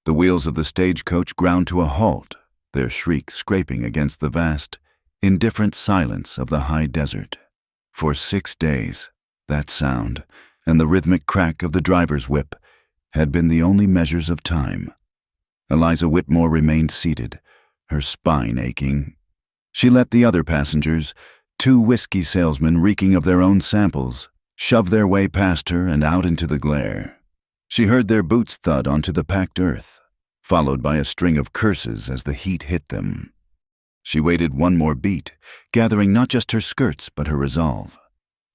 The wheels of the stagecoach ground to a halt, their shriek scraping against the vast, indifferent silence of the high desert. For 6 days, that sound, and the rhythmic crack of the driver's whip, had been the only measures of time. Eliza Whitmore remained seated, her spine aching. She let the other passengers, 2 whiskey salesmen reeking of their own samples, shove their way past her and out into the glare. She heard their boots thud onto the packed earth, followed by a string of curses as the heat hit them. She waited one more beat, gathering not just her skirts but her resolve.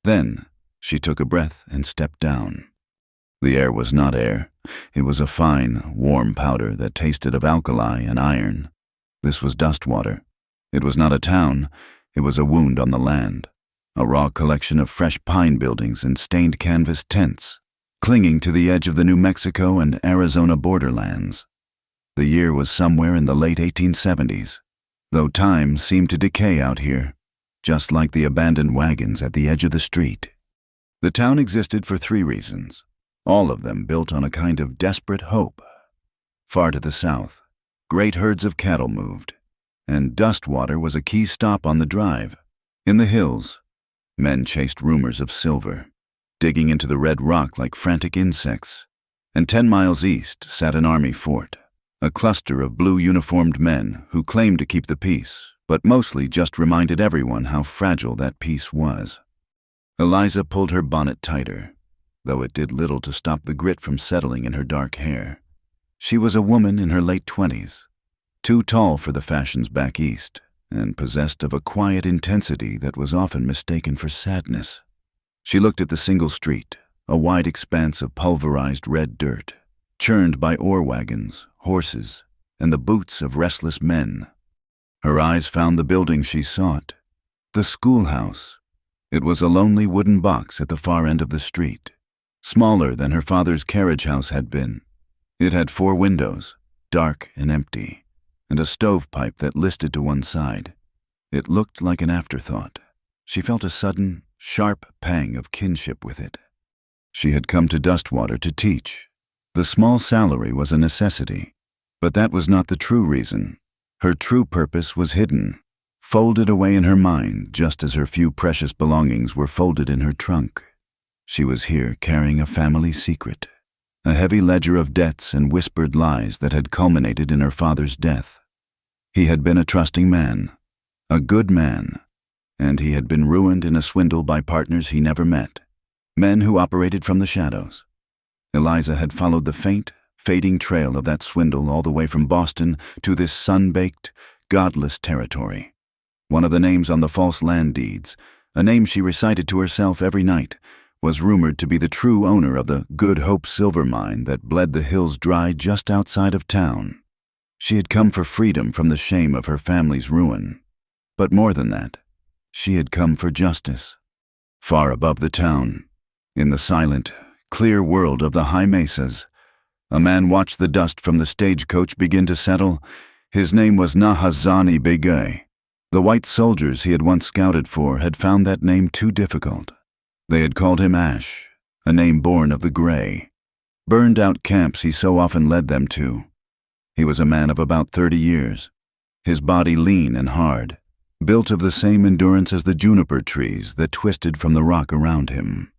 Then she took a breath and stepped down. The air was not air. It was a fine, warm powder that tasted of alkali and iron. This was dust water. It was not a town. It was a wound on the land, a raw collection of fresh pine buildings and stained canvas tents, clinging to the edge of the New Mexico and Arizona borderlands. The year was somewhere in the late 1870s, though time seemed to decay out here, just like the abandoned wagons at the edge of the street. The town existed for 3 reasons, all of them built on a kind of desperate hope. Far to the south, great herds of cattle moved, and dust water was a key stop on the drive. In the hills, men chased rumors of silver, digging into the red rock like frantic insects. And 10 miles east sat an army fort, a cluster of blue-uniformed men who claimed to keep the peace, but mostly just reminded everyone how fragile that peace was. Eliza pulled her bonnet tighter, though it did little to stop the grit from settling in her dark hair. She was a woman in her late 20s, too tall for the fashions back east, and possessed of a quiet intensity that was often mistaken for sadness. She looked at the single street, a wide expanse of pulverized red dirt, churned by ore wagons, horses, and the boots of restless men. Her eyes found the building she sought, the schoolhouse. It was a lonely wooden box at the far end of the street, smaller than her father's carriage house had been. It had 4 windows, dark and empty, and a stovepipe that listed to one side. It looked like an afterthought. She felt a sudden, sharp pang of kinship with it. She had come to Dustwater to teach. The small salary was a necessity, but that was not the true reason. Her true purpose was hidden, folded away in her mind just as her few precious belongings were folded in her trunk. She was here carrying a family secret, a heavy ledger of debts and whispered lies that had culminated in her father's death. He had been a trusting man, a good man, and he had been ruined in a swindle by partners he never met, men who operated from the shadows. Eliza had followed the faint, fading trail of that swindle all the way from Boston to this sun-baked, godless territory. One of the names on the false land deeds, a name she recited to herself every night, was rumored to be the true owner of the Good Hope silver mine that bled the hills dry just outside of town. She had come for freedom from the shame of her family's ruin. But more than that, she had come for justice. Far above the town, in the silent, clear world of the high mesas, a man watched the dust from the stagecoach begin to settle. His name was Nahazani Begay. The white soldiers he had once scouted for had found that name too difficult. They had called him Ash, a name born of the gray, burned-out camps he so often led them to. He was a man of about 30 years, his body lean and hard, built of the same endurance as the juniper trees that twisted from the rock around him.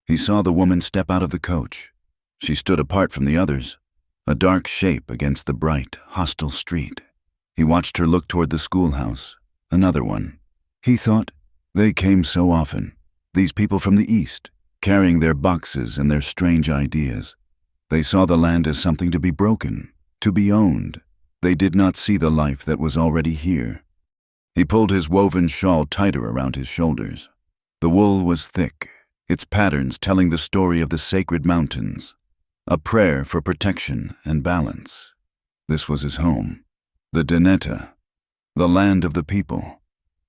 He saw the woman step out of the coach. She stood apart from the others, a dark shape against the bright, hostile street. He watched her look toward the schoolhouse, another one. He thought, they came so often, these people from the east, carrying their boxes and their strange ideas. They saw the land as something to be broken, to be owned. They did not see the life that was already here. He pulled his woven shawl tighter around his shoulders. The wool was thick, its patterns telling the story of the sacred mountains, a prayer for protection and balance. This was his home, the Danetta, the land of the people,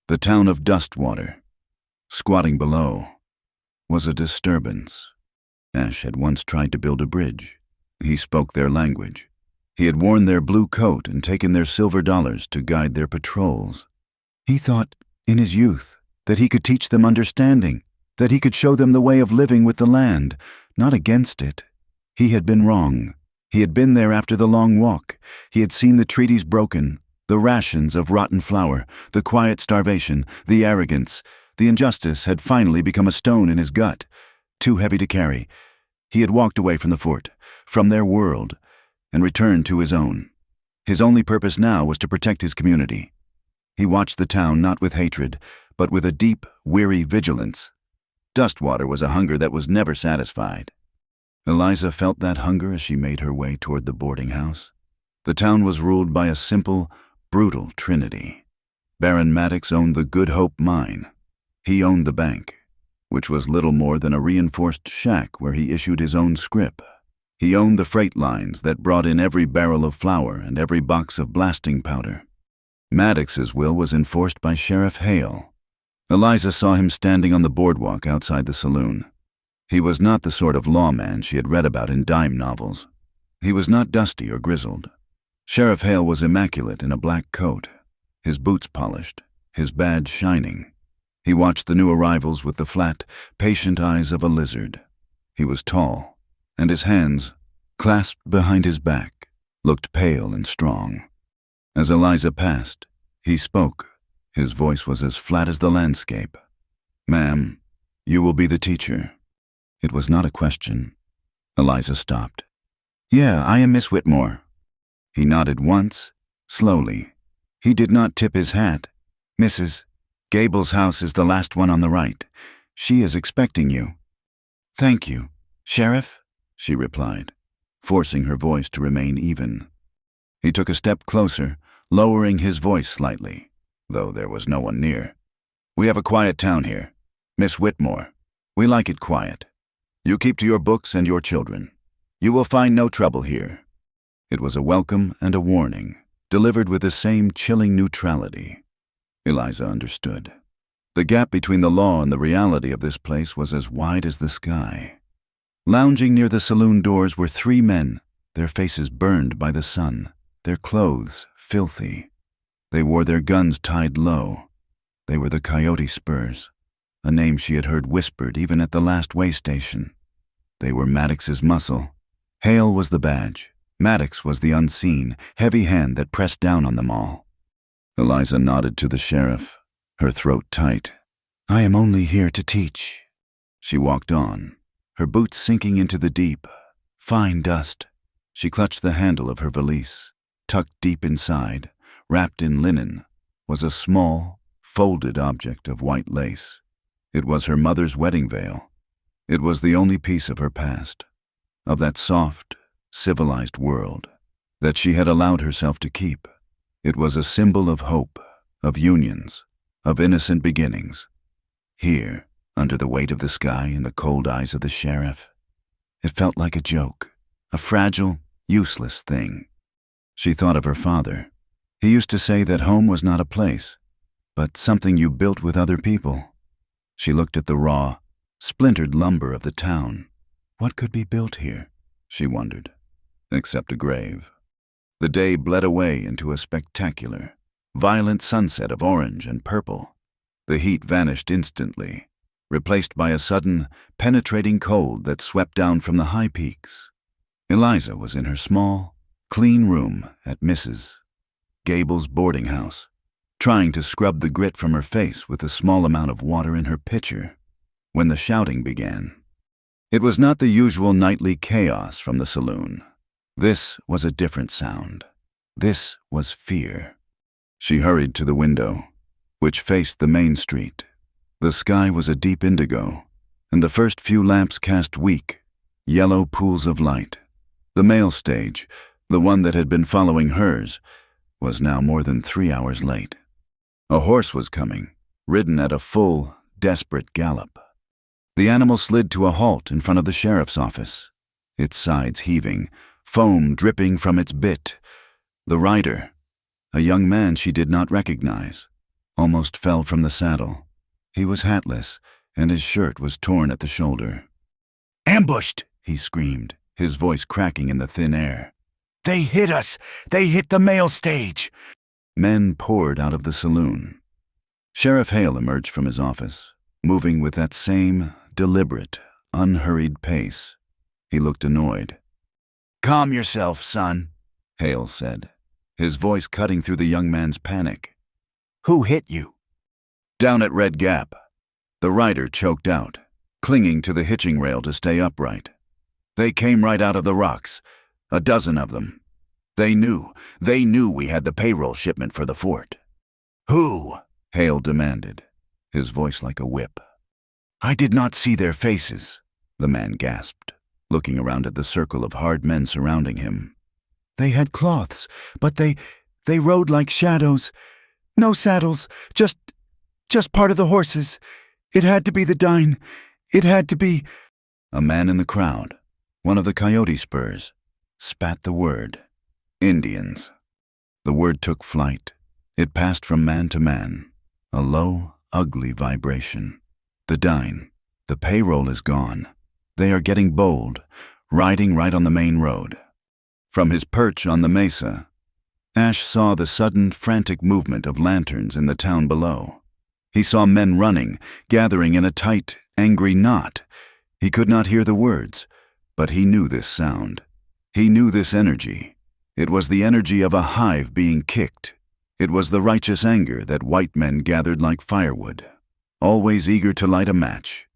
the town of Dustwater. Squatting below was a disturbance. Ash had once tried to build a bridge. He spoke their language. He had worn their blue coat and taken their silver dollars to guide their patrols. He thought, in his youth, that he could teach them understanding, that he could show them the way of living with the land, not against it. He had been wrong. He had been there after the long walk. He had seen the treaties broken, the rations of rotten flour, the quiet starvation, the arrogance. The injustice had finally become a stone in his gut, too heavy to carry. He had walked away from the fort, from their world, and returned to his own. His only purpose now was to protect his community. He watched the town not with hatred, but with a deep, weary vigilance. Dustwater was a hunger that was never satisfied. Eliza felt that hunger as she made her way toward the boarding house. The town was ruled by a simple, brutal trinity. Baron Maddox owned the Good Hope mine. He owned the bank, which was little more than a reinforced shack where he issued his own scrip. He owned the freight lines that brought in every barrel of flour and every box of blasting powder. Maddox's will was enforced by Sheriff Hale. Eliza saw him standing on the boardwalk outside the saloon. He was not the sort of lawman she had read about in dime novels. He was not dusty or grizzled. Sheriff Hale was immaculate in a black coat, his boots polished, his badge shining. He watched the new arrivals with the flat, patient eyes of a lizard. He was tall, and his hands, clasped behind his back, looked pale and strong. As Eliza passed, he spoke. His voice was as flat as the landscape. "Ma'am, you will be the teacher." It was not a question. Eliza stopped. "Yeah, I am Miss Whitmore." He nodded once, slowly. He did not tip his hat. "Mrs. Gable's house is the last one on the right. She is expecting you." "Thank you, Sheriff," she replied, forcing her voice to remain even. He took a step closer, lowering his voice slightly, though there was no one near. "We have a quiet town here. Miss Whitmore, we like it quiet. You keep to your books and your children. You will find no trouble here." It was a welcome and a warning, delivered with the same chilling neutrality. Eliza understood. The gap between the law and the reality of this place was as wide as the sky. Lounging near the saloon doors were 3 men, their faces burned by the sun, their clothes filthy. They wore their guns tied low. They were the Coyote Spurs, a name she had heard whispered even at the last way station. They were Maddox's muscle. Hale was the badge. Maddox was the unseen, heavy hand that pressed down on them all. Eliza nodded to the sheriff, her throat tight. "I am only here to teach." She walked on, her boots sinking into the deep, fine dust. She clutched the handle of her valise. Tucked deep inside, wrapped in linen, was a small, folded object of white lace. It was her mother's wedding veil. It was the only piece of her past, of that soft, civilized world that she had allowed herself to keep. It was a symbol of hope, of unions, of innocent beginnings. Here, under the weight of the sky and the cold eyes of the sheriff, it felt like a joke, a fragile, useless thing. She thought of her father. He used to say that home was not a place, but something you built with other people. She looked at the raw, splintered lumber of the town. What could be built here, she wondered, except a grave. The day bled away into a spectacular, violent sunset of orange and purple. The heat vanished instantly, replaced by a sudden, penetrating cold that swept down from the high peaks. Eliza was in her small, clean room at Mrs. Gable's boarding house, trying to scrub the grit from her face with a small amount of water in her pitcher, when the shouting began. It was not the usual nightly chaos from the saloon. This was a different sound. This was fear. She hurried to the window, which faced the main street. The sky was a deep indigo, and the first few lamps cast weak, yellow pools of light. The mail stage, the one that had been following hers, was now more than 3 hours late. A horse was coming, ridden at a full, desperate gallop. The animal slid to a halt in front of the sheriff's office, its sides heaving, foam dripping from its bit. The rider, a young man she did not recognize, almost fell from the saddle. He was hatless, and his shirt was torn at the shoulder. "Ambushed!" he screamed, his voice cracking in the thin air. "They hit us! They hit the mail stage!" Men poured out of the saloon. Sheriff Hale emerged from his office, moving with that same deliberate, unhurried pace. He looked annoyed. Calm yourself, son, Hale said, his voice cutting through the young man's panic. Who hit you? Down at Red Gap. The rider choked out, clinging to the hitching rail to stay upright. They came right out of the rocks, a dozen of them. They knew we had the payroll shipment for the fort. Who? Hale demanded, his voice like a whip. I did not see their faces, the man gasped, looking around at the circle of hard men surrounding him. They had cloths, but they rode like shadows. No saddles, just part of the horses. It had to be the Dine. It had to be... A man in the crowd, one of the coyote spurs, spat the word. Indians. The word took flight. It passed from man to man, a low, ugly vibration. The Dine. The payroll is gone. They are getting bold, riding right on the main road. From his perch on the mesa, Ash saw the sudden, frantic movement of lanterns in the town below. He saw men running, gathering in a tight, angry knot. He could not hear the words, but he knew this sound. He knew this energy. It was the energy of a hive being kicked. It was the righteous anger that white men gathered like firewood, always eager to light a match.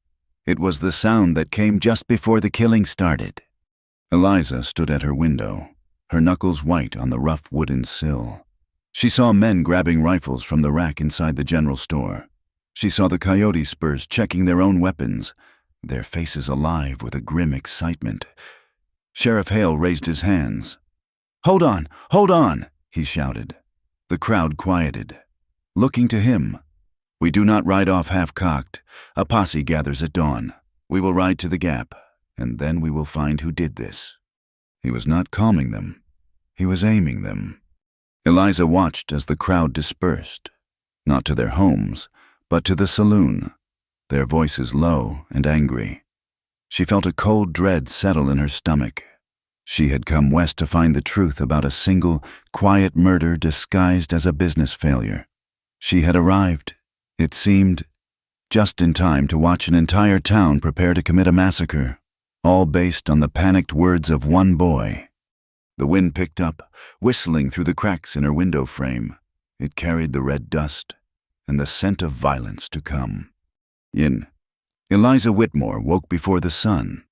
It was the sound that came just before the killing started. Eliza stood at her window, her knuckles white on the rough wooden sill. She saw men grabbing rifles from the rack inside the general store. She saw the coyote spurs checking their own weapons, their faces alive with a grim excitement. Sheriff Hale raised his hands. Hold on, he shouted. The crowd quieted, looking to him. We do not ride off half-cocked. A posse gathers at dawn. We will ride to the gap, and then we will find who did this. He was not calming them. He was aiming them. Eliza watched as the crowd dispersed, not to their homes, but to the saloon, their voices low and angry. She felt a cold dread settle in her stomach. She had come west to find the truth about a single, quiet murder disguised as a business failure. She had arrived, it seemed, just in time to watch an entire town prepare to commit a massacre, all based on the panicked words of one boy. The wind picked up, whistling through the cracks in her window frame. It carried the red dust and the scent of violence to come. Eliza Whitmore woke before the sun,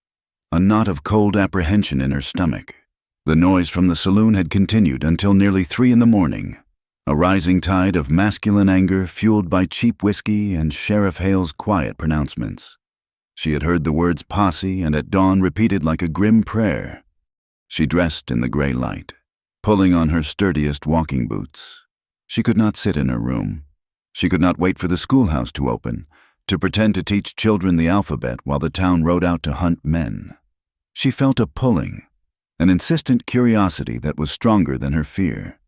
a knot of cold apprehension in her stomach. The noise from the saloon had continued until nearly 3 a.m, a rising tide of masculine anger fueled by cheap whiskey and Sheriff Hale's quiet pronouncements. She had heard the words posse and at dawn repeated like a grim prayer. She dressed in the gray light, pulling on her sturdiest walking boots. She could not sit in her room. She could not wait for the schoolhouse to open, to pretend to teach children the alphabet while the town rode out to hunt men. She felt a pulling, an insistent curiosity that was stronger than her fear.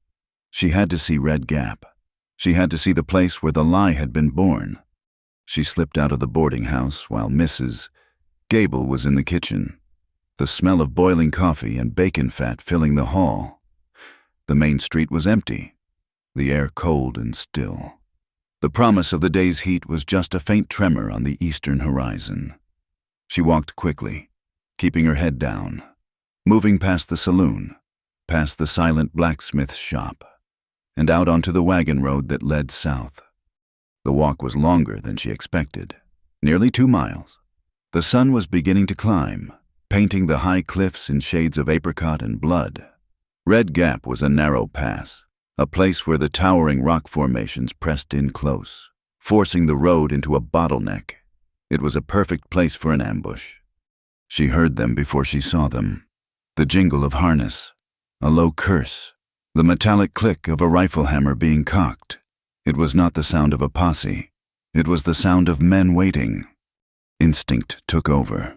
She had to see Red Gap. She had to see the place where the lie had been born. She slipped out of the boarding house while Mrs. Gable was in the kitchen, the smell of boiling coffee and bacon fat filling the hall. The main street was empty, the air cold and still. The promise of the day's heat was just a faint tremor on the eastern horizon. She walked quickly, keeping her head down, moving past the saloon, past the silent blacksmith's shop, and out onto the wagon road that led south. The walk was longer than she expected, nearly 2 miles. The sun was beginning to climb, painting the high cliffs in shades of apricot and blood. Red Gap was a narrow pass, a place where the towering rock formations pressed in close, forcing the road into a bottleneck. It was a perfect place for an ambush. She heard them before she saw them. The jingle of harness, a low curse, the metallic click of a rifle hammer being cocked. It was not the sound of a posse. It was the sound of men waiting. Instinct took over.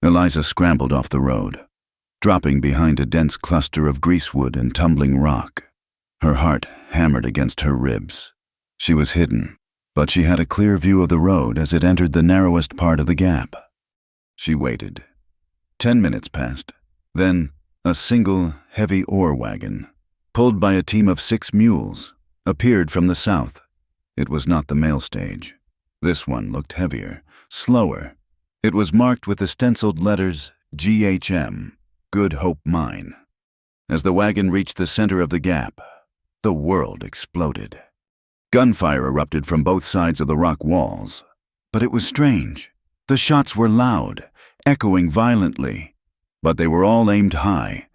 Eliza scrambled off the road, dropping behind a dense cluster of greasewood and tumbling rock. Her heart hammered against her ribs. She was hidden, but she had a clear view of the road as it entered the narrowest part of the gap. She waited. 10 minutes passed. Then, a single, heavy ore wagon, pulled by a team of 6 mules, appeared from the south. It was not the mail stage. This one looked heavier, slower. It was marked with the stenciled letters GHM, Good Hope Mine. As the wagon reached the center of the gap, the world exploded. Gunfire erupted from both sides of the rock walls. But it was strange. The shots were loud, echoing violently, but they were all aimed high,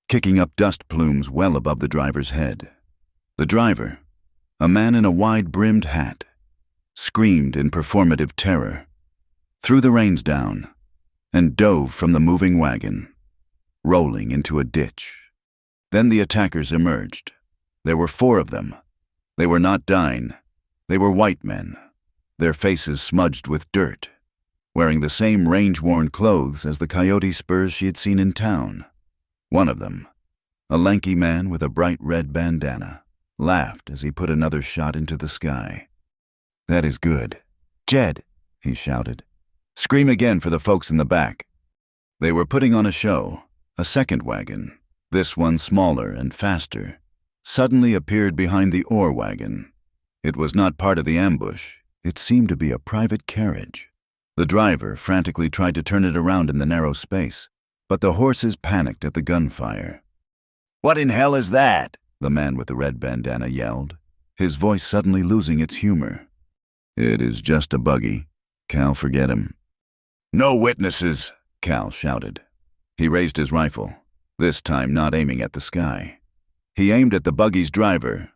kicking up dust plumes well above the driver's head. The driver, a man in a wide-brimmed hat, screamed in performative terror, threw the reins down, and dove from the moving wagon, rolling into a ditch. Then the attackers emerged. There were 4 of them. They were not Dine. They were white men, their faces smudged with dirt, wearing the same range-worn clothes as the coyote spurs she had seen in town. One of them, a lanky man with a bright red bandana, laughed as he put another shot into the sky. "That is good. Jed," he shouted. "Scream again for the folks in the back." They were putting on a show. A second wagon, this one smaller and faster, suddenly appeared behind the ore wagon. It was not part of the ambush. It seemed to be a private carriage. The driver frantically tried to turn it around in the narrow space, but the horses panicked at the gunfire. "What in hell is that?" the man with the red bandana yelled, his voice suddenly losing its humor. "It is just a buggy. Cal, forget him." "No witnesses," Cal shouted. He raised his rifle, this time not aiming at the sky. He aimed at the buggy's driver.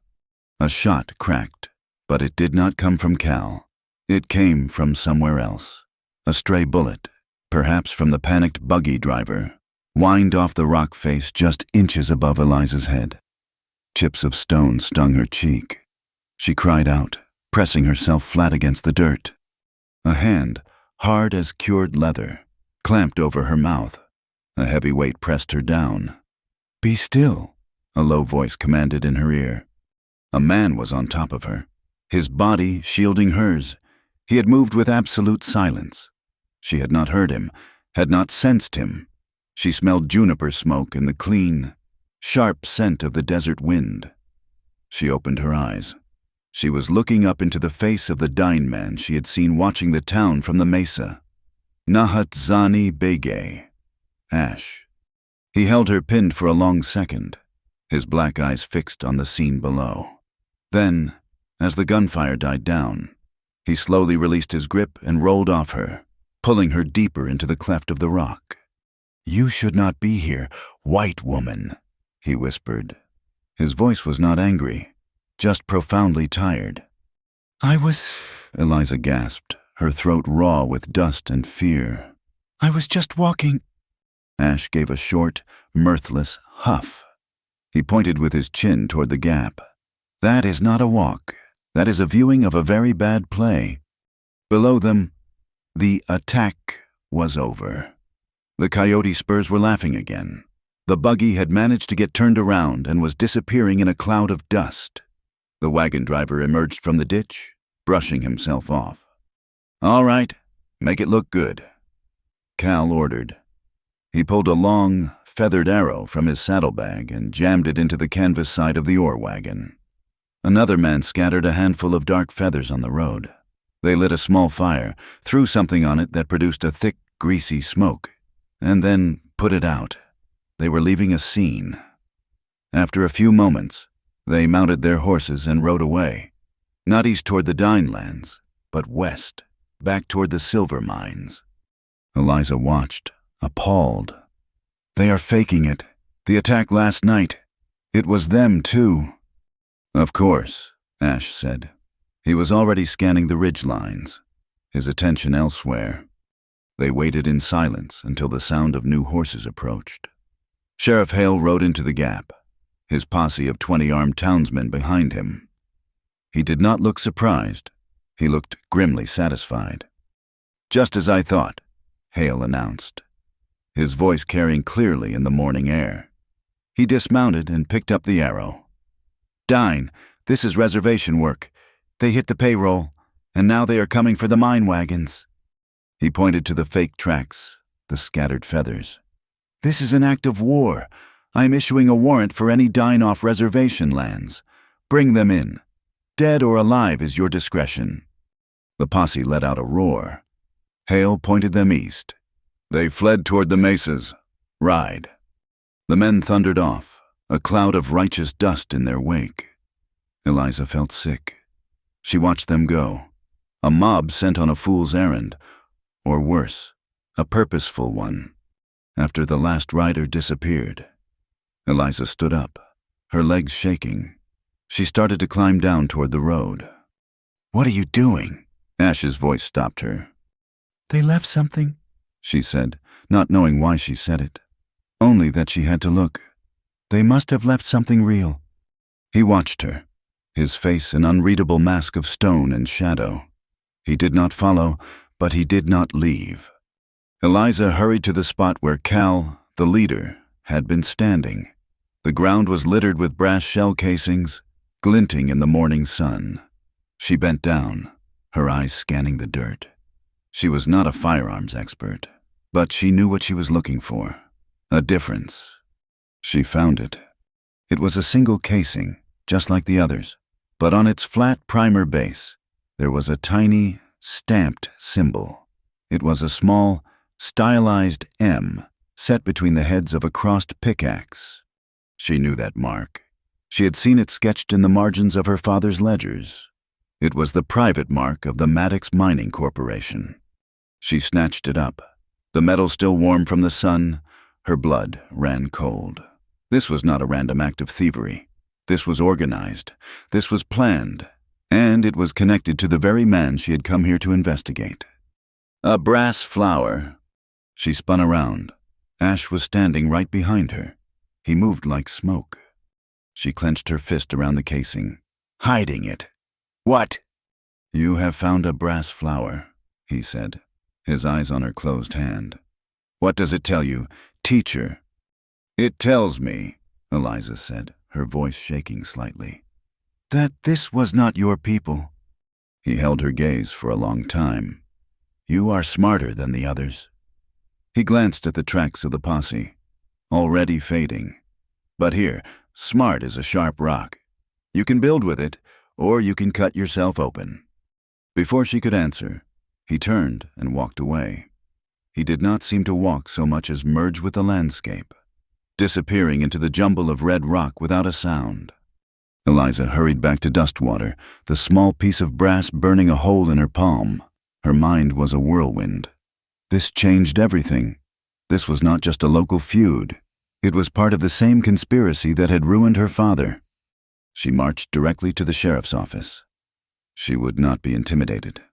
A shot cracked, but it did not come from Cal. It came from somewhere else. A stray bullet, perhaps from the panicked buggy driver, whined off the rock face just inches above Eliza's head. Chips of stone stung her cheek. She cried out, pressing herself flat against the dirt. A hand, hard as cured leather, clamped over her mouth. A heavy weight pressed her down. "Be still," a low voice commanded in her ear. A man was on top of her, his body shielding hers. He had moved with absolute silence. She had not heard him, had not sensed him. She smelled juniper smoke and the clean, sharp scent of the desert wind. She opened her eyes. She was looking up into the face of the Dine man she had seen watching the town from the mesa. Nahatzani Begay. Ash. He held her pinned for a long second, his black eyes fixed on the scene below. Then, as the gunfire died down, he slowly released his grip and rolled off her, pulling her deeper into the cleft of the rock. "You should not be here, white woman," he whispered. His voice was not angry, just profoundly tired. Eliza gasped, her throat raw with dust and fear. "I was just walking." Ash gave a short, mirthless huff. He pointed with his chin toward the gap. "That is not a walk. That is a viewing of a very bad play." Below them, the attack was over. The coyote spurs were laughing again. The buggy had managed to get turned around and was disappearing in a cloud of dust. The wagon driver emerged from the ditch, brushing himself off. "All right, make it look good," Cal ordered. He pulled a long, feathered arrow from his saddlebag and jammed it into the canvas side of the ore wagon. Another man scattered a handful of dark feathers on the road. They lit a small fire, threw something on it that produced a thick, greasy smoke, and then put it out. They were leaving a scene. After a few moments, they mounted their horses and rode away, not east toward the Dine lands, but west, back toward the silver mines. Eliza watched, appalled. "They are faking it. The attack last night. It was them, too." "Of course," Ash said. He was already scanning the ridge lines, his attention elsewhere. They waited in silence until the sound of new horses approached. Sheriff Hale rode into the gap, his posse of 20 armed townsmen behind him. He did not look surprised. He looked grimly satisfied. "Just as I thought," Hale announced, his voice carrying clearly in the morning air. He dismounted and picked up the arrow. "Dine, this is reservation work. They hit the payroll, and now they are coming for the mine wagons." He pointed to the fake tracks, the scattered feathers. "This is an act of war. I am issuing a warrant for any Dine off reservation lands. Bring them in. Dead or alive is your discretion." The posse let out a roar. Hale pointed them east. "They fled toward the mesas. Ride." The men thundered off, a cloud of righteous dust in their wake. Eliza felt sick. She watched them go, a mob sent on a fool's errand, or worse, a purposeful one. After the last rider disappeared, Eliza stood up, her legs shaking. She started to climb down toward the road. "What are you doing?" Ash's voice stopped her. "They left something," she said, not knowing why she said it. Only that she had to look. "They must have left something real." He watched her, his face an unreadable mask of stone and shadow. He did not follow, but he did not leave. Eliza hurried to the spot where Cal, the leader, had been standing. The ground was littered with brass shell casings, glinting in the morning sun. She bent down, her eyes scanning the dirt. She was not a firearms expert, but she knew what she was looking for. A difference. She found it. It was a single casing, just like the others, but on its flat primer base, there was a tiny, stamped symbol. It was a small, stylized M set between the heads of a crossed pickaxe. She knew that mark. She had seen it sketched in the margins of her father's ledgers. It was the private mark of the Maddox Mining Corporation. She snatched it up. The metal still warm from the sun, her blood ran cold. This was not a random act of thievery. This was organized. This was planned. And it was connected to the very man she had come here to investigate. A brass flower. She spun around. Ash was standing right behind her. He moved like smoke. She clenched her fist around the casing. "Hiding it." "What?" "You have found a brass flower," he said, his eyes on her closed hand. "What does it tell you, teacher?" "It tells me," Eliza said, her voice shaking slightly, "that this was not your people." He held her gaze for a long time. "You are smarter than the others." He glanced at the tracks of the posse, already fading. "But here, smart is a sharp rock. You can build with it, or you can cut yourself open." Before she could answer, he turned and walked away. He did not seem to walk so much as merge with the landscape, disappearing into the jumble of red rock without a sound. Eliza hurried back to Dustwater, the small piece of brass burning a hole in her palm. Her mind was a whirlwind. This changed everything. This was not just a local feud. It was part of the same conspiracy that had ruined her father. She marched directly to the sheriff's office. She would not be intimidated.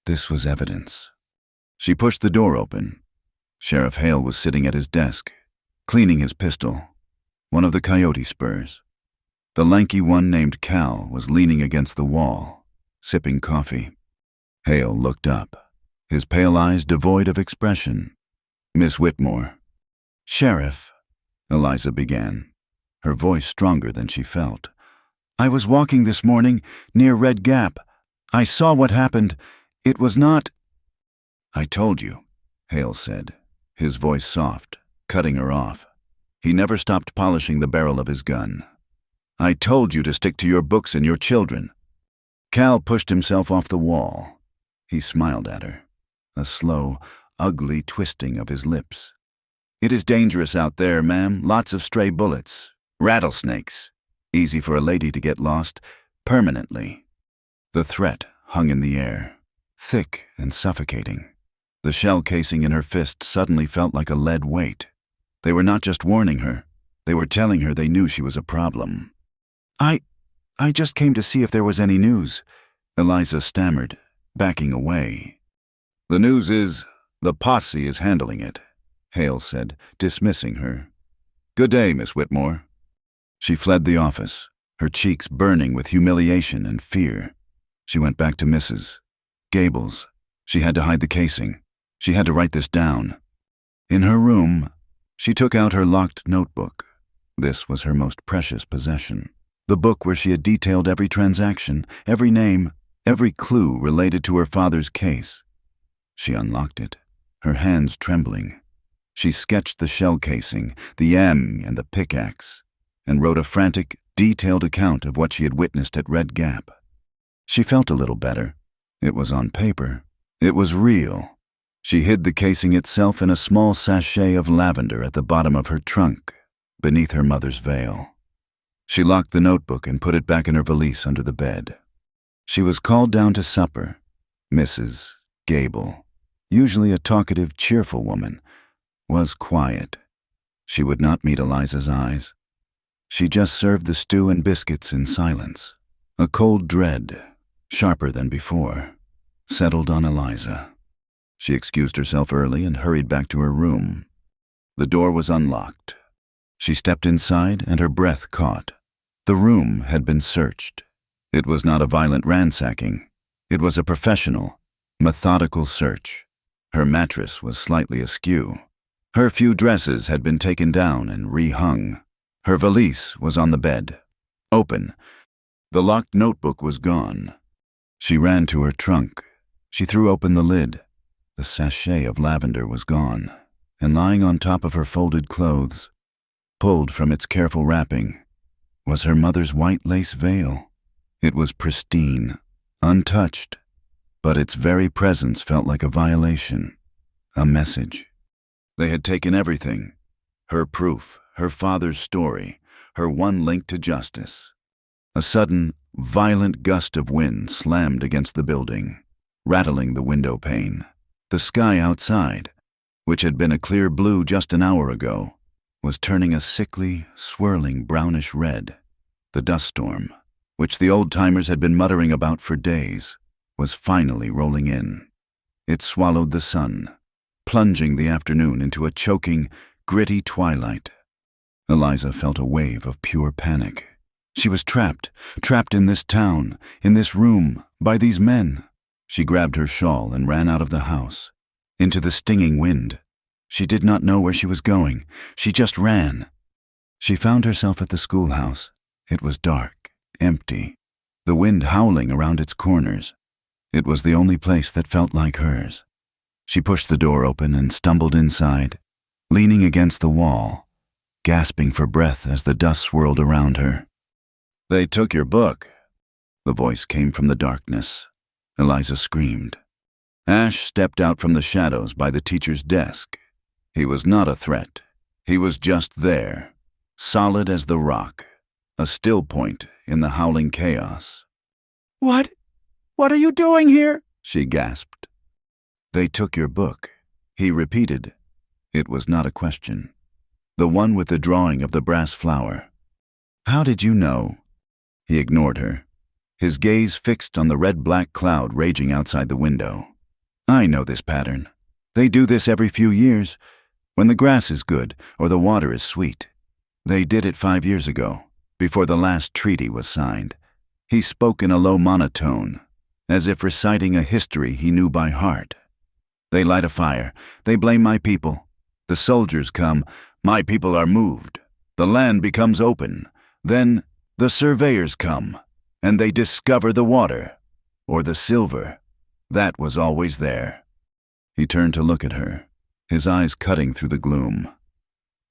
This was evidence. She pushed the door open. Sheriff Hale was sitting at his desk, cleaning his pistol, one of the coyote spurs. The lanky one named Cal was leaning against the wall, sipping coffee. Hale looked up, his pale eyes devoid of expression. "Miss Whitmore." "Sheriff," Eliza began, her voice stronger than she felt. "I was walking this morning near Red Gap. I saw what happened. It was not—" "I told you," Hale said, his voice soft, cutting her off. He never stopped polishing the barrel of his gun. "I told you to stick to your books and your children." Cal pushed himself off the wall. He smiled at her, a slow, ugly twisting of his lips. "It is dangerous out there, ma'am. Lots of stray bullets. Rattlesnakes. Easy for a lady to get lost, permanently." The threat hung in the air, thick and suffocating. The shell casing in her fist suddenly felt like a lead weight. They were not just warning her. They were telling her they knew she was a problem. I just came to see if there was any news," Eliza stammered, backing away. "The news is, the posse is handling it," Hale said, dismissing her. "Good day, Miss Whitmore." She fled the office, her cheeks burning with humiliation and fear. She went back to Mrs. Gable's. She had to hide the casing. She had to write this down. In her room, she took out her locked notebook. This was her most precious possession. The book where she had detailed every transaction, every name, every clue related to her father's case. She unlocked it, her hands trembling. She sketched the shell casing, the M and the pickaxe, and wrote a frantic, detailed account of what she had witnessed at Red Gap. She felt a little better. It was on paper. It was real. She hid the casing itself in a small sachet of lavender at the bottom of her trunk. beneath her mother's veil. She locked the notebook and put it back in her valise under the bed. She was called down to supper. Mrs. Gable, usually a talkative, cheerful woman, was quiet. She would not meet Eliza's eyes. She just served the stew and biscuits in silence. A cold dread, sharper than before, settled on Eliza. She excused herself early and hurried back to her room. The door was unlocked. She stepped inside and her breath caught. The room had been searched. It was not a violent ransacking. It was a professional, methodical search. Her mattress was slightly askew. Her few dresses had been taken down and rehung. Her valise was on the bed, open. The locked notebook was gone. She ran to her trunk. She threw open the lid. The sachet of lavender was gone, and lying on top of her folded clothes, pulled from its careful wrapping, was her mother's white lace veil. It was pristine, untouched, but its very presence felt like a violation, a message. They had taken everything, her proof, her father's story, her one link to justice. A sudden, violent gust of wind slammed against the building, rattling the window pane. The sky outside, which had been a clear blue just an hour ago, was turning a sickly, swirling brownish red. The dust storm, which the old-timers had been muttering about for days, was finally rolling in. It swallowed the sun, plunging the afternoon into a choking, gritty twilight. Eliza felt a wave of pure panic. She was trapped in this town, in this room, by these men. She grabbed her shawl and ran out of the house, into the stinging wind. She did not know where she was going. She just ran. She found herself at the schoolhouse. It was dark, empty, the wind howling around its corners. It was the only place that felt like hers. She pushed the door open and stumbled inside, leaning against the wall, gasping for breath as the dust swirled around her. "They took your book." The voice came from the darkness. Eliza screamed. Ash stepped out from the shadows by the teacher's desk. He was not a threat. He was just there, solid as the rock, a still point in the howling chaos. What are you doing here?" she gasped. "They took your book," he repeated. It was not a question. The one with the drawing of the brass flower. "How did you know?" He ignored her, his gaze fixed on the red-black cloud raging outside the window. "I know this pattern. They do this every few years, when the grass is good or the water is sweet. They did it 5 years ago, before the last treaty was signed." He spoke in a low monotone, as if reciting a history he knew by heart. "They light a fire. They blame my people. The soldiers come. My people are moved. The land becomes open. Then the surveyors come, and they discover the water, or the silver. That was always there." He turned to look at her, his eyes cutting through the gloom.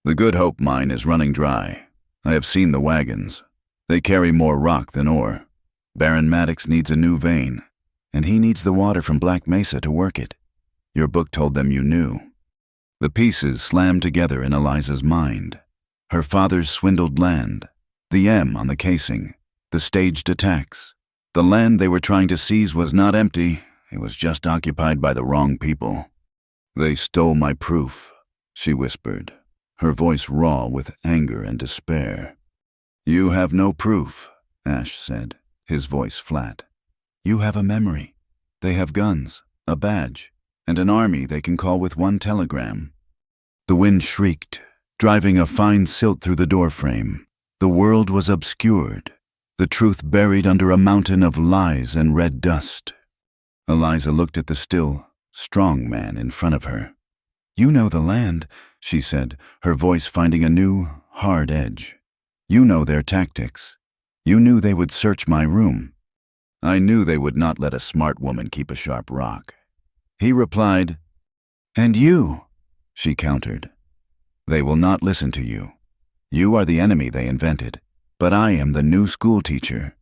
"The Good Hope mine is running dry. I have seen the wagons. They carry more rock than ore. Baron Maddox needs a new vein, and he needs the water from Black Mesa to work it. Your book told them you knew." The pieces slammed together in Eliza's mind. Her father's swindled land, the M on the casing, the staged attacks. The land they were trying to seize was not empty. It was just occupied by the wrong people. "They stole my proof," she whispered, her voice raw with anger and despair. "You have no proof," Ash said, his voice flat. "You have a memory. They have guns, a badge, and an army they can call with one telegram." The wind shrieked, driving a fine silt through the doorframe. The world was obscured, the truth buried under a mountain of lies and red dust. Eliza looked at the still, strong man in front of her. "You know the land," she said, her voice finding a new, hard edge. "You know their tactics. You knew they would search my room." "I knew they would not let a smart woman keep a sharp rock." He replied, "And you," she countered. "They will not listen to you. You are the enemy they invented, but I am the new school teacher.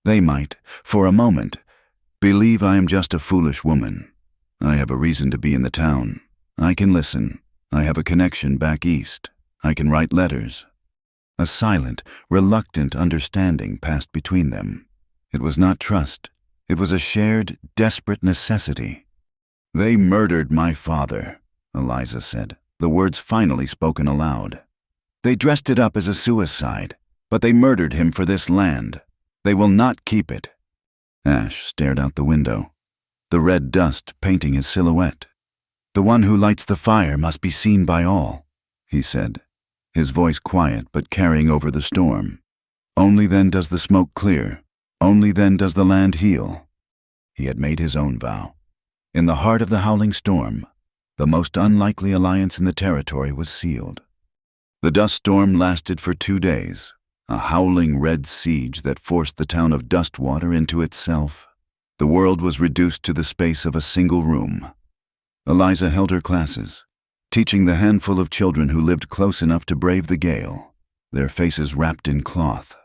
They might, for a moment, believe I am just a foolish woman. I have a reason to be in the town. I can listen. I have a connection back east. I can write letters. A silent, reluctant understanding passed between them. It was not trust. It was a shared, desperate necessity. "They murdered my father," Eliza said, the words finally spoken aloud. "They dressed it up as a suicide, but they murdered him for this land. They will not keep it." Ash stared out the window, the red dust painting his silhouette. "The one who lights the fire must be seen by all," he said, his voice quiet but carrying over the storm. "Only then does the smoke clear. Only then does the land heal." He had made his own vow. In the heart of the howling storm, the most unlikely alliance in the territory was sealed. The dust storm lasted for 2 days, a howling red siege that forced the town of Dustwater into itself. The world was reduced to the space of a single room. Eliza held her classes, teaching the handful of children who lived close enough to brave the gale, their faces wrapped in cloth.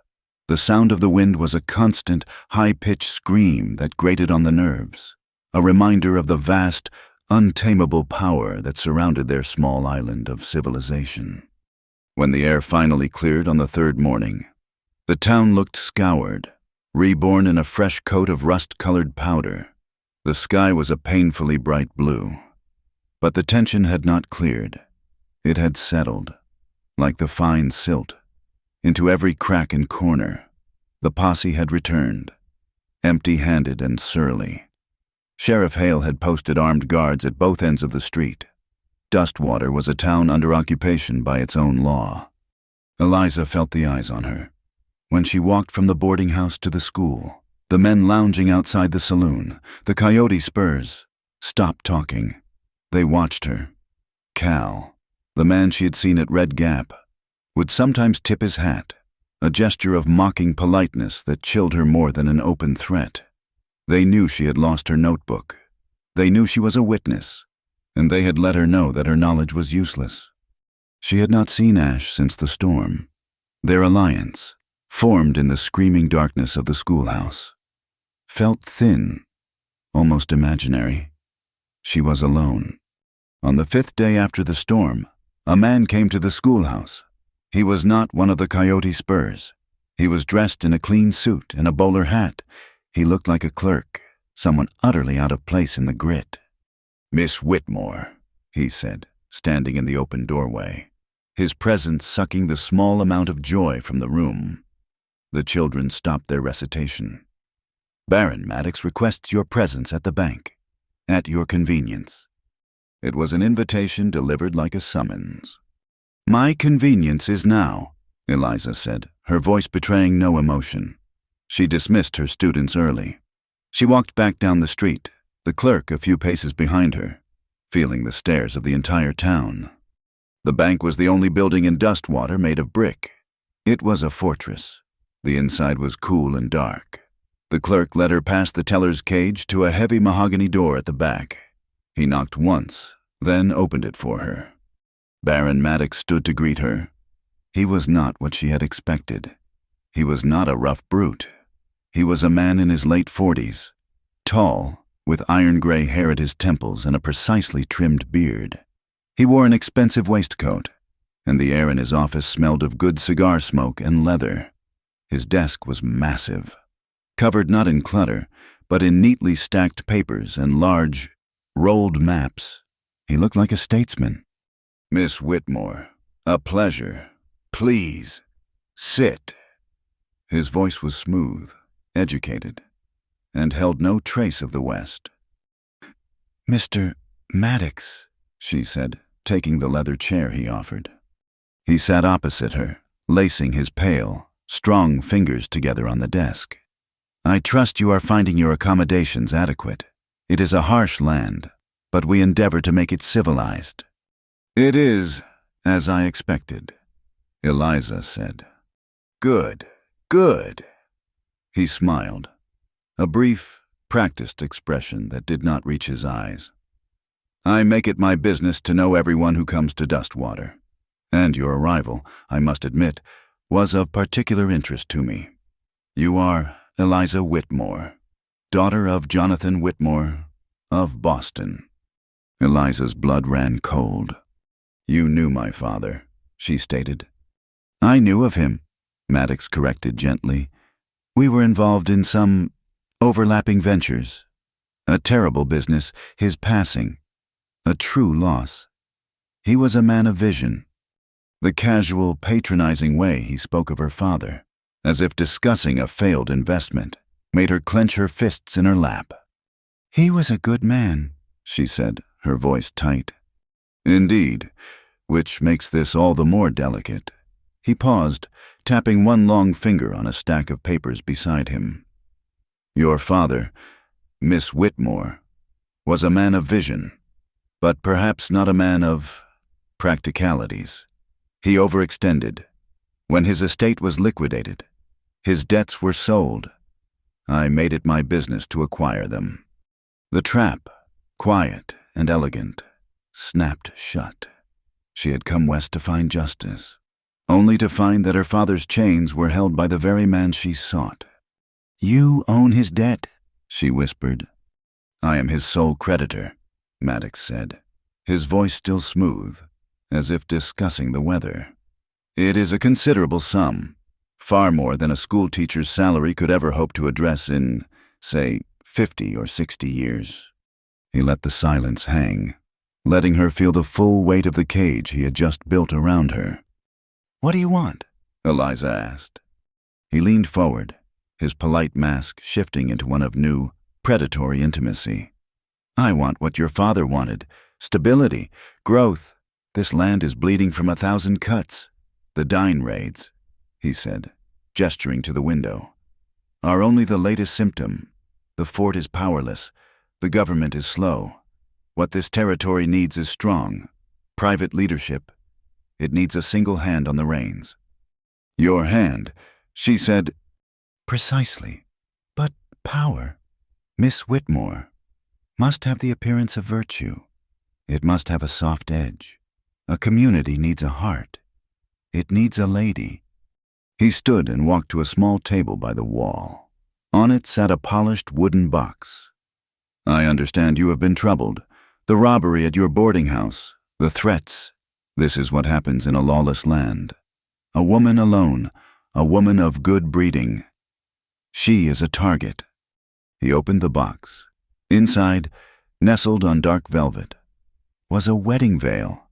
The sound of the wind was a constant, high-pitched scream that grated on the nerves, a reminder of the vast, untamable power that surrounded their small island of civilization. When the air finally cleared on the 3rd morning, the town looked scoured, reborn in a fresh coat of rust-colored powder. The sky was a painfully bright blue. But the tension had not cleared. It had settled, like the fine silt, into every crack and corner. The posse had returned, empty-handed and surly. Sheriff Hale had posted armed guards at both ends of the street. Dustwater was a town under occupation by its own law. Eliza felt the eyes on her. When she walked from the boarding house to the school, the men lounging outside the saloon, the coyote spurs, stopped talking. They watched her. Cal, the man she had seen at Red Gap, would sometimes tip his hat, a gesture of mocking politeness that chilled her more than an open threat. They knew she had lost her notebook. They knew she was a witness, and they had let her know that her knowledge was useless. She had not seen Ash since the storm. Their alliance, formed in the screaming darkness of the schoolhouse, felt thin, almost imaginary. She was alone. On the 5th day after the storm, a man came to the schoolhouse. He was not one of the coyote spurs. He was dressed in a clean suit and a bowler hat. He looked like a clerk, someone utterly out of place in the grit. "Miss Whitmore," he said, standing in the open doorway, his presence sucking the small amount of joy from the room. The children stopped their recitation. "Baron Maddox requests your presence at the bank, at your convenience." It was an invitation delivered like a summons. "My convenience is now," Eliza said, her voice betraying no emotion. She dismissed her students early. She walked back down the street, the clerk a few paces behind her, feeling the stares of the entire town. The bank was the only building in Dustwater made of brick. It was a fortress. The inside was cool and dark. The clerk led her past the teller's cage to a heavy mahogany door at the back. He knocked once, then opened it for her. Baron Maddox stood to greet her. He was not what she had expected. He was not a rough brute. He was a man in his late 40s, tall, with iron-gray hair at his temples and a precisely trimmed beard. He wore an expensive waistcoat, and the air in his office smelled of good cigar smoke and leather. His desk was massive, covered not in clutter, but in neatly stacked papers and large, rolled maps. He looked like a statesman. "Miss Whitmore, a pleasure. Please, sit." His voice was smooth, educated, and held no trace of the West. "Mr. Maddox," she said, taking the leather chair he offered. He sat opposite her, lacing his pale, strong fingers together on the desk. "I trust you are finding your accommodations adequate. It is a harsh land, but we endeavor to make it civilized." "It is, as I expected," Eliza said. "Good, good." He smiled, a brief, practiced expression that did not reach his eyes. "I make it my business to know everyone who comes to Dustwater, and your arrival, I must admit, was of particular interest to me. You are Eliza Whitmore, daughter of Jonathan Whitmore of Boston." Eliza's blood ran cold. "You knew my father," she stated. I knew of him, Maddox corrected gently. We were involved in some overlapping ventures. A terrible business, his passing. A true loss. He was a man of vision. The casual, patronizing way he spoke of her father, as if discussing a failed investment, made her clench her fists in her lap. He was a good man, she said, her voice tight. Indeed, which makes this all the more delicate. He paused, tapping one long finger on a stack of papers beside him. Your father, Miss Whitmore, was a man of vision, but perhaps not a man of practicalities. He overextended. When his estate was liquidated, his debts were sold. I made it my business to acquire them. The trap, quiet and elegant, snapped shut. She had come west to find justice, only to find that her father's chains were held by the very man she sought. You own his debt, she whispered. I am his sole creditor, Maddox said, his voice still smooth, as if discussing the weather. It is a considerable sum, far more than a schoolteacher's salary could ever hope to address in, say, 50 or 60 years. He let the silence hang, letting her feel the full weight of the cage he had just built around her. What do you want? Eliza asked. He leaned forward, his polite mask shifting into one of new, predatory intimacy. I want what your father wanted. Stability, growth. This land is bleeding from 1,000 cuts. The dine raids, he said, gesturing to the window, are only the latest symptom. The fort is powerless. The government is slow. What this territory needs is strong, private leadership. It needs a single hand on the reins. Your hand, she said. Precisely. But power, Miss Whitmore, must have the appearance of virtue. It must have a soft edge. A community needs a heart. It needs a lady. He stood and walked to a small table by the wall. On it sat a polished wooden box. I understand you have been troubled. The robbery at your boarding house, the threats. This is what happens in a lawless land. A woman alone, a woman of good breeding. She is a target. He opened the box. Inside, nestled on dark velvet, was a wedding veil.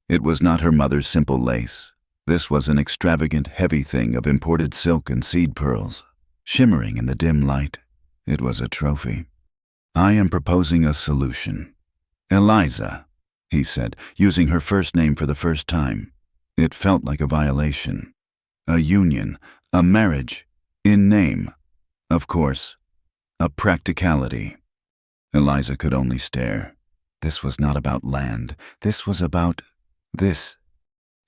It was not her mother's simple lace. This was an extravagant, heavy thing of imported silk and seed pearls, shimmering in the dim light. It was a trophy. I am proposing a solution. Eliza, he said, using her first name for the first time. It felt like a violation. A union, a marriage, in name. Of course, a practicality. Eliza could only stare. This was not about land. This was about this.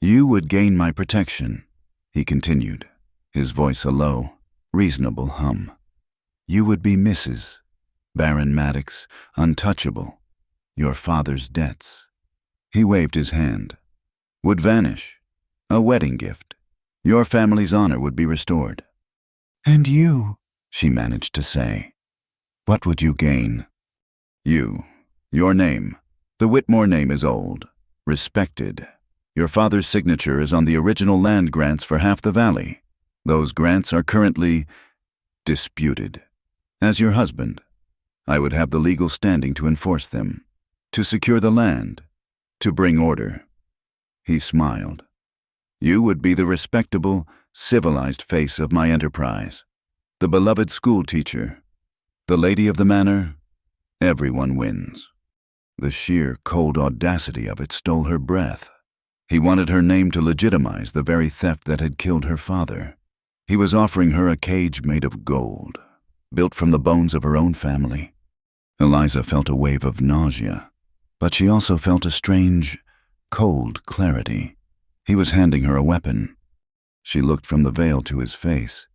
You would gain my protection, he continued, his voice a low, reasonable hum. You would be Mrs. Baron Maddox, untouchable. Your father's debts. He waved his hand. Would vanish. A wedding gift. Your family's honor would be restored. And you, she managed to say. What would you gain? You. Your name. The Whitmore name is old. Respected. Your father's signature is on the original land grants for half the valley. Those grants are currently disputed. As your husband, I would have the legal standing to enforce them, to secure the land, to bring order. He smiled. You would be the respectable, civilized face of my enterprise, the beloved school teacher, the lady of the manor. Everyone wins. The sheer, cold audacity of it stole her breath. He wanted her name to legitimize the very theft that had killed her father. He was offering her a cage made of gold, built from the bones of her own family. Eliza felt a wave of nausea, but she also felt a strange, cold clarity. He was handing her a weapon. She looked from the veil to his face.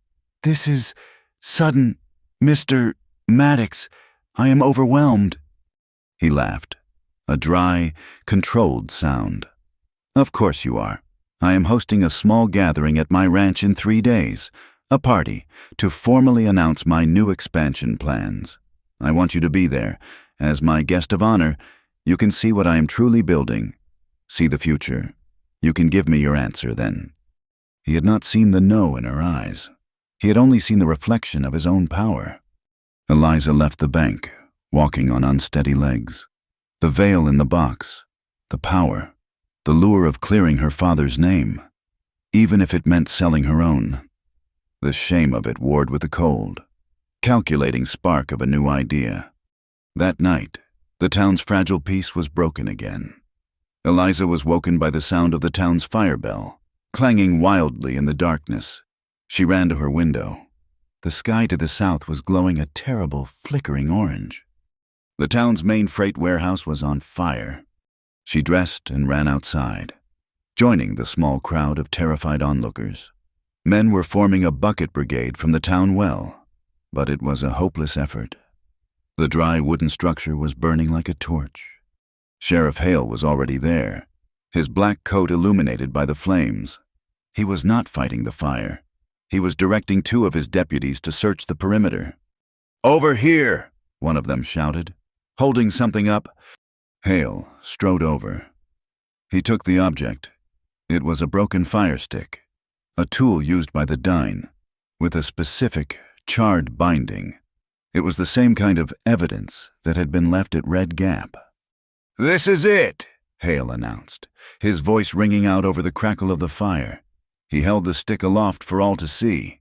This is sudden, Mr. Maddox. I am overwhelmed. He laughed, a dry, controlled sound. Of course you are. I am hosting a small gathering at my ranch in 3 days, a party, to formally announce my new expansion plans. I want you to be there. As my guest of honor, you can see what I am truly building. See the future. You can give me your answer then. He had not seen the no in her eyes. He had only seen the reflection of his own power. Eliza left the bank, walking on unsteady legs. The veil in the box, the power, the lure of clearing her father's name, even if it meant selling her own. The shame of it warred with the cold, calculating spark of a new idea. That night, the town's fragile peace was broken again. Eliza was woken by the sound of the town's fire bell, clanging wildly in the darkness. She ran to her window. The sky to the south was glowing a terrible, flickering orange. The town's main freight warehouse was on fire. She dressed and ran outside, joining the small crowd of terrified onlookers. Men were forming a bucket brigade from the town well, but it was a hopeless effort. The dry wooden structure was burning like a torch. Sheriff Hale was already there, his black coat illuminated by the flames. He was not fighting the fire. He was directing 2 of his deputies to search the perimeter. "Over here!" one of them shouted, holding something up. Hale strode over. He took the object. It was a broken fire stick, a tool used by the Dine, with a specific, charred binding. It was the same kind of evidence that had been left at Red Gap. "This is it," Hale announced, his voice ringing out over the crackle of the fire. He held the stick aloft for all to see.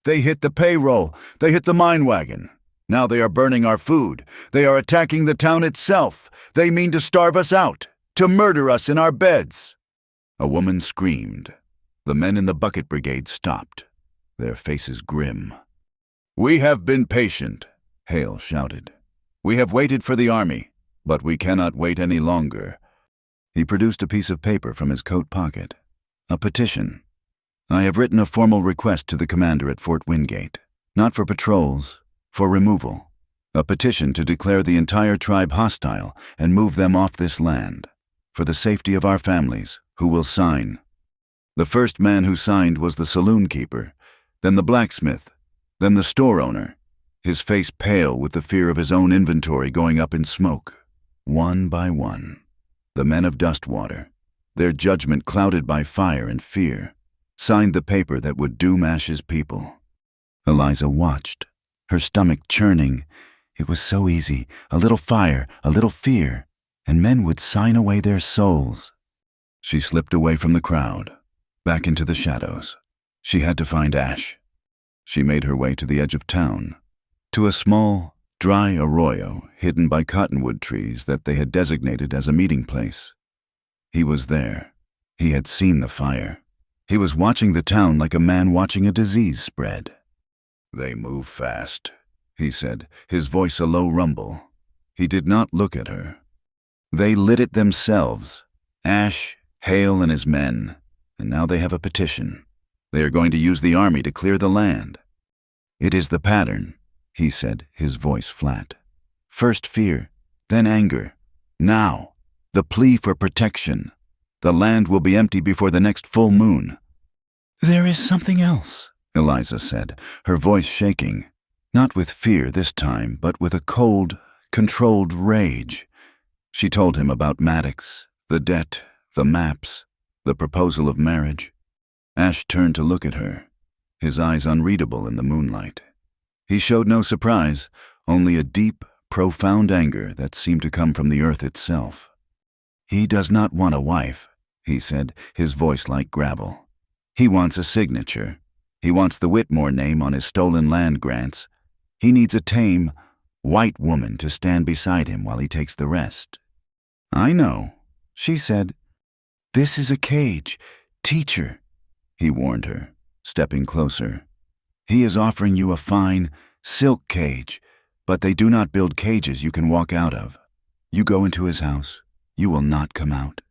"They hit the payroll. They hit the mine wagon. Now they are burning our food. They are attacking the town itself. They mean to starve us out, to murder us in our beds." A woman screamed. The men in the bucket brigade stopped, their faces grim. "We have been patient," Hale shouted. "We have waited for the army, but we cannot wait any longer." He produced a piece of paper from his coat pocket. A petition. "I have written a formal request to the commander at Fort Wingate, not for patrols, for removal. A petition to declare the entire tribe hostile and move them off this land, for the safety of our families. Who will sign?" The first man who signed was the saloon keeper, then the blacksmith, then the store owner, his face pale with the fear of his own inventory going up in smoke. One by one, the men of Dustwater, their judgment clouded by fire and fear, signed the paper that would doom Ash's people. Eliza watched, her stomach churning. It was so easy, a little fire, a little fear, and men would sign away their souls. She slipped away from the crowd, back into the shadows. She had to find Ash. She made her way to the edge of town, to a small, dry arroyo hidden by cottonwood trees that they had designated as a meeting place. He was there. He had seen the fire. He was watching the town like a man watching a disease spread. "They move fast," he said, his voice a low rumble. He did not look at her. "They lit it themselves, Ash, Hale, and his men, and now they have a petition. They are going to use the army to clear the land." "It is the pattern," he said, his voice flat. "First fear, then anger. Now, the plea for protection. The land will be empty before the next full moon." "There is something else," Eliza said, her voice shaking, not with fear this time, but with a cold, controlled rage. She told him about Maddox, the debt, the maps, the proposal of marriage. Ash turned to look at her, his eyes unreadable in the moonlight. He showed no surprise, only a deep, profound anger that seemed to come from the earth itself. "He does not want a wife," he said, his voice like gravel. "He wants a signature. He wants the Whitmore name on his stolen land grants. He needs a tame, white woman to stand beside him while he takes the rest." "I know," she said. "This is a cage. Teacher," he warned her, stepping closer. "He is offering you a fine, silk cage, but they do not build cages you can walk out of. You go into his house. You will not come out."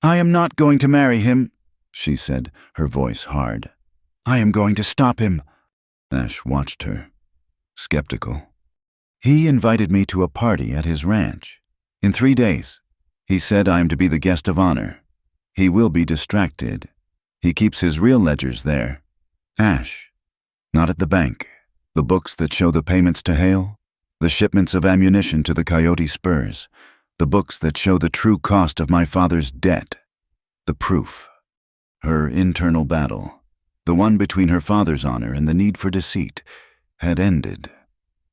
"I am not going to marry him," she said, her voice hard. "I am going to stop him." Ash watched her, skeptical. "He invited me to a party at his ranch. In 3 days. He said I am to be the guest of honor. He will be distracted. He keeps his real ledgers there. Ash. Not at the bank. The books that show the payments to Hale, the shipments of ammunition to the Coyote Spurs, the books that show the true cost of my father's debt, the proof." Her internal battle, The one between her father's honor and the need for deceit had ended.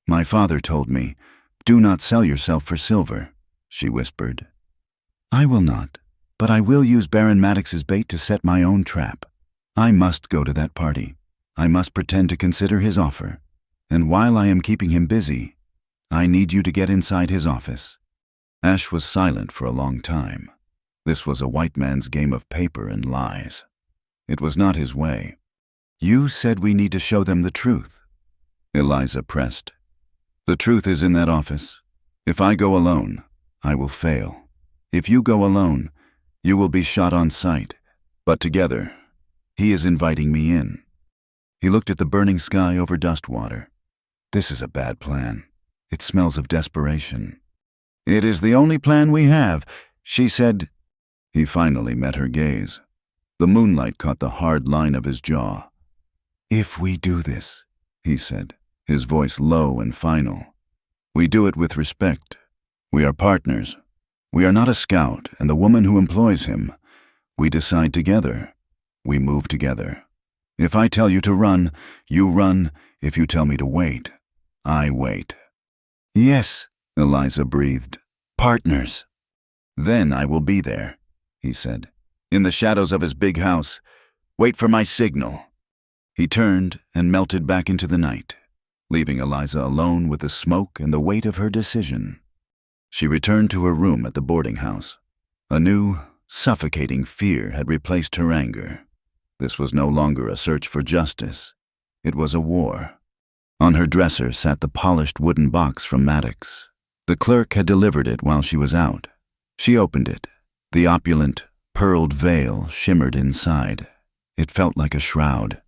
"My father told me, 'Do not sell yourself for silver,'" she whispered. "I will not, but I will use Baron Maddox's bait to set my own trap. I must go to that party. I must pretend to consider his offer. And while I am keeping him busy, I need you to get inside his office." Ash was silent for a long time. This was a white man's game of paper and lies. It was not his way. "You said we need to show them the truth," Eliza pressed. "The truth is in that office. If I go alone, I will fail. If you go alone, you will be shot on sight. But together, he is inviting me in." He looked at the burning sky over Dustwater. "This is a bad plan. It smells of desperation." "It is the only plan we have," she said. He finally met her gaze. The moonlight caught the hard line of his jaw. "If we do this," he said, his voice low and final, "we do it with respect. We are partners. We are not a scout and the woman who employs him. We decide together. We move together. If I tell you to run, you run. If you tell me to wait, I wait." "Yes," Eliza breathed. "Partners." "Then I will be there," he said, "in the shadows of his big house. Wait for my signal." He turned and melted back into the night, leaving Eliza alone with the smoke and the weight of her decision. She returned to her room at the boarding house. A new, suffocating fear had replaced her anger. This was no longer a search for justice. It was a war. On her dresser sat the polished wooden box from Maddox. The clerk had delivered it while she was out. She opened it. The opulent, pearled veil shimmered inside. It felt like a shroud.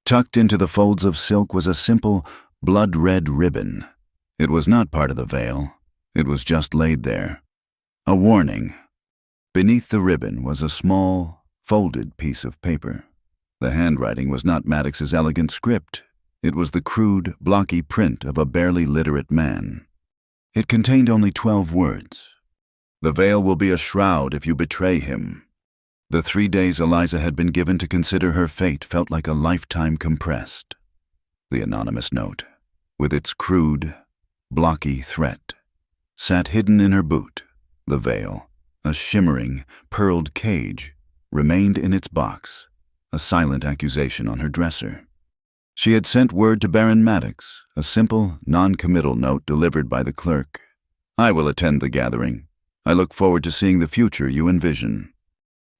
Tucked into the folds of silk was a simple, blood-red ribbon. It was not part of the veil. It was just laid there. A warning. Beneath the ribbon was a small, folded piece of paper. The handwriting was not Maddox's elegant script. It was the crude, blocky print of a barely literate man. It contained only 12 words. "The veil will be a shroud if you betray him." The 3 days Eliza had been given to consider her fate felt like a lifetime compressed. The anonymous note, with its crude, blocky threat, sat hidden in her boot. The veil, a shimmering, pearled cage, remained in its box, a silent accusation on her dresser. She had sent word to Baron Maddox, a simple, non-committal note delivered by the clerk. "I will attend the gathering. I look forward to seeing the future you envision."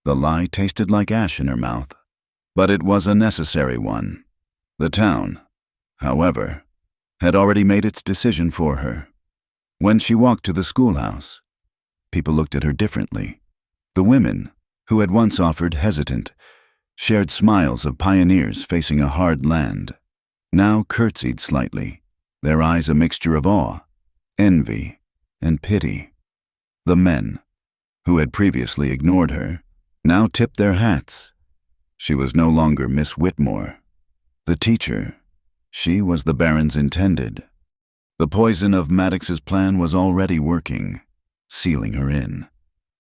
The lie tasted like ash in her mouth, but it was a necessary one. The town, however, had already made its decision for her. When she walked to the schoolhouse, people looked at her differently. The women, who had once offered hesitant, shared smiles of pioneers facing a hard land, now curtsied slightly, their eyes a mixture of awe, envy, and pity. The men, who had previously ignored her, now tipped their hats. She was no longer Miss Whitmore. The teacher, she was the Baron's intended. The poison of Maddox's plan was already working, sealing her in.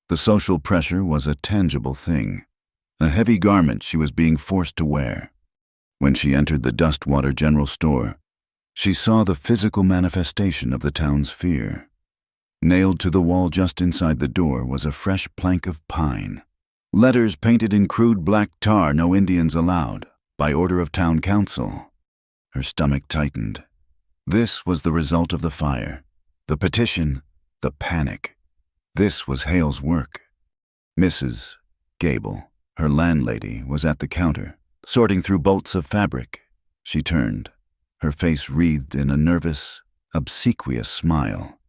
The social pressure was a tangible thing, a heavy garment she was being forced to wear. When she entered the Dustwater General Store, she saw the physical manifestation of the town's fear. Nailed to the wall just inside the door was a fresh plank of pine. Letters painted in crude black tar, "No Indians allowed," by order of town council. Her stomach tightened. This was the result of the fire, the petition, the panic. This was Hale's work. Mrs. Gable, her landlady, was at the counter, sorting through bolts of fabric. She turned, her face wreathed in a nervous, obsequious smile.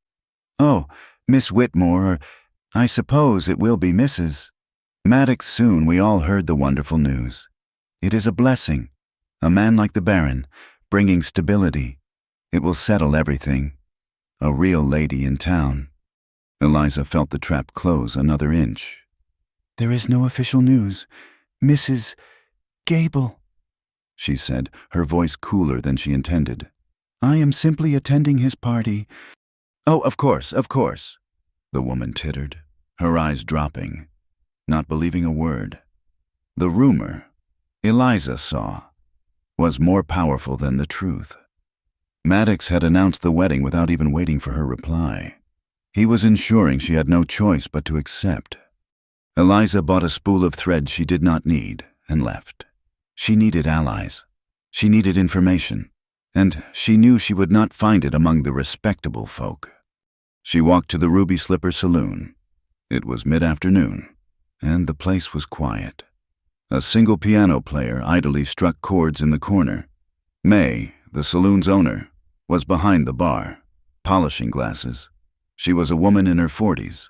"Oh, Miss Whitmore, or I suppose it will be Mrs. Maddox soon. We all heard the wonderful news. It is a blessing. A man like the Baron, bringing stability. It will settle everything. A real lady in town." Eliza felt the trap close another inch. "There is no official news. Mrs. Gable," she said, her voice cooler than she intended. "I am simply attending his party." "Oh, of course, the woman tittered, her eyes dropping, not believing a word. The rumor, Eliza saw, was more powerful than the truth. Maddox had announced the wedding without even waiting for her reply. He was ensuring she had no choice but to accept. Eliza bought a spool of thread she did not need and left. She needed allies. She needed information, and she knew she would not find it among the respectable folk. She walked to the Ruby Slipper Saloon. It was mid-afternoon, and the place was quiet. A single piano player idly struck chords in the corner. May, the saloon's owner, was behind the bar, polishing glasses. She was a woman in her 40s,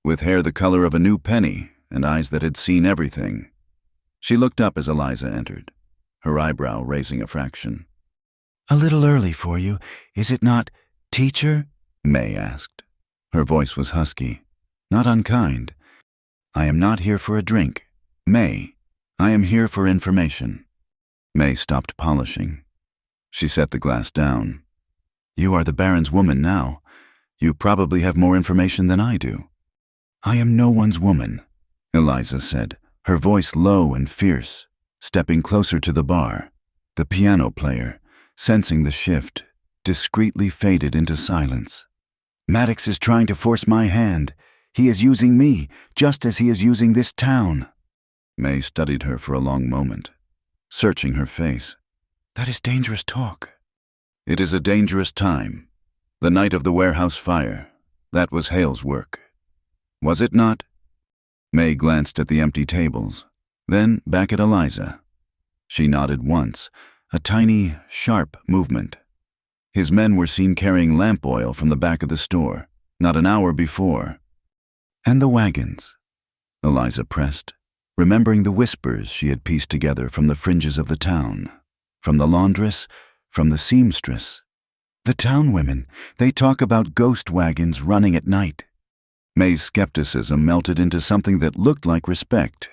with hair the color of a new penny and eyes that had seen everything. She looked up as Eliza entered, her eyebrow raising a fraction. "A little early for you, is it not, teacher?" May asked. Her voice was husky, not unkind. "I am not here for a drink, May. I am here for information." May stopped polishing. She set the glass down. "You are the Baron's woman now. You probably have more information than I do." "I am no one's woman," Eliza said, her voice low and fierce, stepping closer to the bar. The piano player, sensing the shift, discreetly faded into silence. "Maddox is trying to force my hand. He is using me, just as he is using this town." May studied her for a long moment, searching her face. "That is dangerous talk." "It is a dangerous time. The night of the warehouse fire. That was Hale's work. Was it not?" May glanced at the empty tables, then back at Eliza. She nodded once, a tiny, sharp movement. His men were seen carrying lamp oil from the back of the store, not an hour before. "And the wagons?" Eliza pressed, remembering the whispers she had pieced together from the fringes of the town, from the laundress, from the seamstress. "The town women, they talk about ghost wagons running at night." May's skepticism melted into something that looked like respect.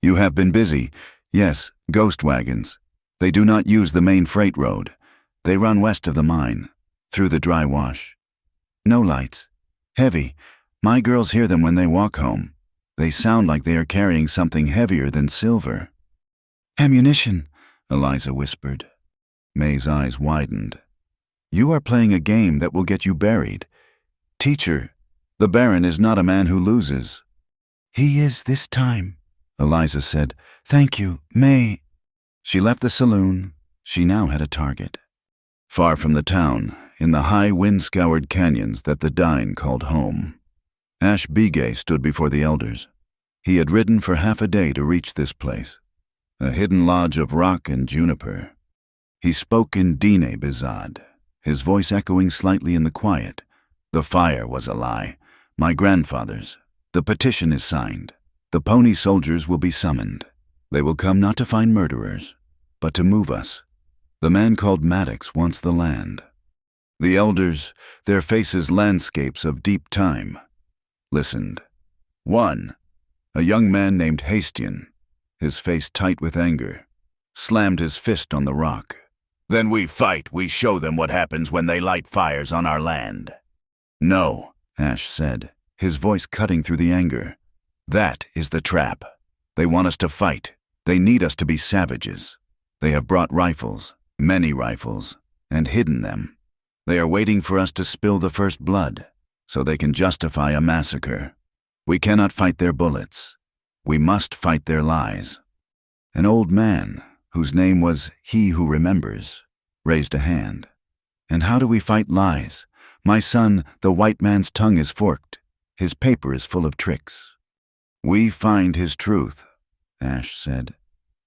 "You have been busy. Yes, ghost wagons. They do not use the main freight road. They run west of the mine, through the dry wash. No lights. Heavy. My girls hear them when they walk home. They sound like they are carrying something heavier than silver." "Ammunition," Eliza whispered. May's eyes widened. "You are playing a game that will get you buried. Teacher, the Baron is not a man who loses." "He is this time," Eliza said. "Thank you, May." She left the saloon. She now had a target. Far from the town, in the high wind-scoured canyons that the Dine called home. Ash Begay stood before the elders. He had ridden for half a day to reach this place, a hidden lodge of rock and juniper. He spoke in Dine Bizad, his voice echoing slightly in the quiet. "The fire was a lie. My grandfather's. The petition is signed. The pony soldiers will be summoned. They will come not to find murderers, but to move us. The man called Maddox wants the land." The elders, their faces landscapes of deep time, listened. One, a young man named Hastian, his face tight with anger, slammed his fist on the rock. "Then we fight, we show them what happens when they light fires on our land." "No," Ash said, his voice cutting through the anger. "That is the trap. They want us to fight. They need us to be savages. They have brought rifles, many rifles, and hidden them. They are waiting for us to spill the first blood, so they can justify a massacre. We cannot fight their bullets. We must fight their lies." An old man, whose name was He Who Remembers, raised a hand. "And how do we fight lies? My son, the white man's tongue is forked. His paper is full of tricks." "We find his truth," Ash said.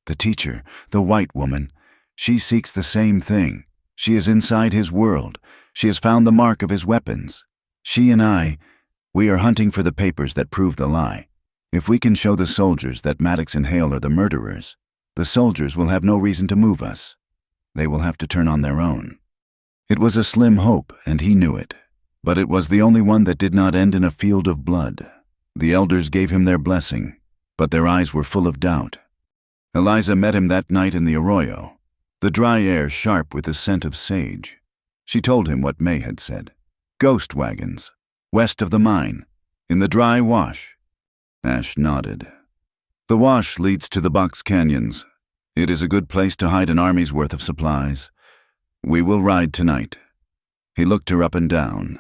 "The teacher, the white woman, she seeks the same thing. She is inside his world. She has found the mark of his weapons. She and I, we are hunting for the papers that prove the lie. If we can show the soldiers that Maddox and Hale are the murderers, the soldiers will have no reason to move us. They will have to turn on their own." It was a slim hope, and he knew it. But it was the only one that did not end in a field of blood. The elders gave him their blessing, but their eyes were full of doubt. Eliza met him that night in the arroyo, the dry air sharp with the scent of sage. She told him what May had said. "Ghost wagons, west of the mine, in the dry wash." Ash nodded. "The wash leads to the Box Canyons. It is a good place to hide an army's worth of supplies. We will ride tonight." He looked her up and down,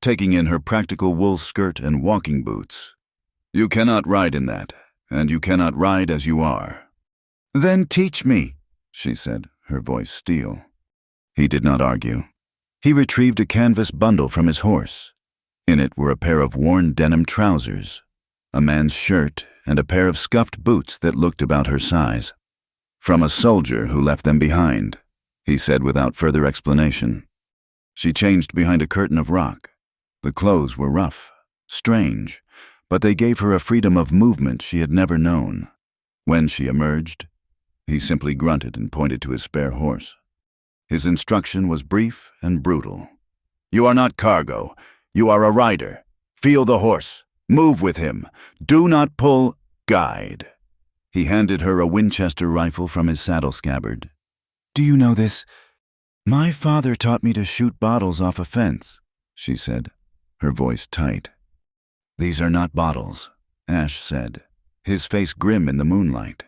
taking in her practical wool skirt and walking boots. "You cannot ride in that, and you cannot ride as you are." "Then teach me," she said, her voice steel. He did not argue. He retrieved a canvas bundle from his horse. In it were a pair of worn denim trousers, a man's shirt, and a pair of scuffed boots that looked about her size. "From a soldier who left them behind," he said without further explanation. She changed behind a curtain of rock. The clothes were rough, strange, but they gave her a freedom of movement she had never known. When she emerged, he simply grunted and pointed to his spare horse. His instruction was brief and brutal. "You are not cargo. You are a rider. Feel the horse. Move with him. Do not pull. Guide." He handed her a Winchester rifle from his saddle scabbard. "Do you know this? My father taught me to shoot bottles off a fence," she said, her voice tight. "These are not bottles," Ash said, his face grim in the moonlight.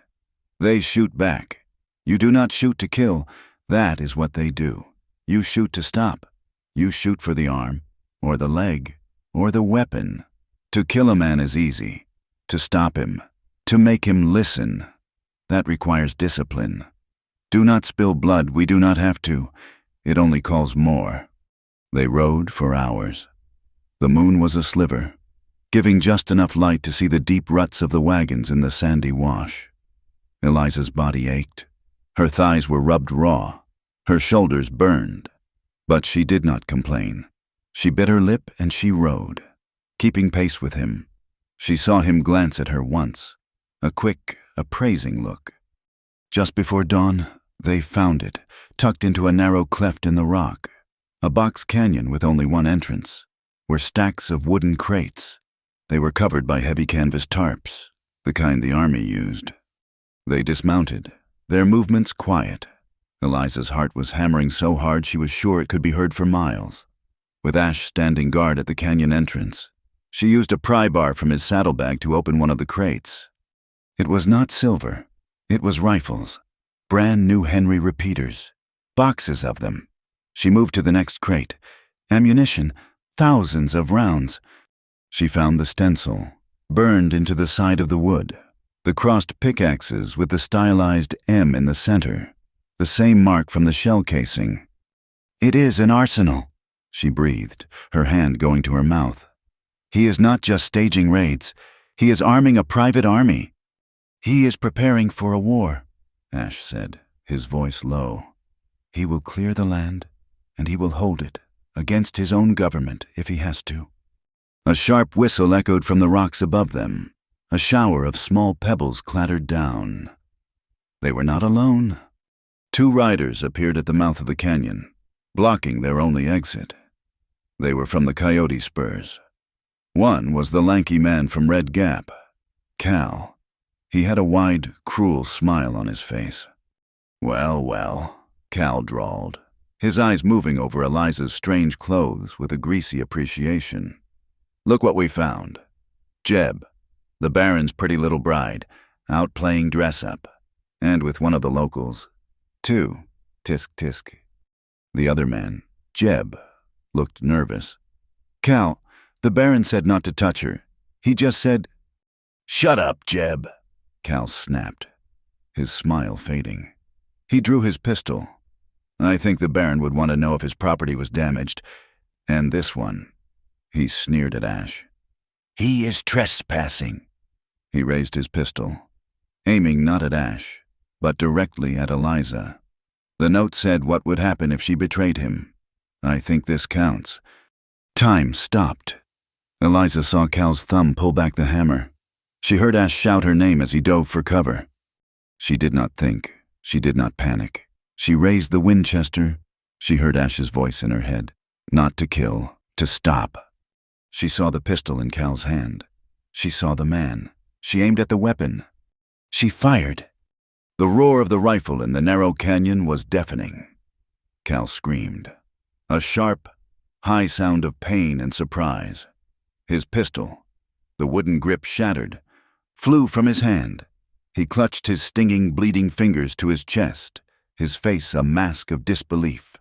"They shoot back. You do not shoot to kill. That is what they do. You shoot to stop. You shoot for the arm, or the leg, or the weapon. To kill a man is easy. To stop him, to make him listen, that requires discipline. Do not spill blood, we do not have to. It only calls more." They rode for hours. The moon was a sliver, giving just enough light to see the deep ruts of the wagons in the sandy wash. Eliza's body ached. Her thighs were rubbed raw. Her shoulders burned. But she did not complain. She bit her lip and she rode, keeping pace with him. She saw him glance at her once, a quick, appraising look. Just before dawn, they found it, tucked into a narrow cleft in the rock. A box canyon with only one entrance, were stacks of wooden crates. They were covered by heavy canvas tarps, the kind the army used. They dismounted, their movements quiet. Eliza's heart was hammering so hard she was sure it could be heard for miles. With Ash standing guard at the canyon entrance, she used a pry bar from his saddlebag to open one of the crates. It was not silver. It was rifles, brand new Henry repeaters, boxes of them. She moved to the next crate. Ammunition, thousands of rounds. She found the stencil, burned into the side of the wood, the crossed pickaxes with the stylized M in the center, the same mark from the shell casing. "It is an arsenal," she breathed, her hand going to her mouth. "He is not just staging raids. He is arming a private army." "He is preparing for a war," Ash said, his voice low. "He will clear the land, and he will hold it against his own government if he has to." A sharp whistle echoed from the rocks above them. A shower of small pebbles clattered down. They were not alone. 2 riders appeared at the mouth of the canyon, blocking their only exit. They were from the Coyote Spurs. One was the lanky man from Red Gap, Cal. He had a wide, cruel smile on his face. "Well, well," Cal drawled, his eyes moving over Eliza's strange clothes with a greasy appreciation. "Look what we found. Jeb, the Baron's pretty little bride, out playing dress-up, and with one of the locals, too. Tisk tisk." The other man, Jeb, looked nervous. "Cal, the Baron said not to touch her. He just said—" "Shut up, Jeb," Cal snapped, his smile fading. He drew his pistol. "I think the Baron would want to know if his property was damaged. And this one." He sneered at Ash. "He is trespassing." He raised his pistol, aiming not at Ash, but directly at Eliza. The note said what would happen if she betrayed him. "I think this counts." Time stopped. Eliza saw Cal's thumb pull back the hammer. She heard Ash shout her name as he dove for cover. She did not think. She did not panic. She raised the Winchester. She heard Ash's voice in her head. Not to kill, to stop. She saw the pistol in Cal's hand. She saw the man. She aimed at the weapon. She fired. The roar of the rifle in the narrow canyon was deafening. Cal screamed. A sharp, high sound of pain and surprise. His pistol, the wooden grip shattered, flew from his hand. He clutched his stinging, bleeding fingers to his chest, his face a mask of disbelief.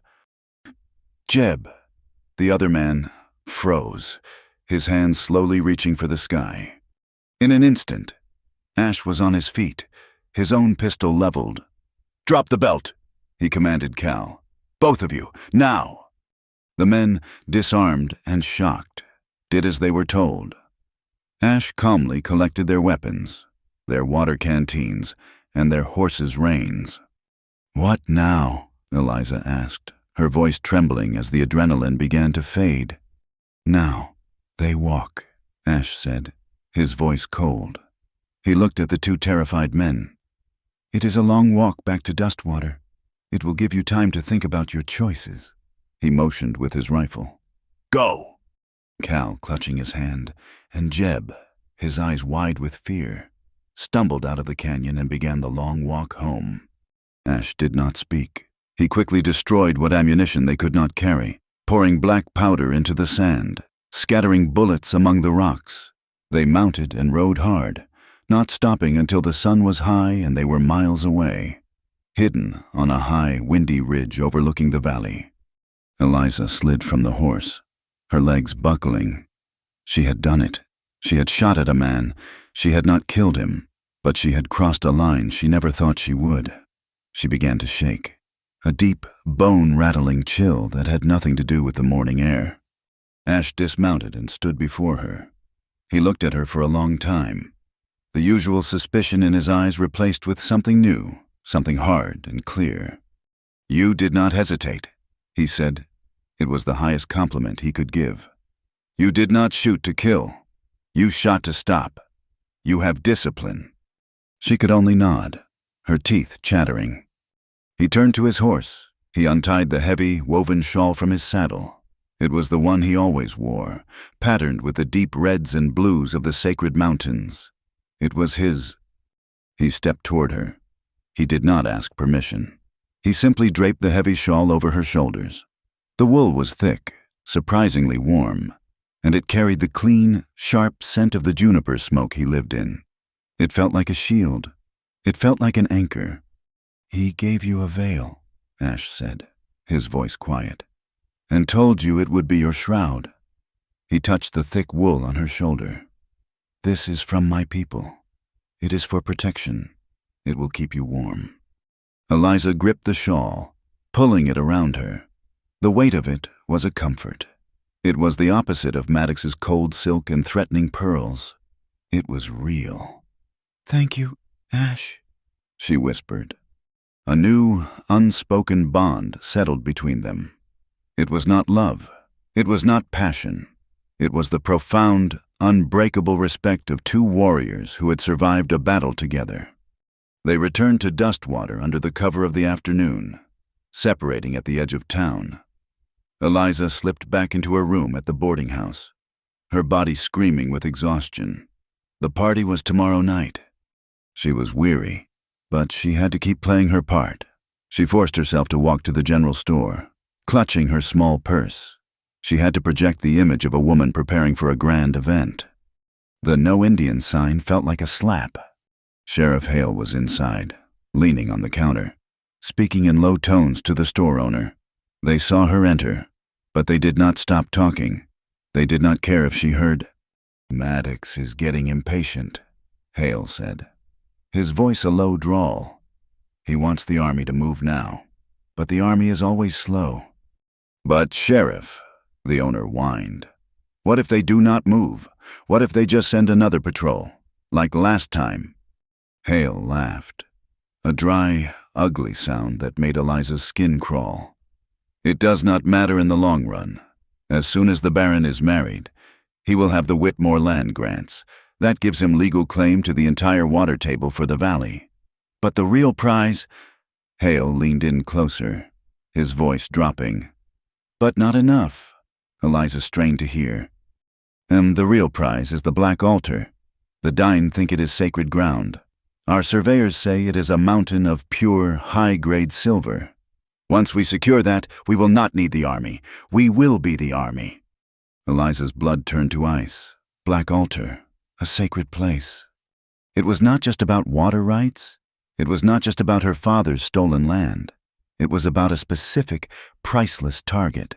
Jeb, the other man, froze, his hands slowly reaching for the sky. In an instant, Ash was on his feet, his own pistol leveled. "Drop the belt," he commanded Cal. "Both of you, now!" The men, disarmed and shocked, did as they were told. Ash calmly collected their weapons, their water canteens, and their horses' reins. "What now?" Eliza asked, her voice trembling as the adrenaline began to fade. "Now, they walk," Ash said, his voice cold. He looked at the two terrified men. "It is a long walk back to Dustwater. It will give you time to think about your choices." He motioned with his rifle. "Go!" Cal, clutching his hand, and Jeb, his eyes wide with fear, stumbled out of the canyon and began the long walk home. Ash did not speak. He quickly destroyed what ammunition they could not carry, pouring black powder into the sand, scattering bullets among the rocks. They mounted and rode hard, not stopping until the sun was high and they were miles away, hidden on a high, windy ridge overlooking the valley. Eliza slid from the horse, her legs buckling. She had done it. She had shot at a man. She had not killed him, but she had crossed a line she never thought she would. She began to shake, a deep, bone-rattling chill that had nothing to do with the morning air. Ash dismounted and stood before her. He looked at her for a long time, the usual suspicion in his eyes replaced with something new, something hard and clear. "You did not hesitate," he said. It was the highest compliment he could give. "You did not shoot to kill. You shot to stop. You have discipline." She could only nod, her teeth chattering. He turned to his horse. He untied the heavy, woven shawl from his saddle. It was the one he always wore, patterned with the deep reds and blues of the sacred mountains. It was his. He stepped toward her. He did not ask permission. He simply draped the heavy shawl over her shoulders. The wool was thick, surprisingly warm, and it carried the clean, sharp scent of the juniper smoke he lived in. It felt like a shield. It felt like an anchor. "He gave you a veil," Ash said, his voice quiet, "and told you it would be your shroud." He touched the thick wool on her shoulder. "This is from my people. It is for protection. It will keep you warm." Eliza gripped the shawl, pulling it around her. The weight of it was a comfort. It was the opposite of Maddox's cold silk and threatening pearls. It was real. "Thank you, Ash," she whispered. A new, unspoken bond settled between them. It was not love. It was not passion. It was the profound, unbreakable respect of two warriors who had survived a battle together. They returned to Dustwater under the cover of the afternoon, separating at the edge of town. Eliza slipped back into her room at the boarding house, her body screaming with exhaustion. The party was tomorrow night. She was weary, but she had to keep playing her part. She forced herself to walk to the general store, clutching her small purse. She had to project the image of a woman preparing for a grand event. The "No Indian" sign felt like a slap. Sheriff Hale was inside, leaning on the counter, speaking in low tones to the store owner. They saw her enter, but they did not stop talking. They did not care if she heard. "Maddox is getting impatient," Hale said, his voice a low drawl. "He wants the army to move now, but the army is always slow." "But, Sheriff," the owner whined, "what if they do not move? What if they just send another patrol, like last time?" Hale laughed, a dry, ugly sound that made Eliza's skin crawl. "It does not matter in the long run. As soon as the Baron is married, he will have the Whitmore land grants. That gives him legal claim to the entire water table for the valley. But the real prize—" Hale leaned in closer, his voice dropping. "But not enough," Eliza strained to hear. The real prize is the Black Altar. The Dine think it is sacred ground. Our surveyors say it is a mountain of pure, high-grade silver. Once we secure that, we will not need the army. We will be the army." Eliza's blood turned to ice. Black Altar, a sacred place. It was not just about water rights. It was not just about her father's stolen land. It was about a specific, priceless target.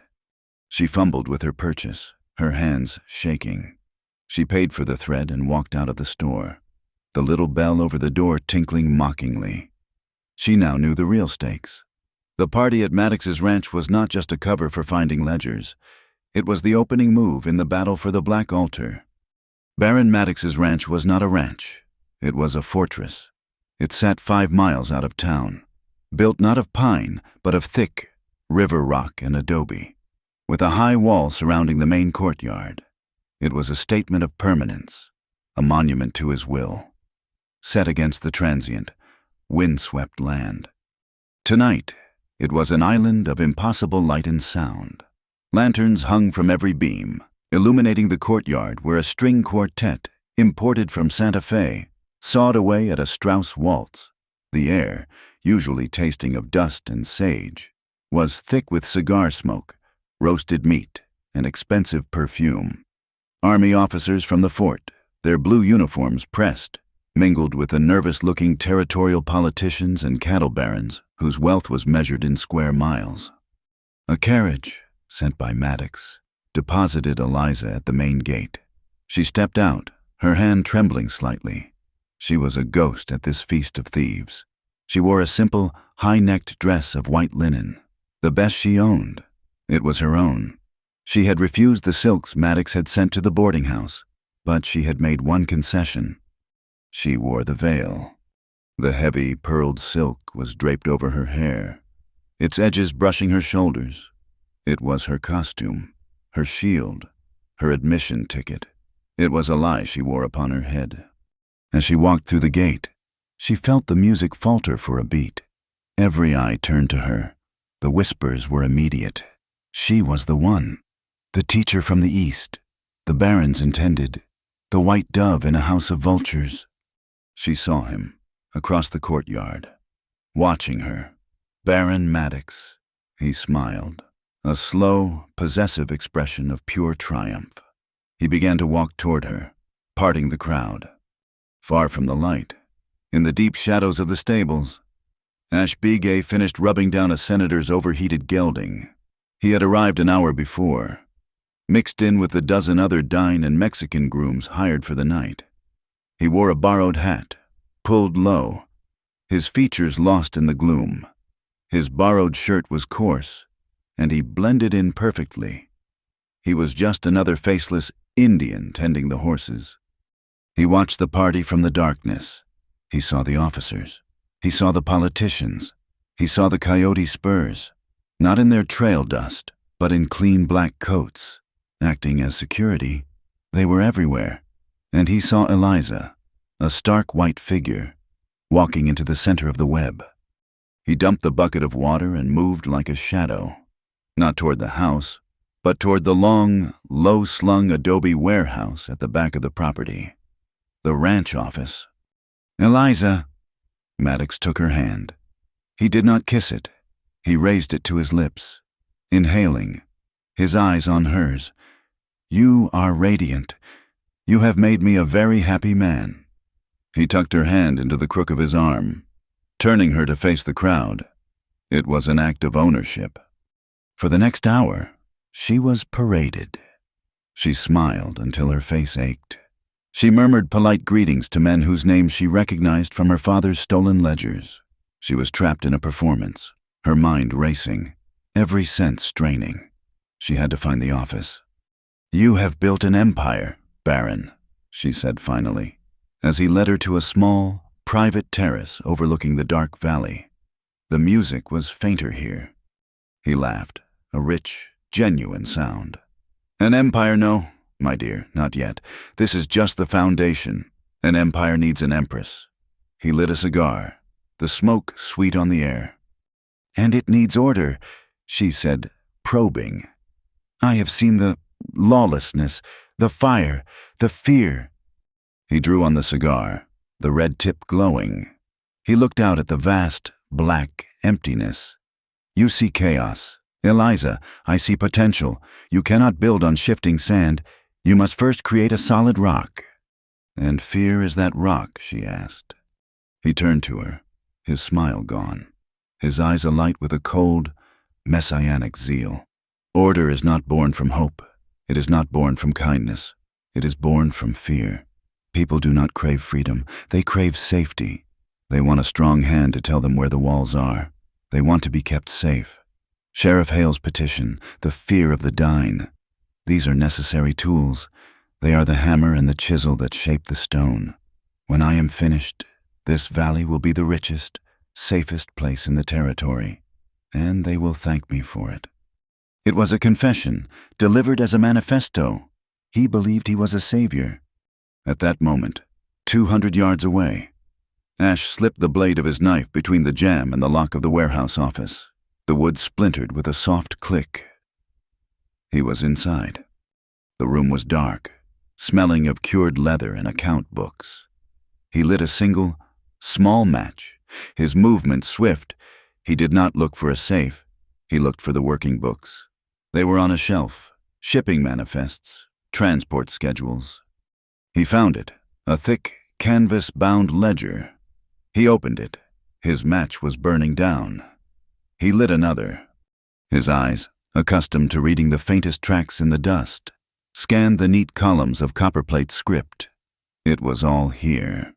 She fumbled with her purchase, her hands shaking. She paid for the thread and walked out of the store, the little bell over the door tinkling mockingly. She now knew the real stakes. The party at Maddox's ranch was not just a cover for finding ledgers. It was the opening move in the battle for the Black Altar. Baron Maddox's ranch was not a ranch. It was a fortress. It sat 5 miles out of town, built not of pine, but of thick river rock and adobe, with a high wall surrounding the main courtyard. It was a statement of permanence, a monument to his will, set against the transient, windswept land. Tonight, it was an island of impossible light and sound. Lanterns hung from every beam, illuminating the courtyard where a string quartet, imported from Santa Fe, sawed away at a Strauss waltz. The air, usually tasting of dust and sage, was thick with cigar smoke, roasted meat, and expensive perfume. Army officers from the fort, their blue uniforms pressed, mingled with the nervous-looking territorial politicians and cattle barons whose wealth was measured in square miles. A carriage, sent by Maddox, deposited Eliza at the main gate. She stepped out, her hand trembling slightly. She was a ghost at this feast of thieves. She wore a simple, high-necked dress of white linen, the best she owned. It was her own. She had refused the silks Maddox had sent to the boarding house, but she had made one concession. She wore the veil. The heavy, pearled silk was draped over her hair, its edges brushing her shoulders. It was her costume, her shield, her admission ticket. It was a lie she wore upon her head. As she walked through the gate, she felt the music falter for a beat. Every eye turned to her. The whispers were immediate. She was the one. The teacher from the east, the baron's intended, the white dove in a house of vultures. She saw him, across the courtyard, watching her. Baron Maddox. He smiled, a slow, possessive expression of pure triumph. He began to walk toward her, parting the crowd. Far from the light, in the deep shadows of the stables, Ashbigay finished rubbing down a senator's overheated gelding. He had arrived an hour before, mixed in with the dozen other dine and Mexican grooms hired for the night. He wore a borrowed hat, pulled low, his features lost in the gloom. His borrowed shirt was coarse, and he blended in perfectly. He was just another faceless Indian tending the horses. He watched the party from the darkness. He saw the officers. He saw the politicians. He saw the coyote spurs, not in their trail dust, but in clean black coats. Acting as security, they were everywhere. And he saw Eliza, a stark white figure, walking into the center of the web. He dumped the bucket of water and moved like a shadow, not toward the house, but toward the long, low-slung adobe warehouse at the back of the property. The ranch office. "Eliza." Maddox took her hand. He did not kiss it. He raised it to his lips, inhaling, his eyes on hers. "You are radiant. You have made me a very happy man." He tucked her hand into the crook of his arm, turning her to face the crowd. It was an act of ownership. For the next hour, she was paraded. She smiled until her face ached. She murmured polite greetings to men whose names she recognized from her father's stolen ledgers. She was trapped in a performance, her mind racing, every sense straining. She had to find the office. "You have built an empire, Baron," she said finally, as he led her to a small, private terrace overlooking the dark valley. The music was fainter here. He laughed, a rich, genuine sound. "An empire, no, my dear, not yet. This is just the foundation. An empire needs an empress." He lit a cigar, the smoke sweet on the air. "And it needs order," she said, probing. "I have seen the lawlessness, the fire, the fear." He drew on the cigar, the red tip glowing. He looked out at the vast, black emptiness. "You see chaos. Eliza, I see potential. You cannot build on shifting sand. You must first create a solid rock." And fear is that rock?" she asked. He turned to her, his smile gone, his eyes alight with a cold, messianic zeal. "Order is not born from hope. It is not born from kindness. It is born from fear. People do not crave freedom. They crave safety. They want a strong hand to tell them where the walls are. They want to be kept safe. Sheriff Hale's petition, the fear of the dying. These are necessary tools. They are the hammer and the chisel that shape the stone. When I am finished, this valley will be the richest, safest place in the territory, and they will thank me for it." It was a confession, delivered as a manifesto. He believed he was a savior. At that moment, 200 yards away, Ash slipped the blade of his knife between the jamb and the lock of the warehouse office. The wood splintered with a soft click. He was inside. The room was dark, smelling of cured leather and account books. He lit a single, small match, his movement swift. He did not look for a safe. He looked for the working books. They were on a shelf, shipping manifests, transport schedules. He found it, a thick, canvas-bound ledger. He opened it. His match was burning down. He lit another. His eyes, accustomed to reading the faintest tracks in the dust, scanned the neat columns of copperplate script. It was all here.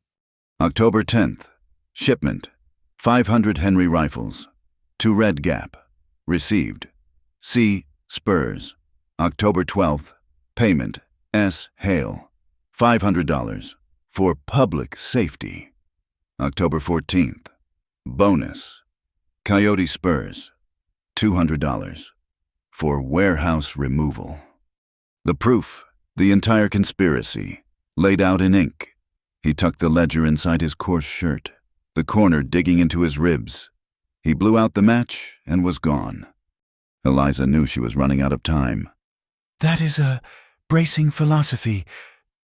October 10th. Shipment. 500 Henry rifles. To Red Gap. Received. C. Spurs. October 12th. Payment. S. Hale. $500. For public safety. October 14th. Bonus. Coyote Spurs. $200. For warehouse removal. The proof, the entire conspiracy, laid out in ink. He tucked the ledger inside his coarse shirt, the corner digging into his ribs. He blew out the match and was gone. Eliza knew she was running out of time. "That is a bracing philosophy,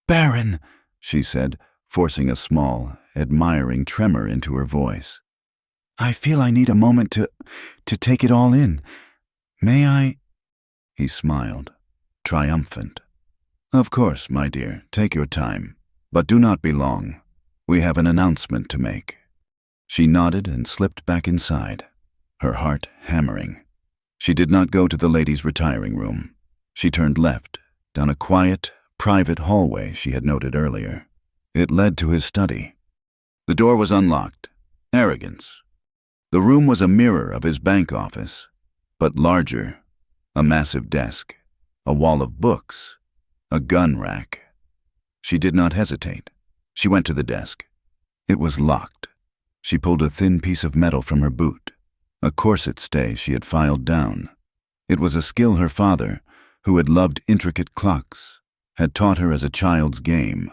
Baron," she said, forcing a small, admiring tremor into her voice. "I feel I need a moment to take it all in. May I?" He smiled, triumphant. "Of course, my dear, take your time, but do not be long. We have an announcement to make." She nodded and slipped back inside, her heart hammering. She did not go to the ladies' retiring room. She turned left, down a quiet, private hallway she had noted earlier. It led to his study. The door was unlocked. Arrogance. The room was a mirror of his bank office, but larger. A massive desk, a wall of books, a gun rack. She did not hesitate. She went to the desk. It was locked. She pulled a thin piece of metal from her boot, a corset stay she had filed down. It was a skill her father, who had loved intricate clocks, had taught her as a child's game.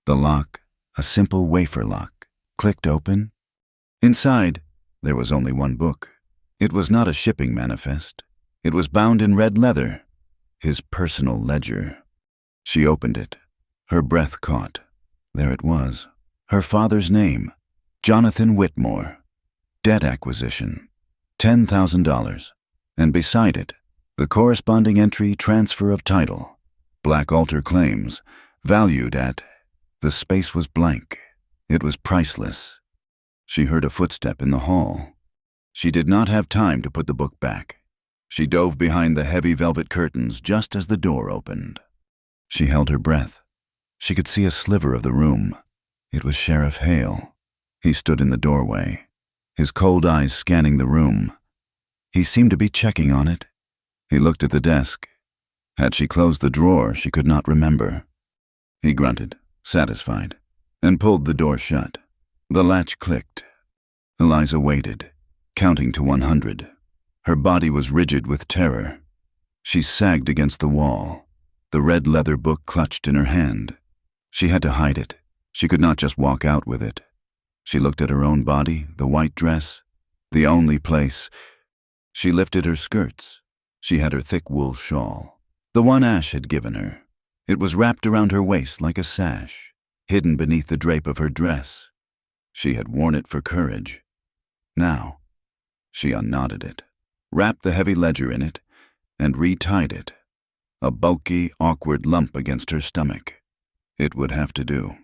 The lock, a simple wafer lock, clicked open. Inside, there was only one book. It was not a shipping manifest. It was bound in red leather, his personal ledger. She opened it. Her breath caught. There it was. Her father's name, Jonathan Whitmore. Debt acquisition, $10,000. And beside it, the corresponding entry, transfer of title. Black altar claims, valued at... The space was blank. It was priceless. She heard a footstep in the hall. She did not have time to put the book back. She dove behind the heavy velvet curtains just as the door opened. She held her breath. She could see a sliver of the room. It was Sheriff Hale. He stood in the doorway, his cold eyes scanning the room. He seemed to be checking on it. He looked at the desk. Had she closed the drawer, she could not remember. He grunted, satisfied, and pulled the door shut. The latch clicked. Eliza waited, counting to 100. Her body was rigid with terror. She sagged against the wall, the red leather book clutched in her hand. She had to hide it. She could not just walk out with it. She looked at her own body, the white dress, the only place. She lifted her skirts. She had her thick wool shawl, the one Ash had given her. It was wrapped around her waist like a sash, hidden beneath the drape of her dress. She had worn it for courage. Now, she unknotted it, wrapped the heavy ledger in it, and retied it, a bulky, awkward lump against her stomach. It would have to do.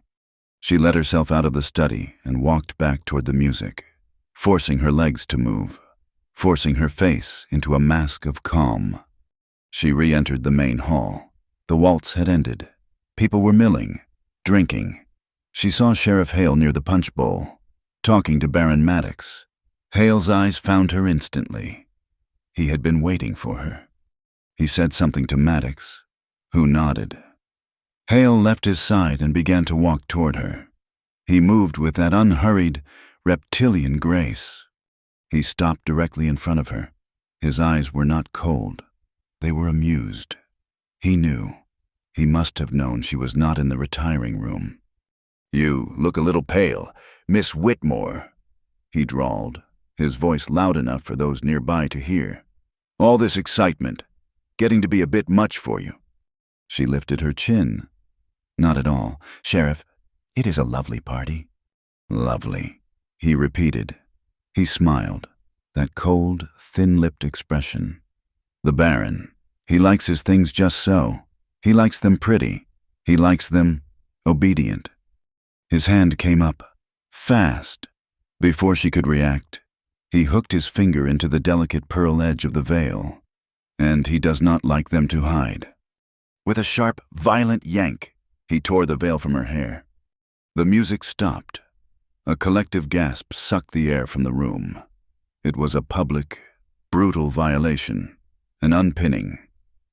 She let herself out of the study and walked back toward the music, forcing her legs to move, forcing her face into a mask of calm. She re-entered the main hall. The waltz had ended. People were milling, drinking. She saw Sheriff Hale near the punch bowl, talking to Baron Maddox. Hale's eyes found her instantly. He had been waiting for her. He said something to Maddox, who nodded. Hale left his side and began to walk toward her. He moved with that unhurried, reptilian grace. He stopped directly in front of her. His eyes were not cold. They were amused. He knew. He must have known she was not in the retiring room. "You look a little pale, Miss Whitmore," he drawled, his voice loud enough for those nearby to hear. "All this excitement, getting to be a bit much for you." She lifted her chin. "Not at all, Sheriff. It is a lovely party." "Lovely," he repeated. He smiled, that cold, thin-lipped expression. "The Baron, he likes his things just so. He likes them pretty. He likes them obedient." His hand came up, fast. Before she could react, he hooked his finger into the delicate pearl edge of the veil. "And he does not like them to hide." With a sharp, violent yank, he tore the veil from her hair. The music stopped. A collective gasp sucked the air from the room. It was a public, brutal violation, an unpinning,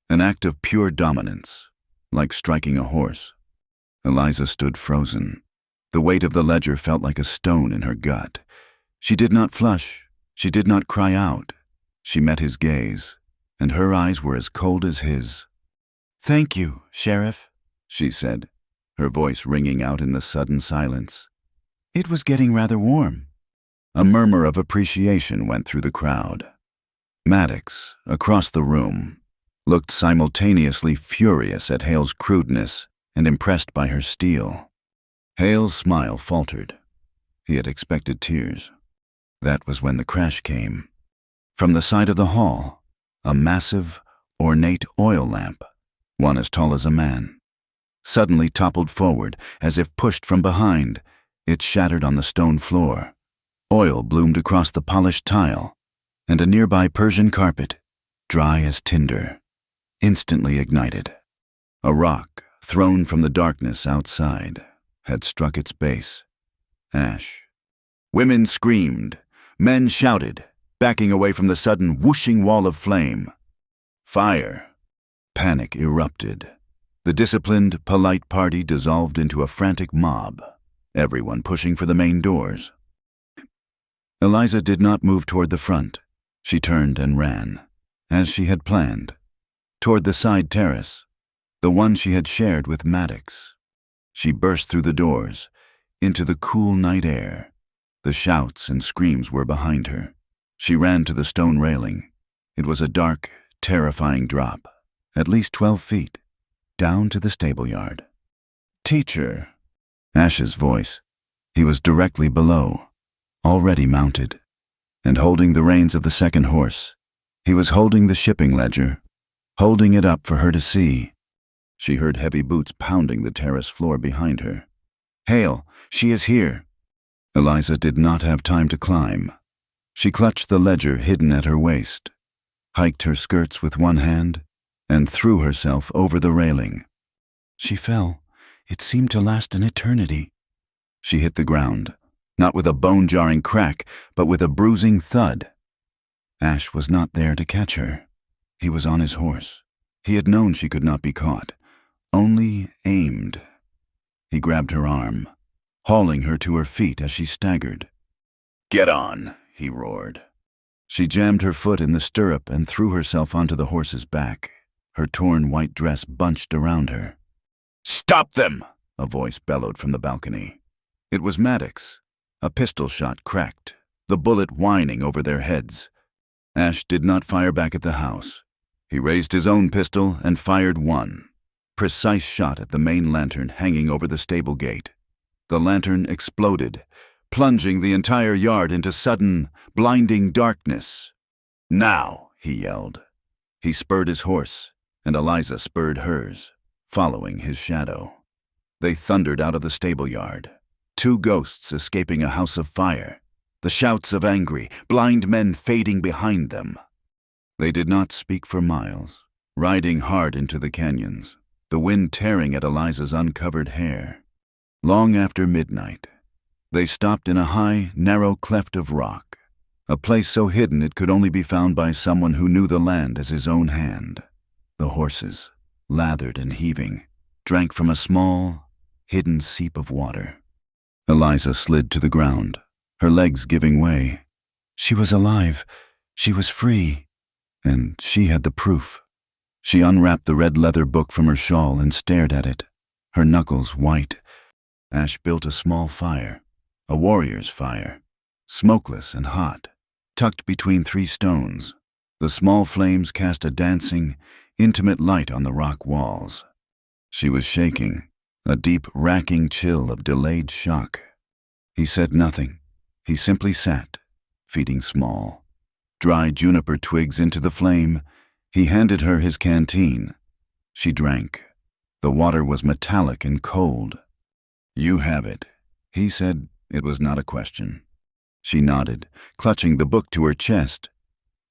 an act of pure dominance, like striking a horse. Eliza stood frozen. The weight of the ledger felt like a stone in her gut. She did not flush. She did not cry out. She met his gaze, and her eyes were as cold as his. "Thank you, Sheriff," she said, her voice ringing out in the sudden silence. "It was getting rather warm." A murmur of appreciation went through the crowd. Maddox, across the room, looked simultaneously furious at Hale's crudeness and impressed by her steel. Hale's smile faltered. He had expected tears. That was when the crash came. From the side of the hall, a massive, ornate oil lamp, one as tall as a man, suddenly toppled forward as if pushed from behind. It shattered on the stone floor. Oil bloomed across the polished tile, and a nearby Persian carpet, dry as tinder, instantly ignited. A rock, thrown from the darkness outside, had struck its base. Ash. Women screamed. Men shouted, backing away from the sudden whooshing wall of flame. Fire. Panic erupted. The disciplined, polite party dissolved into a frantic mob, everyone pushing for the main doors. Eliza did not move toward the front. She turned and ran, as she had planned, toward the side terrace, the one she had shared with Maddox. She burst through the doors, into the cool night air. The shouts and screams were behind her. She ran to the stone railing. It was a dark, terrifying drop, at least 12 feet, down to the stable yard. "Teacher," Ash's voice. He was directly below, already mounted, and holding the reins of the second horse. He was holding the shipping ledger, holding it up for her to see. She heard heavy boots pounding the terrace floor behind her. "Hale, she is here." Eliza did not have time to climb. She clutched the ledger hidden at her waist, hiked her skirts with one hand, and threw herself over the railing. She fell. It seemed to last an eternity. She hit the ground, not with a bone-jarring crack, but with a bruising thud. Ash was not there to catch her. He was on his horse. He had known she could not be caught, only aimed. He grabbed her arm, hauling her to her feet as she staggered. "Get on," he roared. She jammed her foot in the stirrup and threw herself onto the horse's back, her torn white dress bunched around her. "Stop them!" a voice bellowed from the balcony. It was Maddox. A pistol shot cracked, the bullet whining over their heads. Ash did not fire back at the house. He raised his own pistol and fired one precise shot at the main lantern hanging over the stable gate. The lantern exploded, plunging the entire yard into sudden, blinding darkness. "Now," he yelled. He spurred his horse, and Eliza spurred hers, following his shadow. They thundered out of the stable yard. Two ghosts escaping a house of fire. The shouts of angry, blind men fading behind them. They did not speak for miles, riding hard into the canyons, the wind tearing at Eliza's uncovered hair. Long after midnight, they stopped in a high, narrow cleft of rock, a place so hidden it could only be found by someone who knew the land as his own hand. The horses, lathered and heaving, drank from a small, hidden seep of water. Eliza slid to the ground, her legs giving way. She was alive, she was free, and she had the proof. She unwrapped the red leather book from her shawl and stared at it, her knuckles white. Ash built a small fire, a warrior's fire, smokeless and hot, tucked between 3 stones. The small flames cast a dancing, intimate light on the rock walls. She was shaking, a deep, racking chill of delayed shock. He said nothing. He simply sat, feeding small, dry juniper twigs into the flame. He handed her his canteen. She drank. The water was metallic and cold. "You have it," he said. It was not a question. She nodded, clutching the book to her chest.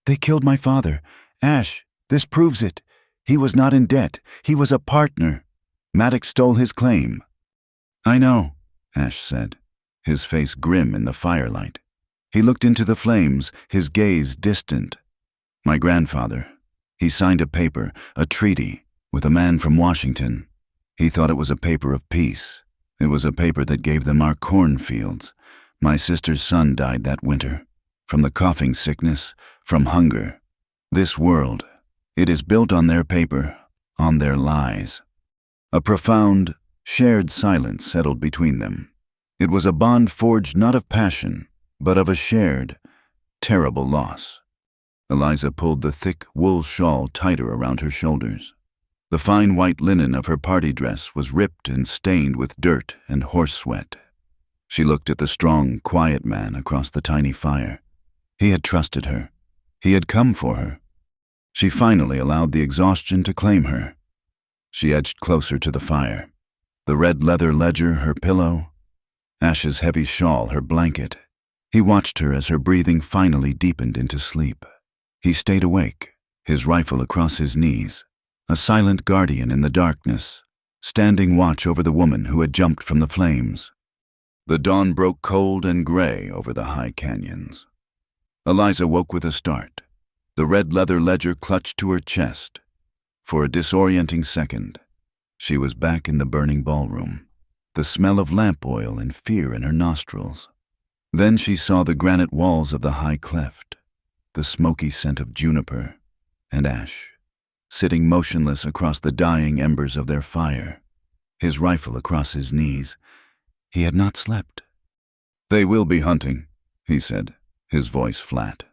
"They killed my father. Ash, this proves it. He was not in debt. He was a partner. Maddox stole his claim." "I know," Ash said, his face grim in the firelight. He looked into the flames, his gaze distant. "My grandfather. He signed a paper, a treaty, with a man from Washington. He thought it was a paper of peace. It was a paper that gave them our cornfields. My sister's son died that winter, from the coughing sickness, from hunger. This world, it is built on their paper, on their lies." A profound, shared silence settled between them. It was a bond forged not of passion, but of a shared, terrible loss. Eliza pulled the thick wool shawl tighter around her shoulders. The fine white linen of her party dress was ripped and stained with dirt and horse sweat. She looked at the strong, quiet man across the tiny fire. He had trusted her. He had come for her. She finally allowed the exhaustion to claim her. She edged closer to the fire. The red leather ledger, her pillow. Ash's heavy shawl, her blanket. He watched her as her breathing finally deepened into sleep. He stayed awake, his rifle across his knees, a silent guardian in the darkness, standing watch over the woman who had jumped from the flames. The dawn broke cold and gray over the high canyons. Eliza woke with a start. The red leather ledger clutched to her chest. For a disorienting second, she was back in the burning ballroom, the smell of lamp oil and fear in her nostrils. Then she saw the granite walls of the high cleft, the smoky scent of juniper and ash, sitting motionless across the dying embers of their fire, his rifle across his knees. He had not slept. "They will be hunting," he said, his voice flat.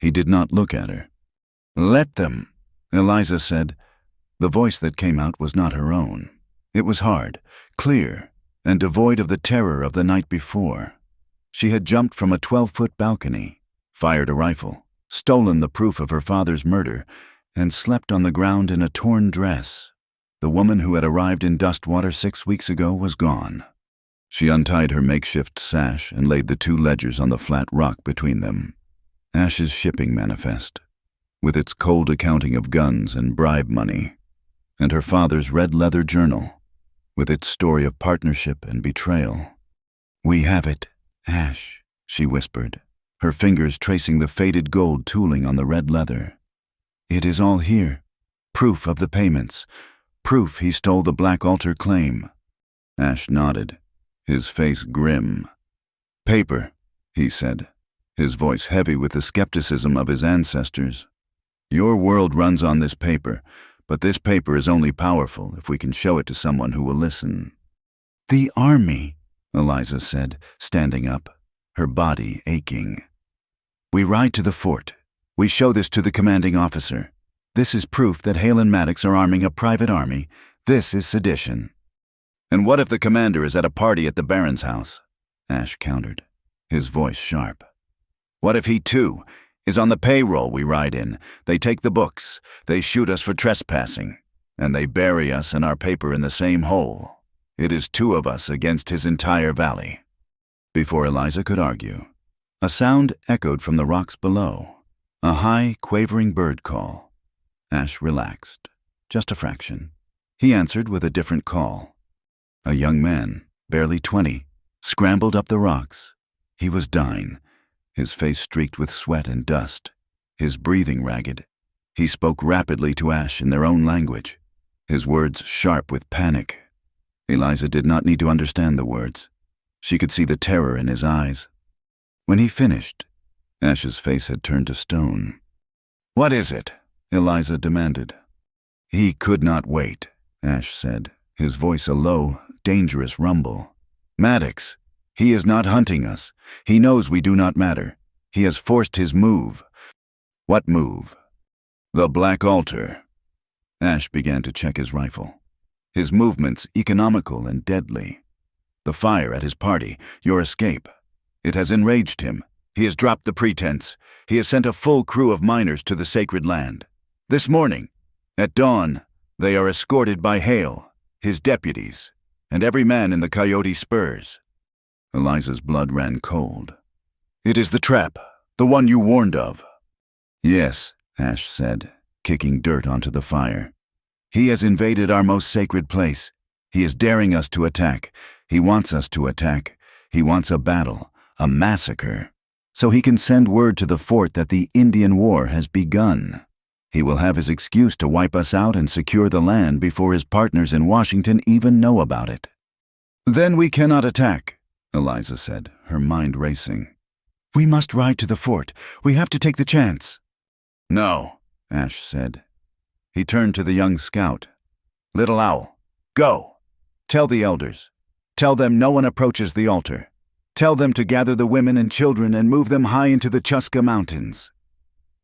He did not look at her. "Let them," Eliza said. The voice that came out was not her own. It was hard, clear, and devoid of the terror of the night before. She had jumped from a 12-foot balcony, fired a rifle, stolen the proof of her father's murder, and slept on the ground in a torn dress. The woman who had arrived in Dustwater 6 weeks ago was gone. She untied her makeshift sash and laid the 2 ledgers on the flat rock between them. Ash's shipping manifest, with its cold accounting of guns and bribe money, and her father's red leather journal, with its story of partnership and betrayal. "We have it, Ash," she whispered, her fingers tracing the faded gold tooling on the red leather. "It is all here. Proof of the payments. Proof he stole the Black Altar claim." Ash nodded, his face grim. "Paper," he said, his voice heavy with the skepticism of his ancestors. "Your world runs on this paper, but this paper is only powerful if we can show it to someone who will listen." "The army," Eliza said, standing up, her body aching. "We ride to the fort. We show this to the commanding officer. This is proof that Hale and Maddox are arming a private army. This is sedition." "And what if the commander is at a party at the Baron's house?" Ash countered, his voice sharp. "What if he, too, is on the payroll we ride in? They take the books, they shoot us for trespassing, and they bury us and our paper in the same hole. It is two of us against his entire valley." Before Eliza could argue, a sound echoed from the rocks below, a high, quavering bird call. Ash relaxed, just a fraction. He answered with a different call. A young man, barely 20, scrambled up the rocks. He was dying, his face streaked with sweat and dust, his breathing ragged. He spoke rapidly to Ash in their own language, his words sharp with panic. Eliza did not need to understand the words. She could see the terror in his eyes. When he finished, Ash's face had turned to stone. "What is it?" Eliza demanded. "He could not wait," Ash said, his voice a low, dangerous rumble. "Maddox, he is not hunting us. He knows we do not matter. He has forced his move." "What move?" "The Black Altar." Ash began to check his rifle. His movements economical and deadly. "The fire at his party, your escape. It has enraged him. He has dropped the pretense. He has sent a full crew of miners to the sacred land. This morning, at dawn, they are escorted by Hale, his deputies, and every man in the Coyote Spurs." Eliza's blood ran cold. "It is the trap, the one you warned of." "Yes," Ash said, kicking dirt onto the fire. "He has invaded our most sacred place. He is daring us to attack. He wants us to attack. He wants a battle, a massacre, so he can send word to the fort that the Indian War has begun. He will have his excuse to wipe us out and secure the land before his partners in Washington even know about it." "Then we cannot attack," Eliza said, her mind racing. "We must ride to the fort. We have to take the chance." "No," Ash said. He turned to the young scout. "Little Owl, go. Tell the elders. Tell them no one approaches the altar. Tell them to gather the women and children and move them high into the Chuska Mountains.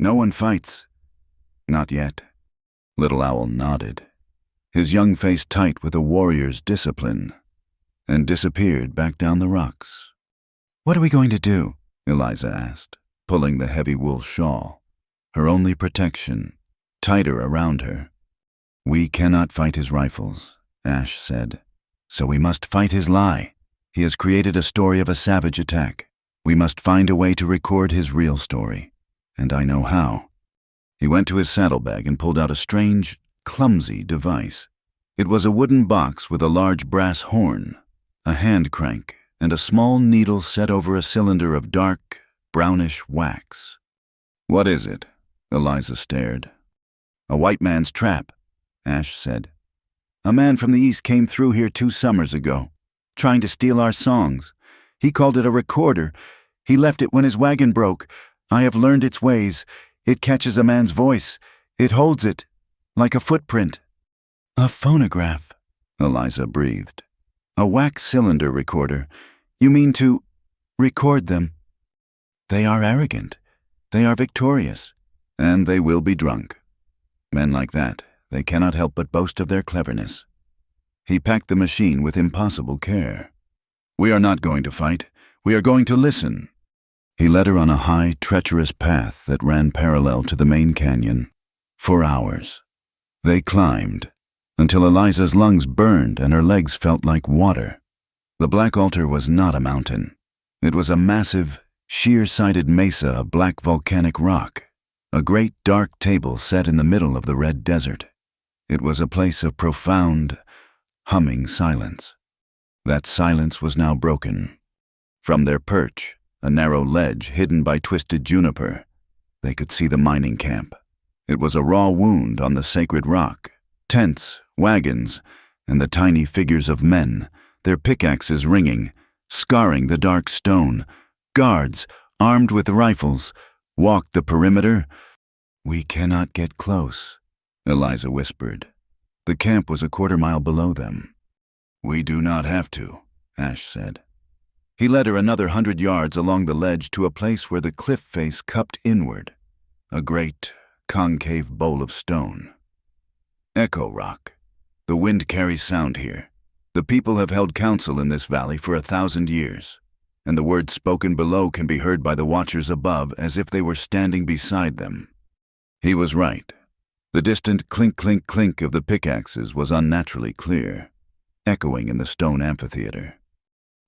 No one fights. Not yet." Little Owl nodded, his young face tight with a warrior's discipline, and disappeared back down the rocks. "What are we going to do?" Eliza asked, pulling the heavy wool shawl, her only protection, tighter around her. "We cannot fight his rifles," Ash said, "so we must fight his lie. He has created a story of a savage attack. We must find a way to record his real story, and I know how." He went to his saddlebag and pulled out a strange, clumsy device. It was a wooden box with a large brass horn, a hand crank, and a small needle set over a cylinder of dark, brownish wax. "What is it?" Eliza stared. "A white man's trap," Ash said. "A man from the east came through here 2 summers ago, trying to steal our songs. He called it a recorder. He left it when his wagon broke. I have learned its ways. It catches a man's voice. It holds it, like a footprint." "A phonograph," Eliza breathed. "A wax cylinder recorder. You mean to record them?" "They are arrogant. They are victorious. And they will be drunk. Men like that, they cannot help but boast of their cleverness." He packed the machine with impossible care. "We are not going to fight. We are going to listen." He led her on a high, treacherous path that ran parallel to the main canyon. For hours, they climbed, until Eliza's lungs burned and her legs felt like water. The Black Altar was not a mountain. It was a massive, sheer-sided mesa of black volcanic rock, a great dark table set in the middle of the red desert. It was a place of profound, humming silence. That silence was now broken. From their perch, a narrow ledge hidden by twisted juniper, they could see the mining camp. It was a raw wound on the sacred rock, tents, wagons, and the tiny figures of men, their pickaxes ringing, scarring the dark stone. Guards, armed with rifles, walked the perimeter. "We cannot get close," Eliza whispered. The camp was a quarter-mile below them. "We do not have to," Ash said. He led her another 100 yards along the ledge to a place where the cliff face cupped inward, a great, concave bowl of stone. "Echo Rock. The wind carries sound here. The people have held council in this valley for 1,000 years, and the words spoken below can be heard by the watchers above as if they were standing beside them." He was right. The distant clink-clink-clink of the pickaxes was unnaturally clear. echoing in the stone amphitheater.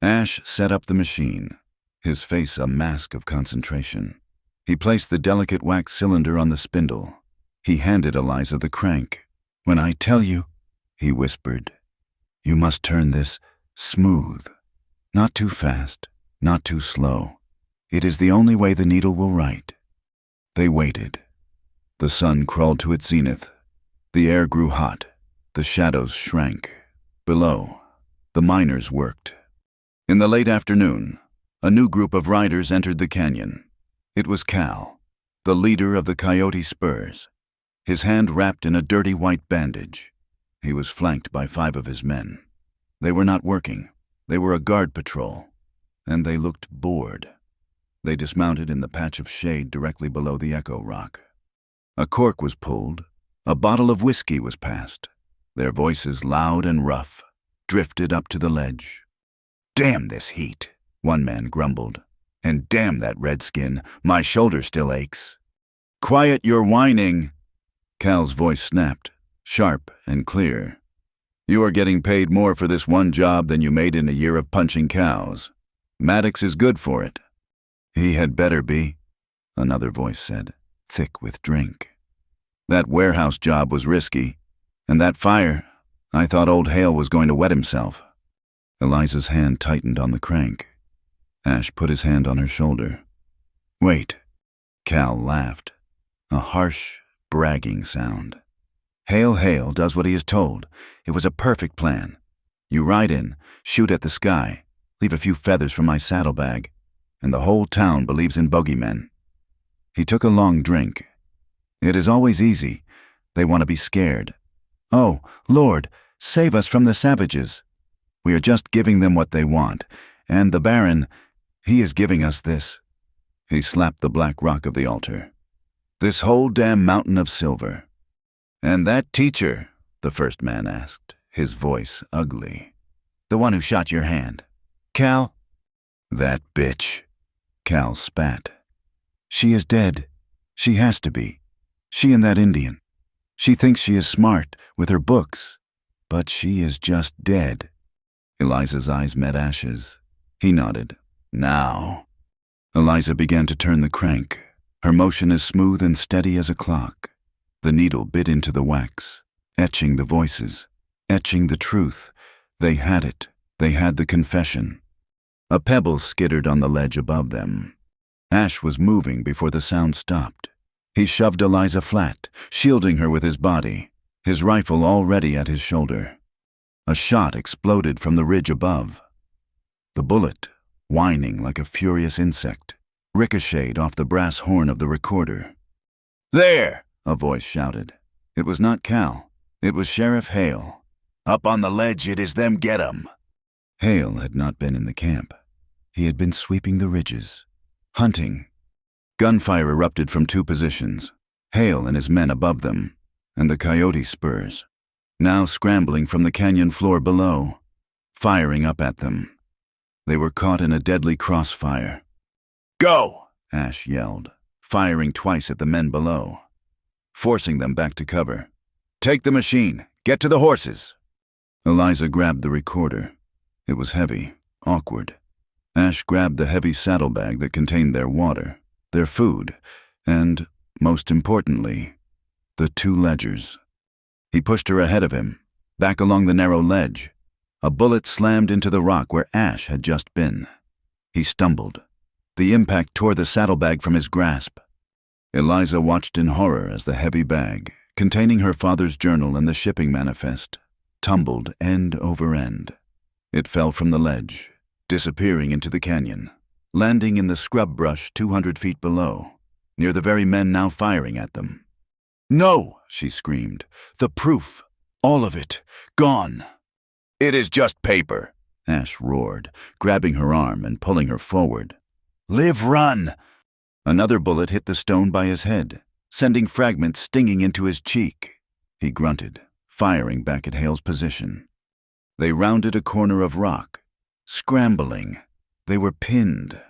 Ash set up the machine, his face a mask of concentration. He placed the delicate wax cylinder on the spindle. He handed Eliza the crank. "When I tell you," he whispered, "you must turn this smooth. Not too fast, not too slow. It is the only way the needle will write." They waited. The sun crawled to its zenith. The air grew hot. The shadows shrank. Below, the miners worked. In the late afternoon, a new group of riders entered the canyon. It was Cal, the leader of the Coyote Spurs, his hand wrapped in a dirty white bandage. He was flanked by 5 of his men. They were not working. They were a guard patrol, and they looked bored. They dismounted in the patch of shade directly below the Echo Rock. A cork was pulled. A bottle of whiskey was passed. Their voices, loud and rough, drifted up to the ledge. "Damn this heat," one man grumbled. "And damn that redskin, my shoulder still aches." "Quiet your whining," Cal's voice snapped, sharp and clear. "You are getting paid more for this one job than you made in a year of punching cows. Maddox is good for it." "He had better be," another voice said, thick with drink. "That warehouse job was risky. And that fire, I thought old Hale was going to wet himself." Eliza's hand tightened on the crank. Ash put his hand on her shoulder. "Wait." Cal laughed, a harsh, bragging sound. "Hale does what he is told. It was a perfect plan. You ride in, shoot at the sky, leave a few feathers from my saddlebag, and the whole town believes in bogeymen." He took a long drink. "It is always easy. They want to be scared. Oh, Lord, save us from the savages. We are just giving them what they want, and the Baron, he is giving us this." He slapped the black rock of the altar. "This whole damn mountain of silver." "And that teacher?" the first man asked, his voice ugly. "The one who shot your hand. Cal?" "That bitch," Cal spat. "She is dead. She has to be. She and that Indian. She thinks she is smart with her books, but she is just dead." Eliza's eyes met Ash's. He nodded. "Now." Eliza began to turn the crank, her motion as smooth and steady as a clock. The needle bit into the wax, etching the voices, etching the truth. They had it. They had the confession. A pebble skittered on the ledge above them. Ash was moving before the sound stopped. He shoved Eliza flat, shielding her with his body, his rifle already at his shoulder. A shot exploded from the ridge above. The bullet, whining like a furious insect, ricocheted off the brass horn of the recorder. "There!" a voice shouted. It was not Cal. It was Sheriff Hale. "Up on the ledge, it is them get 'em." Hale had not been in the camp. He had been sweeping the ridges, hunting. Gunfire erupted from 2 positions, Hale and his men above them, and the Coyote Spurs, now scrambling from the canyon floor below, firing up at them. They were caught in a deadly crossfire. "Go!" Ash yelled, firing twice at the men below, forcing them back to cover. "Take the machine. Get to the horses." Eliza grabbed the recorder. It was heavy, awkward. Ash grabbed the heavy saddlebag that contained their water, their food, and, most importantly, the 2 ledgers. He pushed her ahead of him, back along the narrow ledge. A bullet slammed into the rock where Ash had just been. He stumbled. The impact tore the saddlebag from his grasp. Eliza watched in horror as the heavy bag, containing her father's journal and the shipping manifest, tumbled end over end. It fell from the ledge, disappearing into the canyon, landing in the scrub brush 200 feet below, near the very men now firing at them. "No!" she screamed. "The proof! All of it! Gone!" "It is just paper!" Ash roared, grabbing her arm and pulling her forward. "Live, run!" Another bullet hit the stone by his head, sending fragments stinging into his cheek. He grunted, firing back at Hale's position. They rounded a corner of rock, scrambling. They were pinned.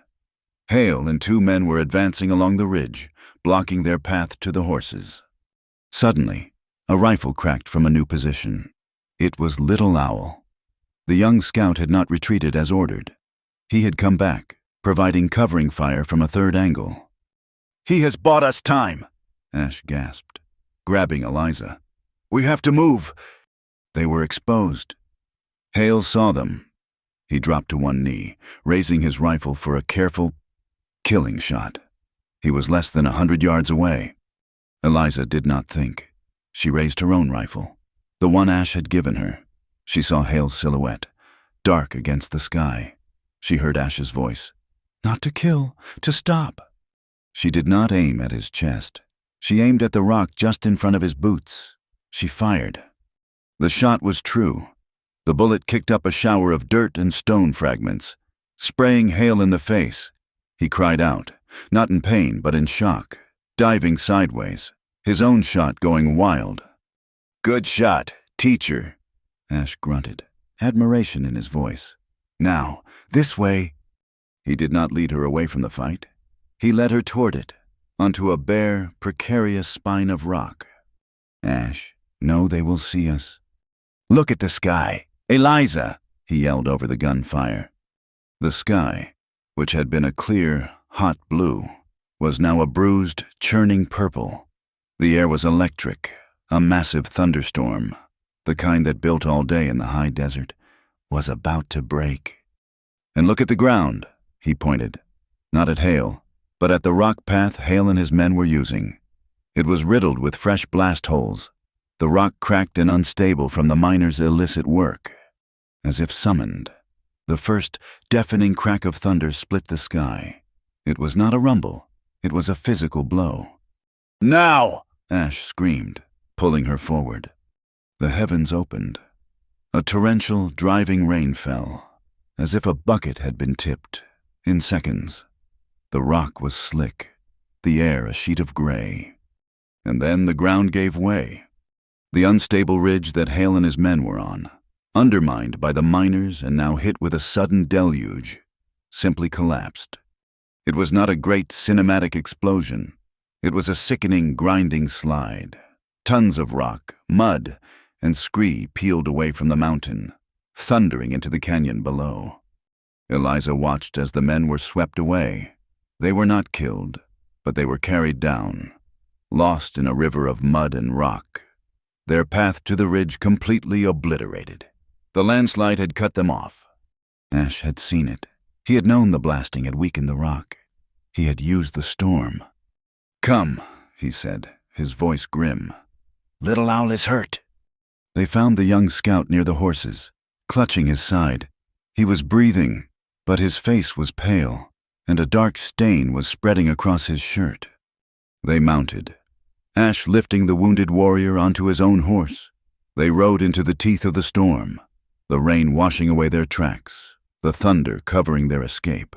Hale and 2 men were advancing along the ridge, blocking their path to the horses. Suddenly, a rifle cracked from a new position. It was Little Owl. The young scout had not retreated as ordered. He had come back, providing covering fire from a third angle. "He has bought us time," Ash gasped, grabbing Eliza. "We have to move." They were exposed. Hale saw them. He dropped to one knee, raising his rifle for a careful, killing shot. He was less than 100 yards away. Eliza did not think. She raised her own rifle, the one Ash had given her. She saw Hale's silhouette, dark against the sky. She heard Ash's voice. "Not to kill, to stop." She did not aim at his chest. She aimed at the rock just in front of his boots. She fired. The shot was true. The bullet kicked up a shower of dirt and stone fragments, spraying Hale in the face. He cried out, not in pain but in shock, diving sideways, his own shot going wild. "Good shot, teacher," Ash grunted, admiration in his voice. "Now, this way." He did not lead her away from the fight. He led her toward it, onto a bare, precarious spine of rock. "Ash, no, they will see us." "Look at the sky. Eliza!" he yelled over the gunfire. The sky, which had been a clear, hot blue, was now a bruised, churning purple. The air was electric, a massive thunderstorm, the kind that built all day in the high desert, was about to break. "And look at the ground," he pointed, not at Hale, but at the rock path Hale and his men were using. It was riddled with fresh blast holes, the rock cracked and unstable from the miners' illicit work. As if summoned, the first deafening crack of thunder split the sky. It was not a rumble, it was a physical blow. "Now!" Ash screamed, pulling her forward. The heavens opened. A torrential, driving rain fell, as if a bucket had been tipped, in seconds. The rock was slick, the air a sheet of gray. And then the ground gave way. The unstable ridge that Hale and his men were on, undermined by the miners and now hit with a sudden deluge, simply collapsed. It was not a great cinematic explosion. It was a sickening, grinding slide. Tons of rock, mud, and scree peeled away from the mountain, thundering into the canyon below. Eliza watched as the men were swept away. They were not killed, but they were carried down, lost in a river of mud and rock, their path to the ridge completely obliterated. The landslide had cut them off. Ash had seen it. He had known the blasting had weakened the rock. He had used the storm. "Come," he said, his voice grim. "Little Owl is hurt." They found the young scout near the horses, clutching his side. He was breathing, but his face was pale, and a dark stain was spreading across his shirt. They mounted, Ash lifting the wounded warrior onto his own horse. They rode into the teeth of the storm, the rain washing away their tracks, the thunder covering their escape.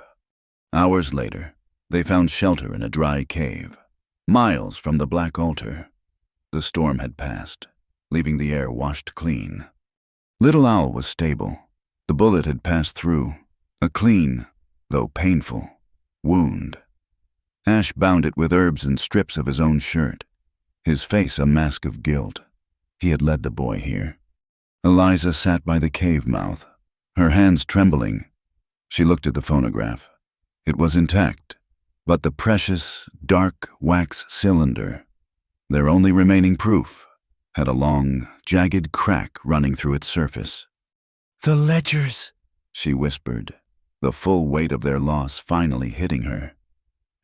Hours later, they found shelter in a dry cave, miles from the black altar. The storm had passed, leaving the air washed clean. Little Owl was stable. The bullet had passed through, a clean, though painful, wound. Ash bound it with herbs and strips of his own shirt, his face a mask of guilt. He had led the boy here. Eliza sat by the cave mouth, her hands trembling. She looked at the phonograph. It was intact, but the precious, dark wax cylinder, their only remaining proof, had a long, jagged crack running through its surface. "The ledgers," she whispered, the full weight of their loss finally hitting her.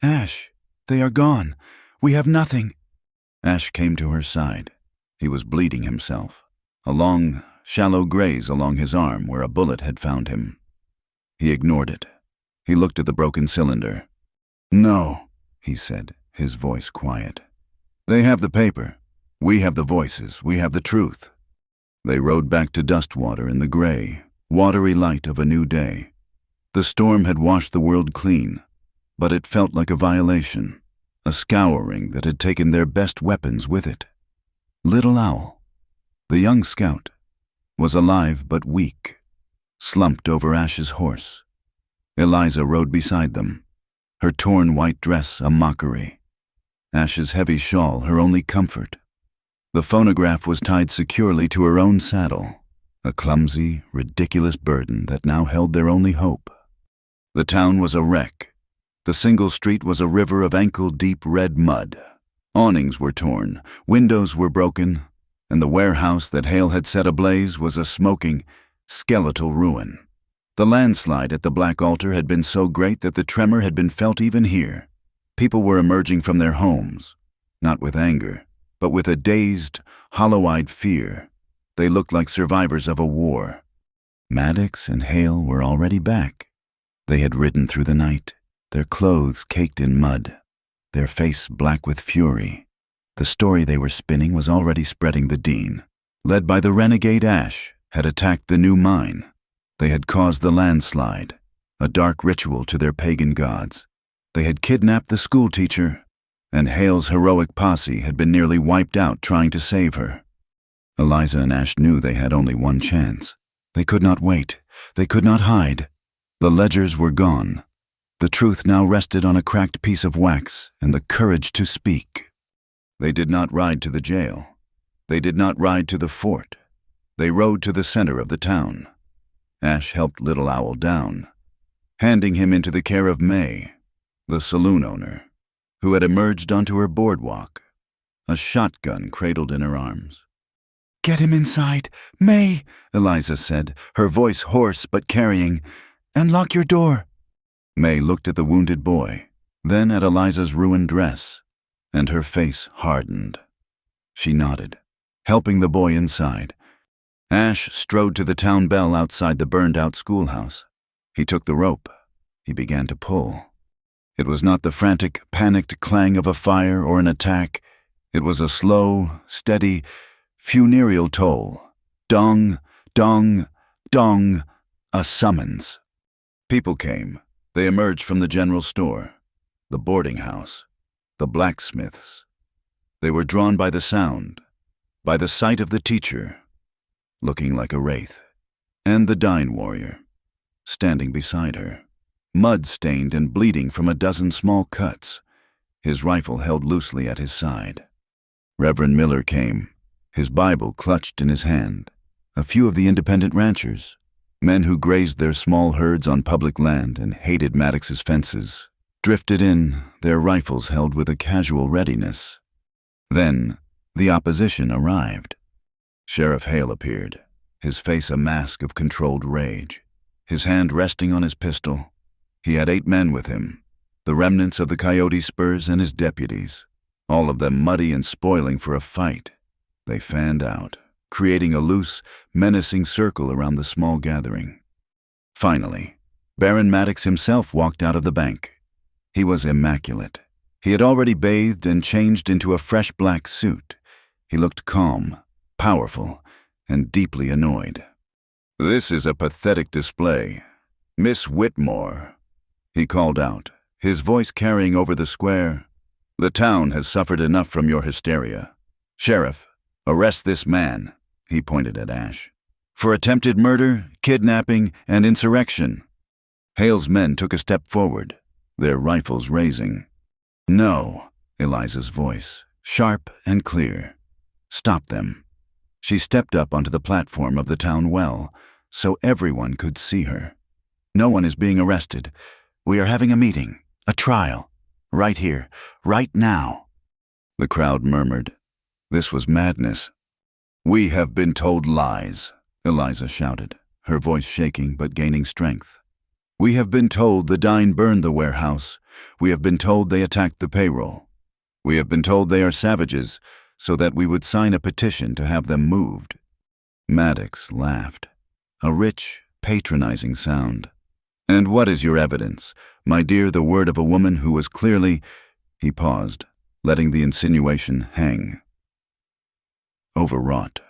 "Ash, they are gone. We have nothing." Ash came to her side. He was bleeding himself, a long, shallow graze along his arm where a bullet had found him. He ignored it. He looked at the broken cylinder. "No," he said, his voice quiet. "They have the paper. We have the voices. We have the truth." They rode back to Dustwater in the gray, watery light of a new day. The storm had washed the world clean, but it felt like a violation, a scouring that had taken their best weapons with it. Little Owl, the young scout, was alive but weak, slumped over Ash's horse. Eliza rode beside them, her torn white dress a mockery, Ash's heavy shawl her only comfort. The phonograph was tied securely to her own saddle, a clumsy, ridiculous burden that now held their only hope. The town was a wreck. The single street was a river of ankle-deep red mud. Awnings were torn, windows were broken, and the warehouse that Hale had set ablaze was a smoking, skeletal ruin. The landslide at the Black Altar had been so great that the tremor had been felt even here. People were emerging from their homes, not with anger, but with a dazed, hollow-eyed fear. They looked like survivors of a war. Maddox and Hale were already back. They had ridden through the night, their clothes caked in mud, their face black with fury. The story they were spinning was already spreading. The Dean, led by the renegade Ash, had attacked the new mine. They had caused the landslide, a dark ritual to their pagan gods. They had kidnapped the schoolteacher, and Hale's heroic posse had been nearly wiped out trying to save her. Eliza and Ash knew they had only one chance. They could not wait. They could not hide. The ledgers were gone. The truth now rested on a cracked piece of wax and the courage to speak. They did not ride to the jail. They did not ride to the fort. They rode to the center of the town. Ash helped Little Owl down, handing him into the care of May, the saloon owner, who had emerged onto her boardwalk, a shotgun cradled in her arms. "Get him inside, May," Eliza said, her voice hoarse but carrying, "and lock your door." May looked at the wounded boy, then at Eliza's ruined dress, and her face hardened. She nodded, helping the boy inside. Ash strode to the town bell outside the burned-out schoolhouse. He took the rope. He began to pull. It was not the frantic, panicked clang of a fire or an attack. It was a slow, steady, funereal toll. Dong, dong, dong, a summons. People came. They emerged from the general store, the boarding house, the blacksmiths. They were drawn by the sound, by the sight of the teacher, looking like a wraith, and the dying warrior, standing beside her, mud-stained and bleeding from a dozen small cuts, his rifle held loosely at his side. Reverend Miller came, his Bible clutched in his hand. A few of the independent ranchers, men who grazed their small herds on public land and hated Maddox's fences, drifted in, their rifles held with a casual readiness. Then, the opposition arrived. Sheriff Hale appeared, his face a mask of controlled rage, his hand resting on his pistol. He had 8 men with him, the remnants of the Coyote Spurs and his deputies, all of them muddy and spoiling for a fight. They fanned out, creating a loose, menacing circle around the small gathering. Finally, Baron Maddox himself walked out of the bank. He was immaculate. He had already bathed and changed into a fresh black suit. He looked calm, powerful, and deeply annoyed. "This is a pathetic display. Miss Whitmore," he called out, his voice carrying over the square. "The town has suffered enough from your hysteria. Sheriff, arrest this man," he pointed at Ash, "for attempted murder, kidnapping, and insurrection." Hale's men took a step forward, their rifles raising. "No," Eliza's voice, sharp and clear. "Stop them." She stepped up onto the platform of the town well, so everyone could see her. "No one is being arrested. We are having a meeting, a trial, right here, right now." The crowd murmured. This was madness. "We have been told lies," Eliza shouted, her voice shaking but gaining strength. "We have been told the Dine burned the warehouse. We have been told they attacked the payroll. We have been told they are savages, so that we would sign a petition to have them moved." Maddox laughed, a rich, patronizing sound. "And what is your evidence, my dear, the word of a woman who was clearly—" He paused, letting the insinuation hang. "Overwrought.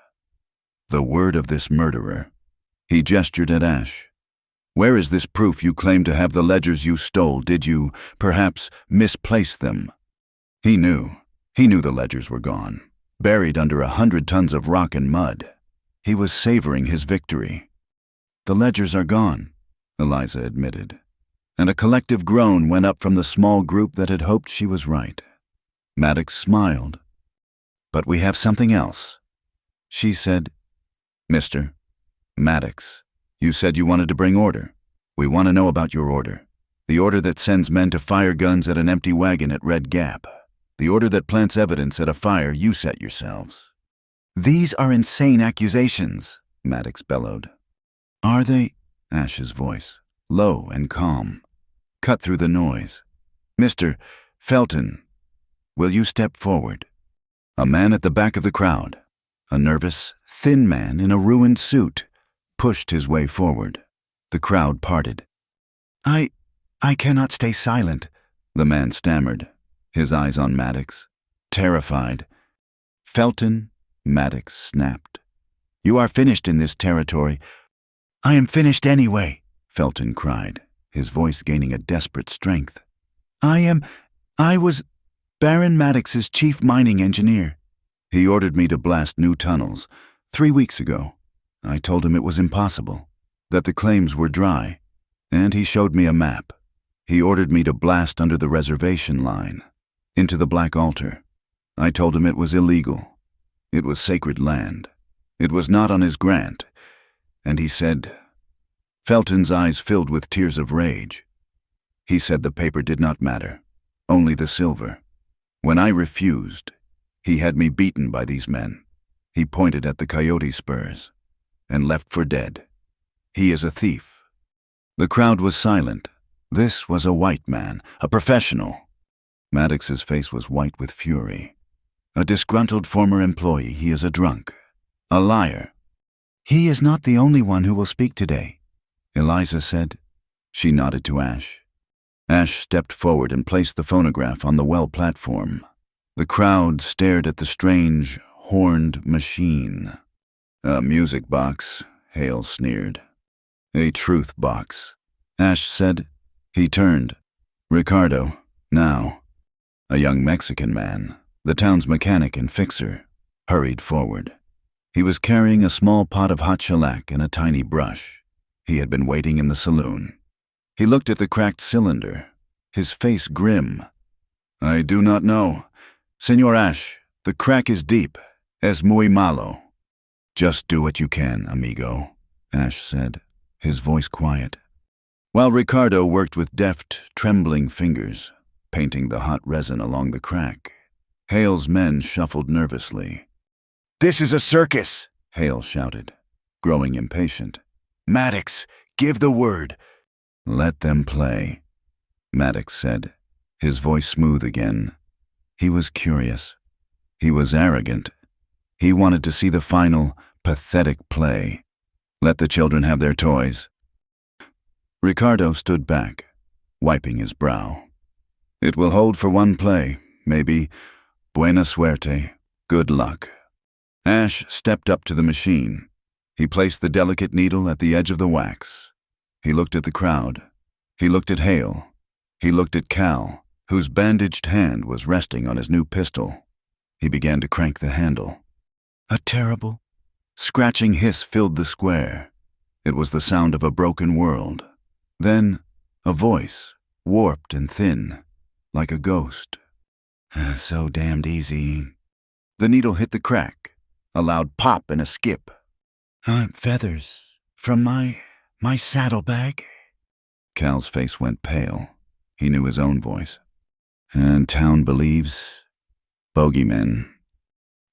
The word of this murderer." He gestured at Ash. "Where is this proof you claim to have the ledgers you stole? Did you, perhaps, misplace them?" He knew the ledgers were gone, buried under 100 tons of rock and mud. He was savoring his victory. "The ledgers are gone," Eliza admitted, and a collective groan went up from the small group that had hoped she was right. Maddox smiled. "But we have something else," she said. "Mister, Maddox, you said you wanted to bring order. We want to know about your order. The order that sends men to fire guns at an empty wagon at Red Gap. The order that plants evidence at a fire you set yourselves. These are insane accusations, Maddox bellowed. Are they? Ash's voice, low and calm, cut through the noise. Mr. Felton, will you step forward? A man at the back of the crowd, a nervous, thin man in a ruined suit, pushed his way forward. The crowd parted. I cannot stay silent, the man stammered, his eyes on Maddox, terrified. Felton, Maddox snapped. You are finished in this territory. I am finished anyway, Felton cried, his voice gaining a desperate strength. I was Baron Maddox's chief mining engineer. He ordered me to blast new tunnels 3 weeks ago. I told him it was impossible, that the claims were dry, and he showed me a map. He ordered me to blast under the reservation line, into the Black Altar. I told him it was illegal. It was sacred land. It was not on his grant. And he said, Felton's eyes filled with tears of rage. He said the paper did not matter, only the silver. When I refused, he had me beaten by these men. He pointed at the coyote spurs and left for dead. He is a thief. The crowd was silent. This was a white man, a professional. Maddox's face was white with fury. A disgruntled former employee, he is a drunk, a liar. He is not the only one who will speak today, Eliza said. She nodded to Ash. Ash stepped forward and placed the phonograph on the well platform. The crowd stared at the strange, horned machine. A music box, Hale sneered. A truth box, Ash said. He turned. Ricardo, now. A young Mexican man, the town's mechanic and fixer, hurried forward. He was carrying a small pot of hot shellac and a tiny brush. He had been waiting in the saloon. He looked at the cracked cylinder, his face grim. I do not know. Senor Ash, the crack is deep. Es muy malo. Just do what you can, amigo, Ash said, his voice quiet. While Ricardo worked with deft, trembling fingers, painting the hot resin along the crack, Hale's men shuffled nervously. This is a circus, Hale shouted, growing impatient. Maddox, give the word. Let them play, Maddox said, his voice smooth again. He was curious. He was arrogant. He wanted to see the final, pathetic play. Let the children have their toys. Ricardo stood back, wiping his brow. It will hold for one play, maybe. Buena suerte. Good luck. Ash stepped up to the machine. He placed the delicate needle at the edge of the wax. He looked at the crowd. He looked at Hale. He looked at Cal, whose bandaged hand was resting on his new pistol. He began to crank the handle. A terrible, scratching hiss filled the square. It was the sound of a broken world. Then, a voice, warped and thin, like a ghost. So damned easy. The needle hit the crack, a loud pop and a skip. Feathers from my saddlebag. Cal's face went pale. He knew his own voice. And town believes? Bogeymen.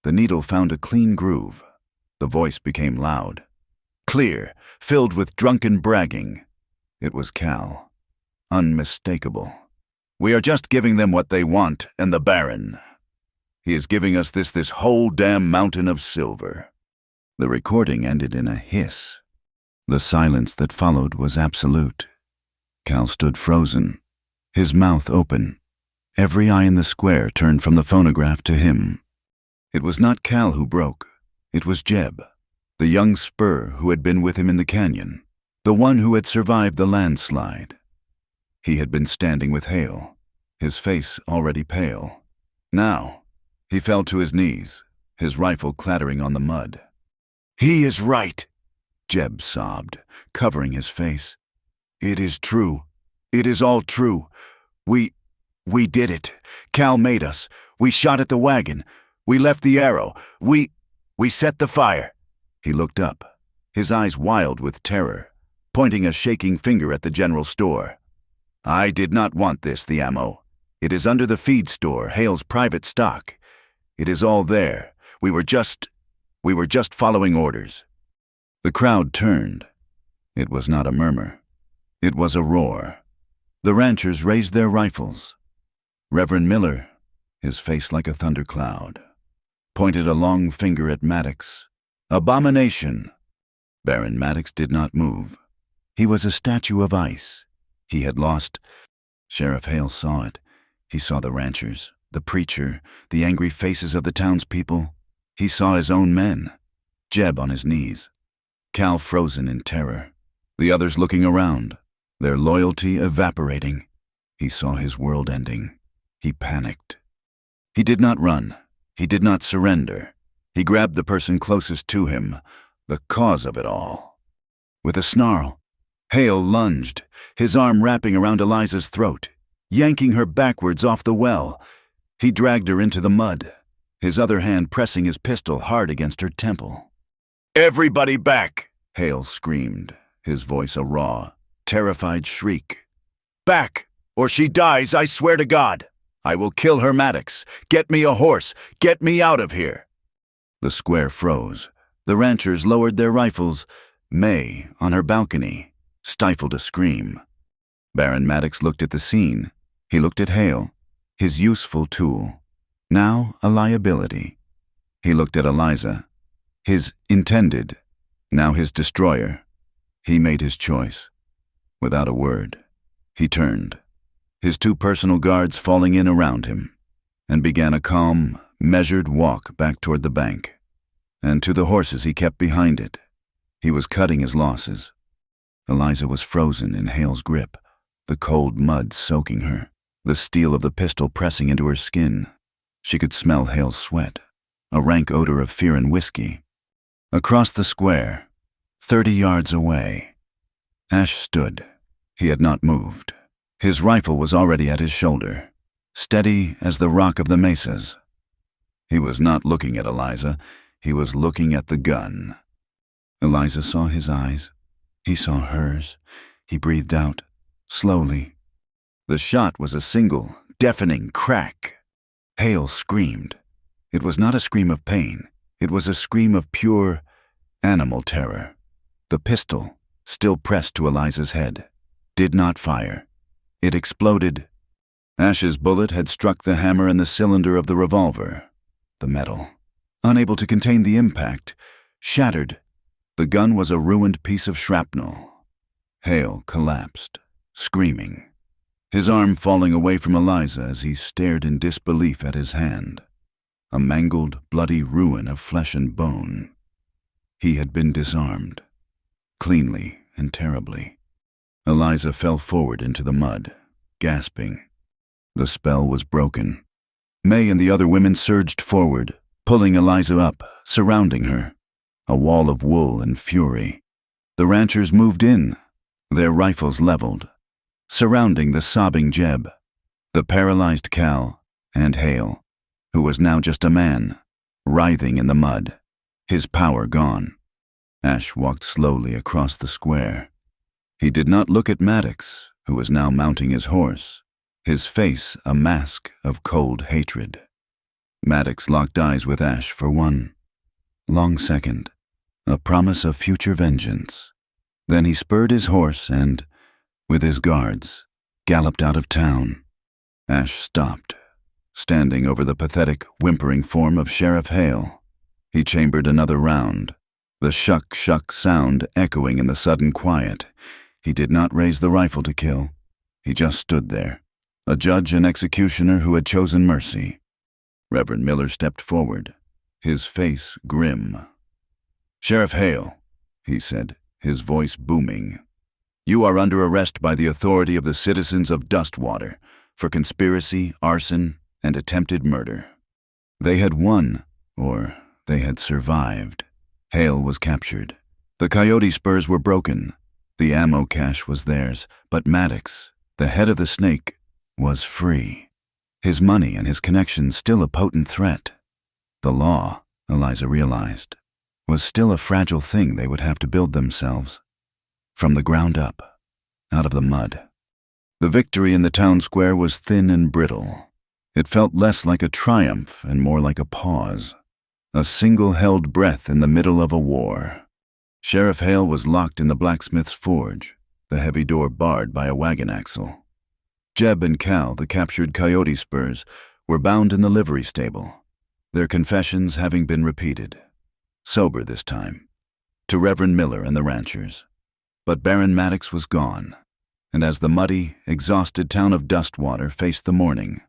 The needle found a clean groove. The voice became loud, clear, filled with drunken bragging. It was Cal. Unmistakable. We are just giving them what they want, and the Baron. He is giving us this whole damn mountain of silver. The recording ended in a hiss. The silence that followed was absolute. Cal stood frozen, his mouth open. Every eye in the square turned from the phonograph to him. It was not Cal who broke. It was Jeb, the young spur who had been with him in the canyon, the one who had survived the landslide. He had been standing with Hale, his face already pale. Now, he fell to his knees, his rifle clattering on the mud. He is right, Jeb sobbed, covering his face. It is true. It is all true. We did it. Cal made us. We shot at the wagon. We left the arrow. We set the fire. He looked up, his eyes wild with terror, pointing a shaking finger at the general store. "I did not want this, the ammo. It is under the feed store, Hale's private stock. It is all there. We were just following orders." The crowd turned. It was not a murmur. It was a roar. The ranchers raised their rifles. Reverend Miller, his face like a thundercloud, pointed a long finger at Maddox. "Abomination!" Baron Maddox did not move. He was a statue of ice. He had lost. Sheriff Hale saw it. He saw the ranchers, the preacher, the angry faces of the townspeople. He saw his own men. Jeb on his knees. Cal frozen in terror. The others looking around, their loyalty evaporating. He saw his world ending. He panicked. He did not run. He did not surrender. He grabbed the person closest to him, the cause of it all. With a snarl, Hale lunged, his arm wrapping around Eliza's throat, yanking her backwards off the well. He dragged her into the mud, his other hand pressing his pistol hard against her temple. "Everybody back!" Hale screamed, his voice a raw, terrified shriek. "Back, or she dies, I swear to God! I will kill her, Maddox. Get me a horse. Get me out of here." The square froze. The ranchers lowered their rifles. May, on her balcony, stifled a scream. Baron Maddox looked at the scene. He looked at Hale, his useful tool, now a liability. He looked at Eliza, his intended, now his destroyer. He made his choice. Without a word, he turned, his two personal guards falling in around him, and began a calm, measured walk back toward the bank, and to the horses he kept behind it. He was cutting his losses. Eliza was frozen in Hale's grip, the cold mud soaking her, the steel of the pistol pressing into her skin. She could smell Hale's sweat, a rank odor of fear and whiskey. Across the square, 30 yards away, Ash stood. He had not moved. His rifle was already at his shoulder, steady as the rock of the mesas. He was not looking at Eliza. He was looking at the gun. Eliza saw his eyes. He saw hers. He breathed out, slowly. The shot was a single, deafening crack. Hale screamed. It was not a scream of pain. It was a scream of pure, animal terror. The pistol, still pressed to Eliza's head, did not fire. It exploded. Ash's bullet had struck the hammer and the cylinder of the revolver. The metal, unable to contain the impact, shattered. The gun was a ruined piece of shrapnel. Hale collapsed, screaming, his arm falling away from Eliza as he stared in disbelief at his hand. A mangled, bloody ruin of flesh and bone. He had been disarmed, cleanly and terribly. Eliza fell forward into the mud, gasping. The spell was broken. May and the other women surged forward, pulling Eliza up, surrounding her. A wall of wool and fury. The ranchers moved in, their rifles leveled, surrounding the sobbing Jeb, the paralyzed Cal, and Hale, who was now just a man, writhing in the mud, his power gone. Ash walked slowly across the square. He did not look at Maddox, who was now mounting his horse, his face a mask of cold hatred. Maddox locked eyes with Ash for one long second, a promise of future vengeance. Then he spurred his horse and, with his guards, galloped out of town. Ash stopped, standing over the pathetic, whimpering form of Sheriff Hale. He chambered another round, the shuck-shuck sound echoing in the sudden quiet. He did not raise the rifle to kill. He just stood there, a judge and executioner who had chosen mercy. Reverend Miller stepped forward, his face grim. "Sheriff Hale," he said, his voice booming, "you are under arrest by the authority of the citizens of Dustwater for conspiracy, arson, and attempted murder." They had won, or they had survived. Hale was captured. The coyote spurs were broken. The ammo cache was theirs, but Maddox, the head of the snake, was free. His money and his connections still a potent threat. The law, Eliza realized, was still a fragile thing they would have to build themselves. From the ground up, out of the mud. The victory in the town square was thin and brittle. It felt less like a triumph and more like a pause. A single held breath in the middle of a war. Sheriff Hale was locked in the blacksmith's forge, the heavy door barred by a wagon axle. Jeb and Cal, the captured coyote spurs, were bound in the livery stable, their confessions having been repeated. Sober this time, to Reverend Miller and the ranchers. But Baron Maddox was gone, and as the muddy, exhausted town of Dustwater faced the morning,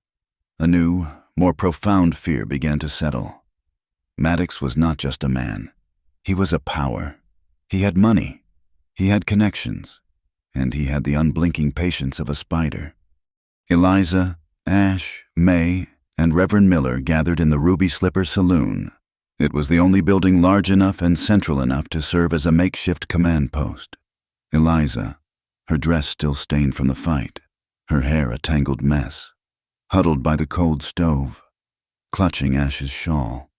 a new, more profound fear began to settle. Maddox was not just a man. He was a power. He had money. He had connections. And he had the unblinking patience of a spider. Eliza, Ash, May, and Reverend Miller gathered in the Ruby Slipper Saloon. It was the only building large enough and central enough to serve as a makeshift command post. Eliza, her dress still stained from the fight, her hair a tangled mess, huddled by the cold stove, clutching Ash's shawl.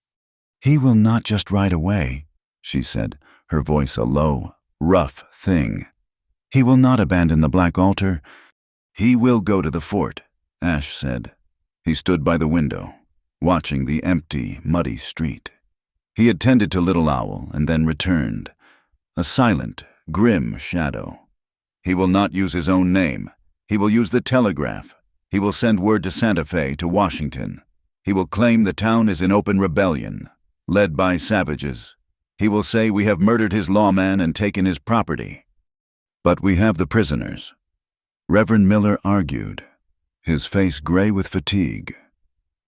"He will not just ride away," she said, her voice a low, rough thing. "He will not abandon the Black Altar." "He will go to the fort," Ash said. He stood by the window, watching the empty, muddy street. He had tended to Little Owl and then returned, a silent, grim shadow. "He will not use his own name. He will use the telegraph. He will send word to Santa Fe, to Washington. He will claim the town is in open rebellion, led by savages. He will say we have murdered his lawman and taken his property. But we have the prisoners." Reverend Miller argued, his face gray with fatigue.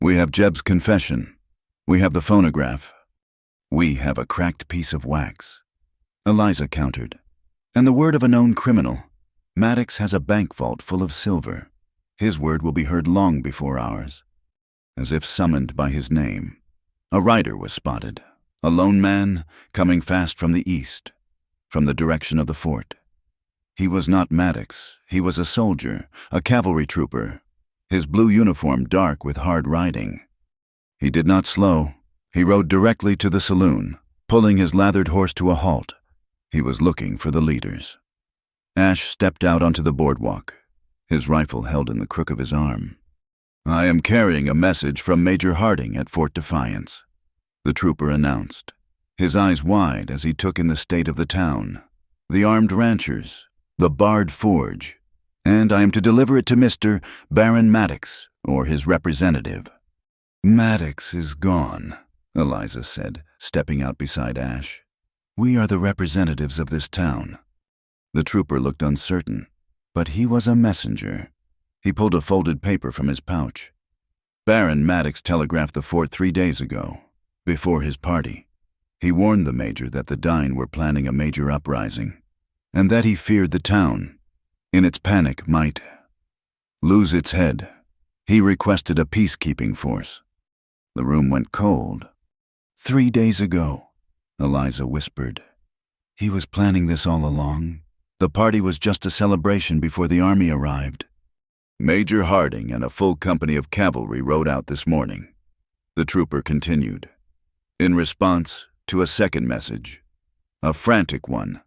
"We have Jeb's confession. We have the phonograph. We have a cracked piece of wax." Eliza countered. "And the word of a known criminal. Maddox has a bank vault full of silver. His word will be heard long before ours." As if summoned by his name, a rider was spotted, a lone man coming fast from the east, from the direction of the fort. He was not Maddox. He was a soldier, a cavalry trooper, his blue uniform dark with hard riding. He did not slow. He rode directly to the saloon, pulling his lathered horse to a halt. He was looking for the leaders. Ash stepped out onto the boardwalk, his rifle held in the crook of his arm. "I am carrying a message from Major Harding at Fort Defiance," the trooper announced, his eyes wide as he took in the state of the town, the armed ranchers, the barred forge, "and I am to deliver it to Mr. Baron Maddox, or his representative." "Maddox is gone," Eliza said, stepping out beside Ash. "We are the representatives of this town." The trooper looked uncertain, but he was a messenger. He pulled a folded paper from his pouch. "Baron Maddox telegraphed the fort 3 days ago, before his party. He warned the major that the Dine were planning a major uprising, and that he feared the town, in its panic, might lose its head. He requested a peacekeeping force." The room went cold. "3 days ago," Eliza whispered. "He was planning this all along. The party was just a celebration before the army arrived." "Major Harding and a full company of cavalry rode out this morning," the trooper continued, "in response to a second message, a frantic one,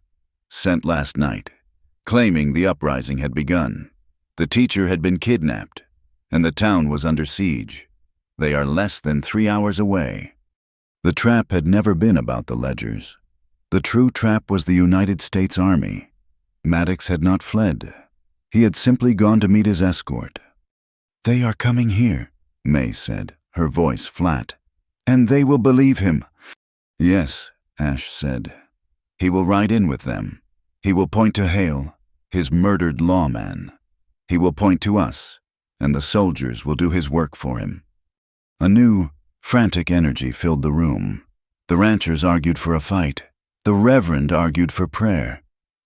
sent last night, claiming the uprising had begun. The teacher had been kidnapped, and the town was under siege. They are less than 3 hours away." The trap had never been about the Ledgers. The true trap was the United States Army. Maddox had not fled. He had simply gone to meet his escort. "They are coming here," May said, her voice flat. "And they will believe him." "Yes," Ash said. "He will ride in with them. He will point to Hale, his murdered lawman. He will point to us, and the soldiers will do his work for him." A new, frantic energy filled the room. The ranchers argued for a fight. The Reverend argued for prayer.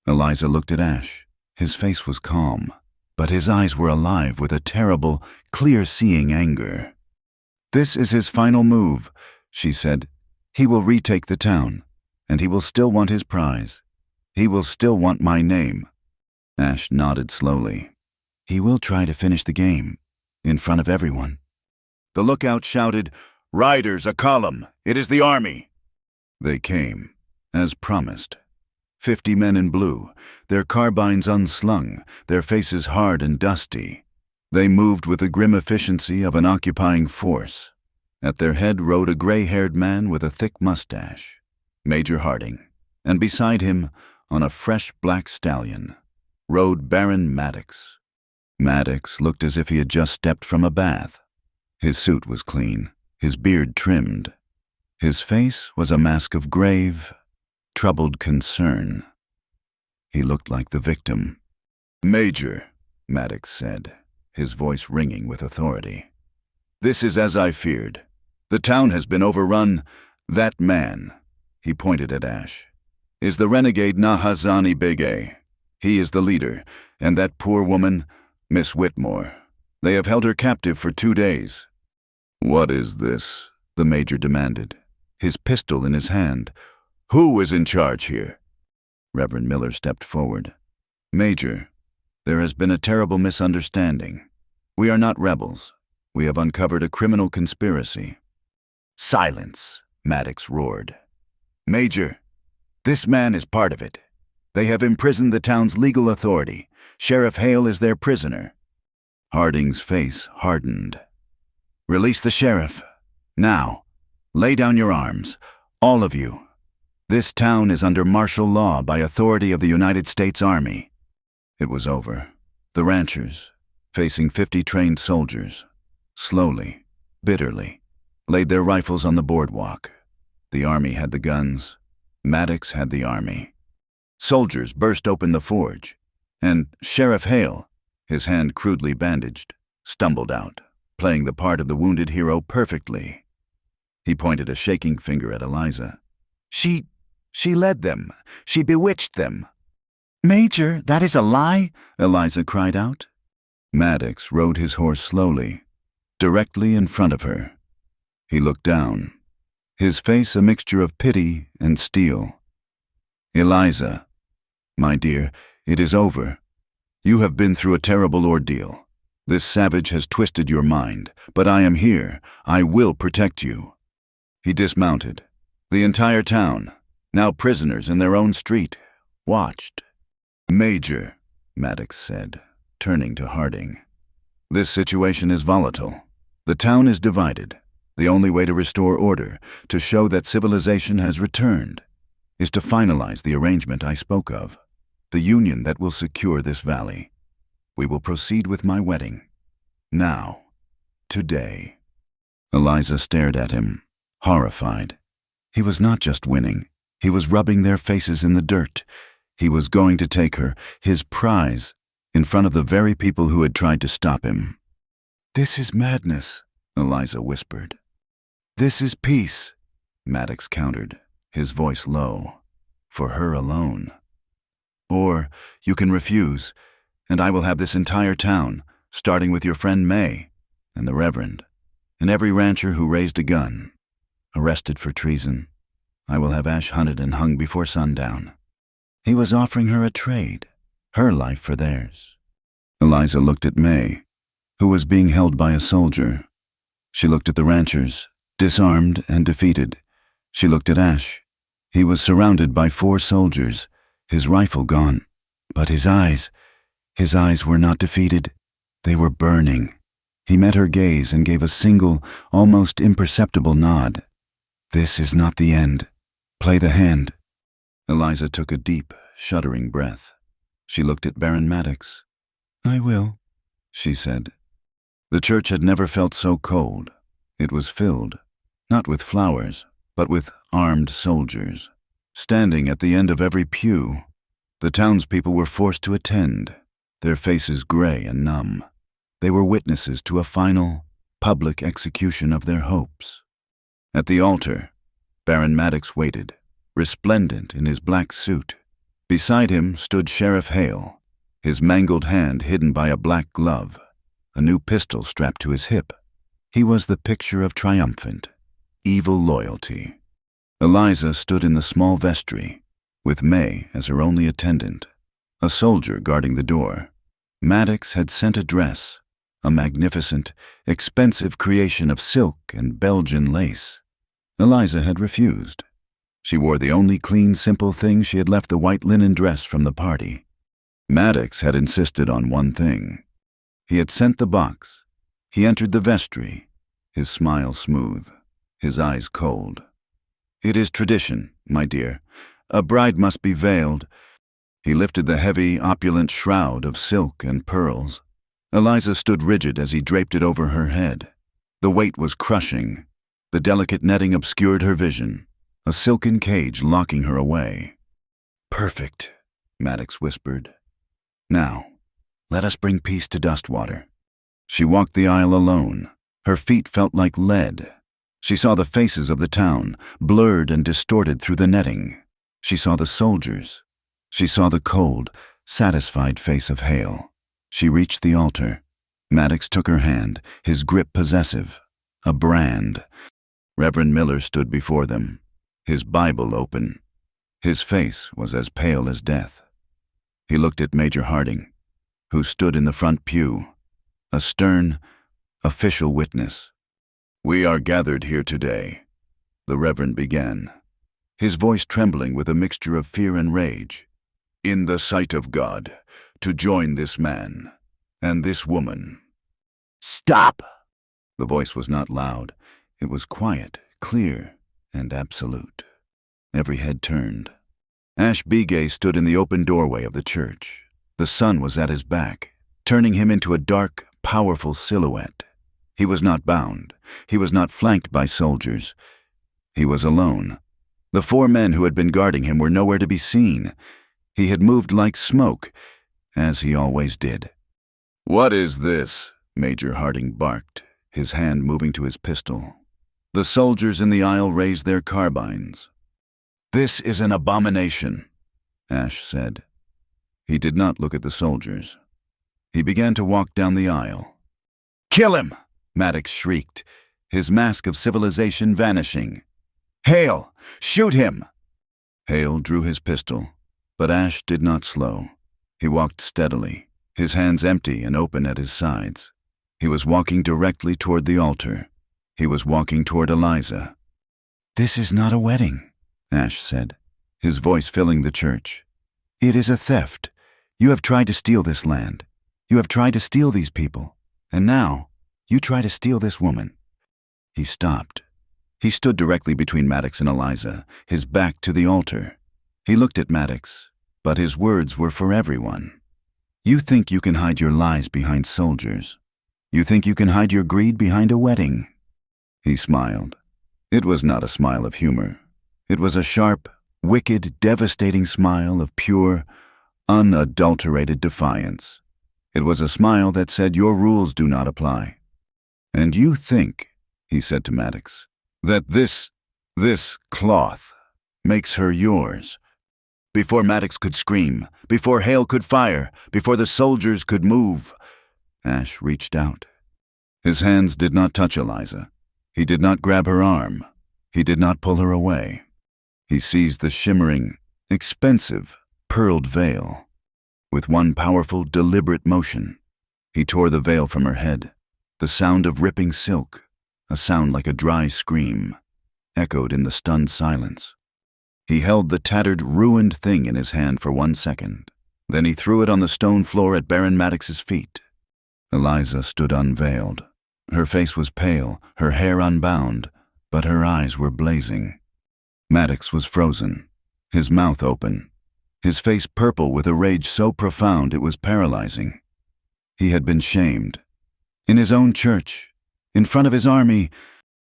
Eliza looked at Ash. His face was calm, but his eyes were alive with a terrible, clear-seeing anger. "This is his final move," she said. "He will retake the town, and he will still want his prize. He will still want my name." Ash nodded slowly. "He will try to finish the game, in front of everyone." The lookout shouted, "Riders, a column! It is the army!" They came, as promised. 50 men in blue, their carbines unslung, their faces hard and dusty. They moved with the grim efficiency of an occupying force. At their head rode a gray-haired man with a thick mustache, Major Harding, and beside him, on a fresh black stallion, rode Baron Maddox. Maddox looked as if he had just stepped from a bath. His suit was clean, his beard trimmed. His face was a mask of grave, troubled concern. He looked like the victim. "Major," Maddox said, his voice ringing with authority. "This is as I feared. The town has been overrun. That man," he pointed at Ash, "is the renegade Nahazani Bege. He is the leader, and that poor woman, Miss Whitmore. They have held her captive for 2 days." "What is this?" the major demanded, his pistol in his hand. "Who is in charge here?" Reverend Miller stepped forward. "Major, there has been a terrible misunderstanding. We are not rebels. We have uncovered a criminal conspiracy." "Silence," Maddox roared. "Major, this man is part of it. They have imprisoned the town's legal authority. Sheriff Hale is their prisoner." Harding's face hardened. "Release the sheriff. Now, lay down your arms, all of you. This town is under martial law by authority of the United States Army." It was over. The ranchers, facing 50 trained soldiers, slowly, bitterly, laid their rifles on the boardwalk. The army had the guns. Maddox had the army. Soldiers burst open the forge, and Sheriff Hale, his hand crudely bandaged, stumbled out, playing the part of the wounded hero perfectly. He pointed a shaking finger at Eliza. She led them. She bewitched them." "Major, that is a lie," Eliza cried out. Maddox rode his horse slowly, directly in front of her. He looked down, his face a mixture of pity and steel. "Eliza, my dear, it is over. You have been through a terrible ordeal. This savage has twisted your mind, but I am here. I will protect you." He dismounted. The entire town, now prisoners in their own street, watched. "Major," Maddox said, turning to Harding, "this situation is volatile. The town is divided. The only way to restore order, to show that civilization has returned, is to finalize the arrangement I spoke of, the union that will secure this valley. We will proceed with my wedding. Now. Today." Eliza stared at him, horrified. He was not just winning. He was rubbing their faces in the dirt. He was going to take her, his prize, in front of the very people who had tried to stop him. "This is madness," Eliza whispered. "This is peace," Maddox countered, his voice low. "For her alone. Or you can refuse, and I will have this entire town, starting with your friend May, and the Reverend, and every rancher who raised a gun, arrested for treason. I will have Ash hunted and hung before sundown." He was offering her a trade, her life for theirs. Eliza looked at May, who was being held by a soldier. She looked at the ranchers, disarmed and defeated. She looked at Ash. He was surrounded by 4 soldiers, his rifle gone. But his eyes were not defeated. They were burning. He met her gaze and gave a single, almost imperceptible nod. "This is not the end. Play the hand." Eliza took a deep, shuddering breath. She looked at Baron Maddox. "I will," she said. The church had never felt so cold. It was filled, not with flowers, but with armed soldiers. Standing at the end of every pew, the townspeople were forced to attend, their faces gray and numb. They were witnesses to a final, public execution of their hopes. At the altar, Baron Maddox waited, resplendent in his black suit. Beside him stood Sheriff Hale, his mangled hand hidden by a black glove, a new pistol strapped to his hip. He was the picture of triumphant, evil loyalty. Eliza stood in the small vestry, with May as her only attendant, a soldier guarding the door. Maddox had sent a dress, a magnificent, expensive creation of silk and Belgian lace. Eliza had refused. She wore the only clean, simple thing. She had left the white linen dress from the party. Maddox had insisted on one thing. He had sent the box. He entered the vestry, his smile smooth, his eyes cold. "It is tradition, my dear. A bride must be veiled." He lifted the heavy, opulent shroud of silk and pearls. Eliza stood rigid as he draped it over her head. The weight was crushing. The delicate netting obscured her vision, a silken cage locking her away. "Perfect," Maddox whispered. "Now, let us bring peace to Dustwater." She walked the aisle alone. Her feet felt like lead. She saw the faces of the town, blurred and distorted through the netting. She saw the soldiers. She saw the cold, satisfied face of Hale. She reached the altar. Maddox took her hand, his grip possessive, a brand. Reverend Miller stood before them, his Bible open. His face was as pale as death. He looked at Major Harding, who stood in the front pew, a stern, official witness. "We are gathered here today," the Reverend began, his voice trembling with a mixture of fear and rage, "in the sight of God, to join this man and this woman." "Stop!" The voice was not loud. It was quiet, clear, and absolute. Every head turned. Ash Begay stood in the open doorway of the church. The sun was at his back, turning him into a dark, powerful silhouette. He was not bound. He was not flanked by soldiers. He was alone. The 4 men who had been guarding him were nowhere to be seen. He had moved like smoke, as he always did. "What is this?" Major Harding barked, his hand moving to his pistol. The soldiers in the aisle raised their carbines. "This is an abomination," Ash said. He did not look at the soldiers. He began to walk down the aisle. "Kill him!" Maddox shrieked, his mask of civilization vanishing. "Hale, shoot him!" Hale drew his pistol, but Ash did not slow. He walked steadily, his hands empty and open at his sides. He was walking directly toward the altar. He was walking toward Eliza. "This is not a wedding," Ash said, his voice filling the church. "It is a theft. You have tried to steal this land. You have tried to steal these people. And now, you try to steal this woman." He stopped. He stood directly between Maddox and Eliza, his back to the altar. He looked at Maddox, but his words were for everyone. "You think you can hide your lies behind soldiers. You think you can hide your greed behind a wedding." He smiled. It was not a smile of humor. It was a sharp, wicked, devastating smile of pure, unadulterated defiance. It was a smile that said, "Your rules do not apply." "And you think," he said to Maddox, "that this cloth makes her yours." Before Maddox could scream, before Hale could fire, before the soldiers could move, Ash reached out. His hands did not touch Eliza. He did not grab her arm. He did not pull her away. He seized the shimmering, expensive, pearled veil. With one powerful, deliberate motion, he tore the veil from her head. The sound of ripping silk, a sound like a dry scream, echoed in the stunned silence. He held the tattered, ruined thing in his hand for 1 second. Then he threw it on the stone floor at Baron Maddox's feet. Eliza stood unveiled. Her face was pale, her hair unbound, but her eyes were blazing. Maddox was frozen, his mouth open, his face purple with a rage so profound it was paralyzing. He had been shamed. In his own church, in front of his army.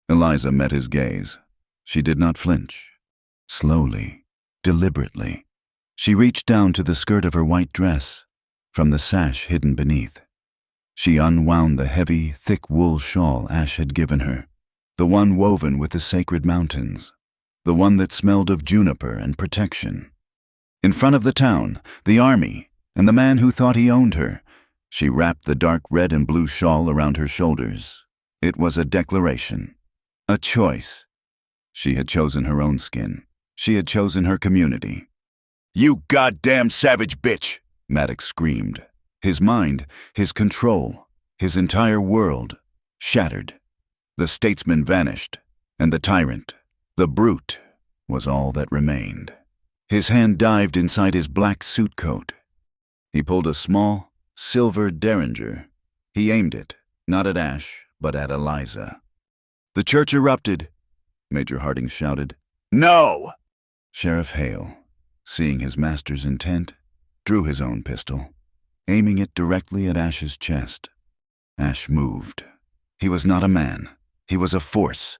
Eliza met his gaze. She did not flinch. Slowly, deliberately, she reached down to the skirt of her white dress, from the sash hidden beneath. She unwound the heavy, thick wool shawl Ash had given her, the one woven with the sacred mountains, the one that smelled of juniper and protection. In front of the town, the army, and the man who thought he owned her, she wrapped the dark red and blue shawl around her shoulders. It was a declaration, a choice. She had chosen her own skin. She had chosen her community. "You goddamn savage bitch!" Maddox screamed. His mind, his control, his entire world, shattered. The statesman vanished, and the tyrant, the brute, was all that remained. His hand dived inside his black suit coat. He pulled a small, silver derringer. He aimed it, not at Ash, but at Eliza. "The church erupted," Major Harding shouted. "No!" Sheriff Hale, seeing his master's intent, drew his own pistol, aiming it directly at Ash's chest. Ash moved. He was not a man. He was a force,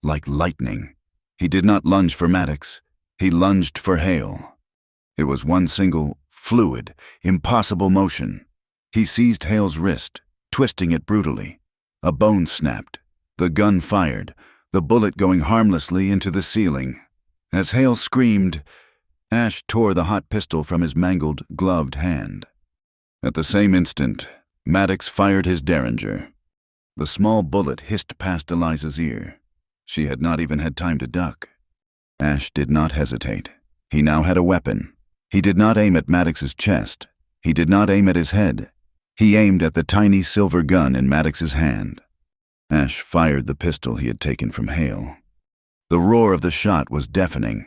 like lightning. He did not lunge for Maddox. He lunged for Hale. It was one single, fluid, impossible motion. He seized Hale's wrist, twisting it brutally. A bone snapped. The gun fired, the bullet going harmlessly into the ceiling. As Hale screamed, Ash tore the hot pistol from his mangled, gloved hand. At the same instant, Maddox fired his derringer. The small bullet hissed past Eliza's ear. She had not even had time to duck. Ash did not hesitate. He now had a weapon. He did not aim at Maddox's chest. He did not aim at his head. He aimed at the tiny silver gun in Maddox's hand. Ash fired the pistol he had taken from Hale. The roar of the shot was deafening.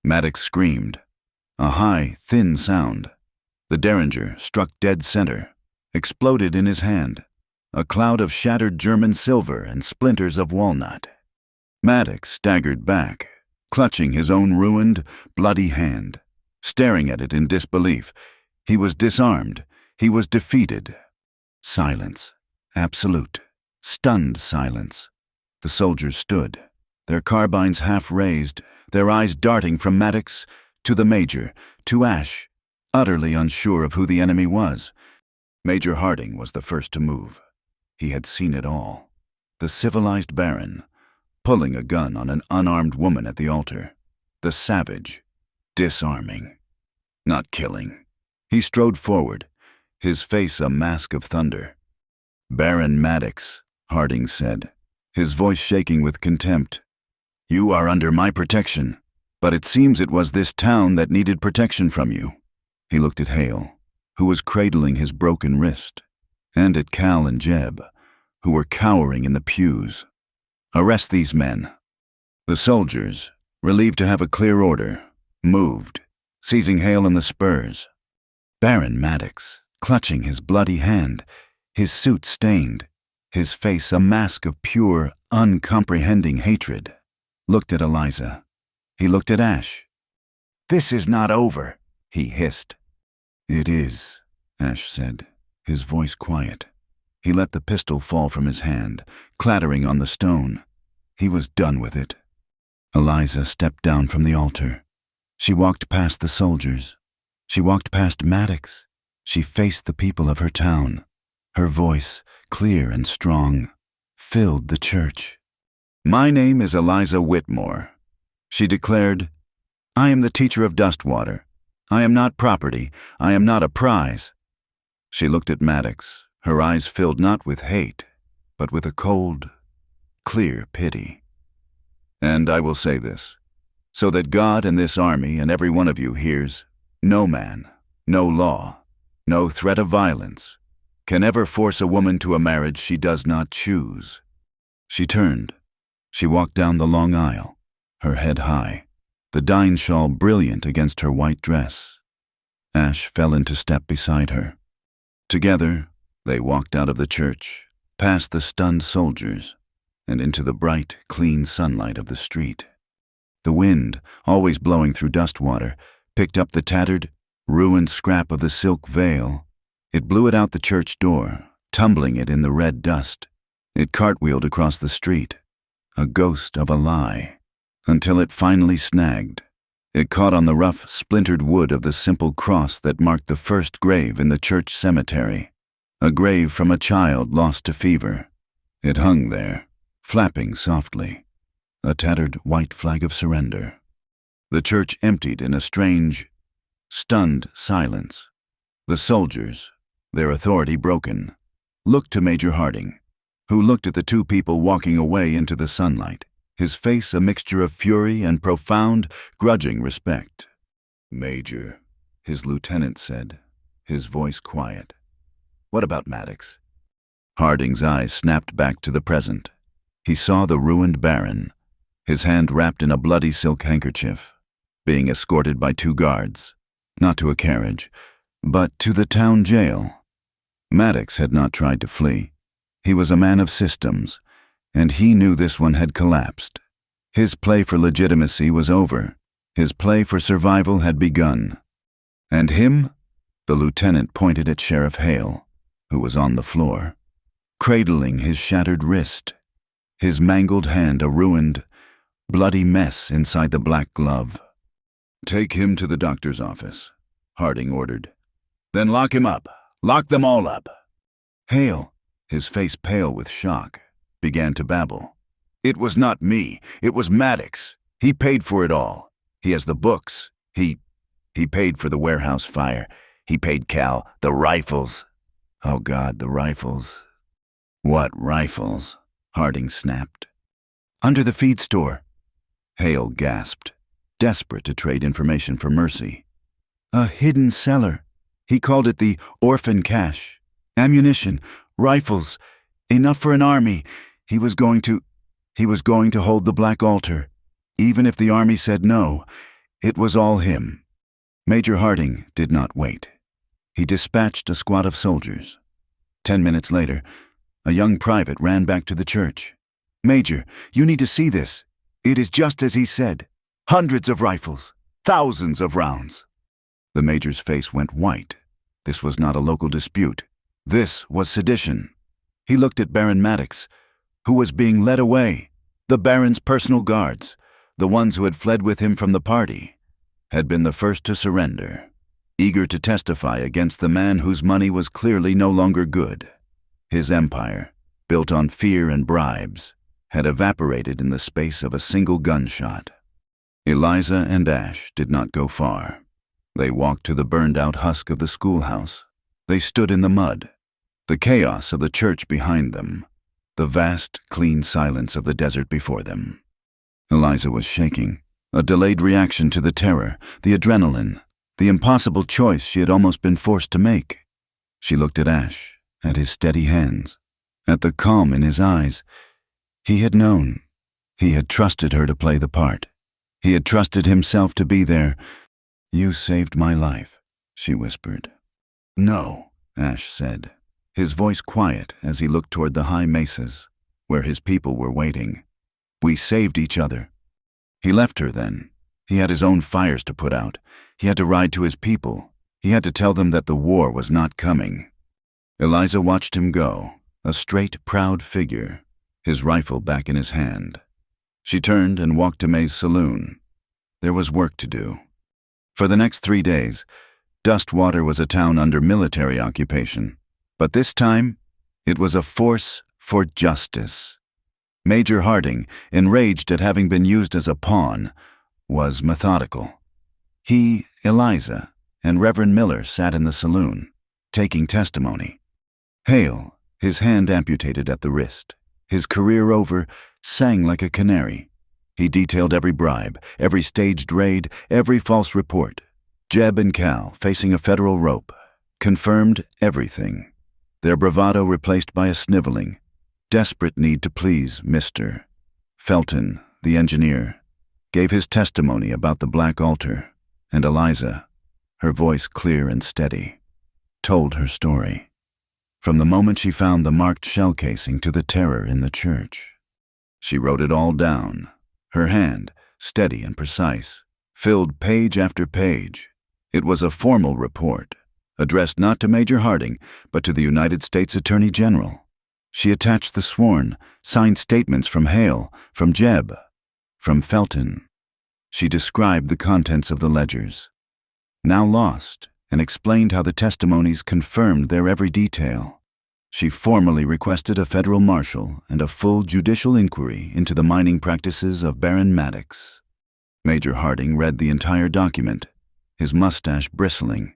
Maddox screamed. A high, thin sound. The derringer struck dead center, exploded in his hand. A cloud of shattered German silver and splinters of walnut. Maddox staggered back, clutching his own ruined, bloody hand, staring at it in disbelief. He was disarmed. He was defeated. Silence. Absolute. Stunned silence. The soldiers stood, their carbines half raised, their eyes darting from Maddox to the Major, to Ash, utterly unsure of who the enemy was. Major Harding was the first to move. He had seen it all. The civilized Baron, pulling a gun on an unarmed woman at the altar. The savage, disarming, not killing. He strode forward, his face a mask of thunder. "Baron Maddox," Harding said, his voice shaking with contempt. "You are under my protection, but it seems it was this town that needed protection from you." He looked at Hale, who was cradling his broken wrist, and at Cal and Jeb, who were cowering in the pews. "Arrest these men." The soldiers, relieved to have a clear order, moved, seizing Hale in the spurs. Baron Maddox, clutching his bloody hand, his suit stained, his face a mask of pure, uncomprehending hatred, looked at Eliza. He looked at Ash. "This is not over," he hissed. "It is," Ash said, his voice quiet. He let the pistol fall from his hand, clattering on the stone. He was done with it. Eliza stepped down from the altar. She walked past the soldiers. She walked past Maddox. She faced the people of her town. Her voice, clear and strong, filled the church. "My name is Eliza Whitmore," she declared. "I am the teacher of Dustwater. I am not property. I am not a prize." She looked at Maddox, her eyes filled not with hate, but with a cold, clear pity. "And I will say this, so that God and this army and every one of you hears, no man, no law, no threat of violence can ever force a woman to a marriage she does not choose." She turned. She walked down the long aisle, her head high, the dine shawl brilliant against her white dress. Ash fell into step beside her. Together, they walked out of the church, past the stunned soldiers, and into the bright, clean sunlight of the street. The wind, always blowing through Dustwater, picked up the tattered, ruined scrap of the silk veil. It blew it out the church door, tumbling it in the red dust. It cartwheeled across the street, a ghost of a lie, until it finally snagged. It caught on the rough, splintered wood of the simple cross that marked the first grave in the church cemetery, a grave from a child lost to fever. It hung there, flapping softly, a tattered white flag of surrender. The church emptied in a strange, stunned silence. The soldiers, their authority broken, looked to Major Harding, who looked at the two people walking away into the sunlight, his face a mixture of fury and profound, grudging respect. "Major," his lieutenant said, his voice quiet. "What about Maddox?" Harding's eyes snapped back to the present. He saw the ruined Baron, his hand wrapped in a bloody silk handkerchief, being escorted by 2 guards, not to a carriage, but to the town jail. Maddox had not tried to flee. He was a man of systems, and he knew this one had collapsed. His play for legitimacy was over. His play for survival had begun. And him? The lieutenant pointed at Sheriff Hale, who was on the floor, cradling his shattered wrist, his mangled hand a ruined, bloody mess inside the black glove. "Take him to the doctor's office," Harding ordered. "Then lock him up. Lock them all up." Hale, his face pale with shock, began to babble. "It was not me. It was Maddox. He paid for it all. He has the books. He paid for the warehouse fire. He paid Cal, the rifles." "Oh God, the rifles." "What rifles?" Harding snapped. "Under the feed store." Hale gasped, desperate to trade information for mercy. "A hidden cellar. He called it the orphan cache. Ammunition, rifles, enough for an army. He was going to hold the black altar. Even if the army said no, it was all him." Major Harding did not wait. He dispatched a squad of soldiers. 10 minutes later, a young private ran back to the church. "Major, you need to see this. It is just as he said. Hundreds of rifles, thousands of rounds." The major's face went white. This was not a local dispute. This was sedition. He looked at Baron Maddox, who was being led away. The Baron's personal guards, the ones who had fled with him from the party, had been the first to surrender, eager to testify against the man whose money was clearly no longer good. His empire, built on fear and bribes, had evaporated in the space of a single gunshot. Eliza and Ash did not go far. They walked to the burned-out husk of the schoolhouse. They stood in the mud, the chaos of the church behind them, the vast, clean silence of the desert before them. Eliza was shaking, a delayed reaction to the terror, the adrenaline, the impossible choice she had almost been forced to make. She looked at Ash, at his steady hands, at the calm in his eyes. He had known. He had trusted her to play the part. He had trusted himself to be there. "You saved my life," she whispered. "No," Ash said, his voice quiet as he looked toward the high mesas, where his people were waiting. "We saved each other." He left her then. He had his own fires to put out. He had to ride to his people. He had to tell them that the war was not coming. Eliza watched him go, a straight, proud figure, his rifle back in his hand. She turned and walked to May's saloon. There was work to do. For the next 3 days, Dustwater was a town under military occupation, but this time it was a force for justice. Major Harding, enraged at having been used as a pawn, was methodical. He, Eliza, and Reverend Miller sat in the saloon, taking testimony. Hale, his hand amputated at the wrist, his career over, sang like a canary. He detailed every bribe, every staged raid, every false report. Jeb and Cal, facing a federal rope, confirmed everything. Their bravado replaced by a sniveling, desperate need to please Mr. Felton, the engineer, gave his testimony about the black altar, and Eliza, her voice clear and steady, told her story. From the moment she found the marked shell casing to the terror in the church. She wrote it all down. Her hand, steady and precise, filled page after page. It was a formal report, addressed not to Major Harding, but to the United States Attorney General. She attached the sworn, signed statements from Hale, from Jeb, from Felton. She described the contents of the ledgers, now lost, and explained how the testimonies confirmed their every detail. She formally requested a federal marshal and a full judicial inquiry into the mining practices of Baron Maddox. Major Harding read the entire document, his mustache bristling.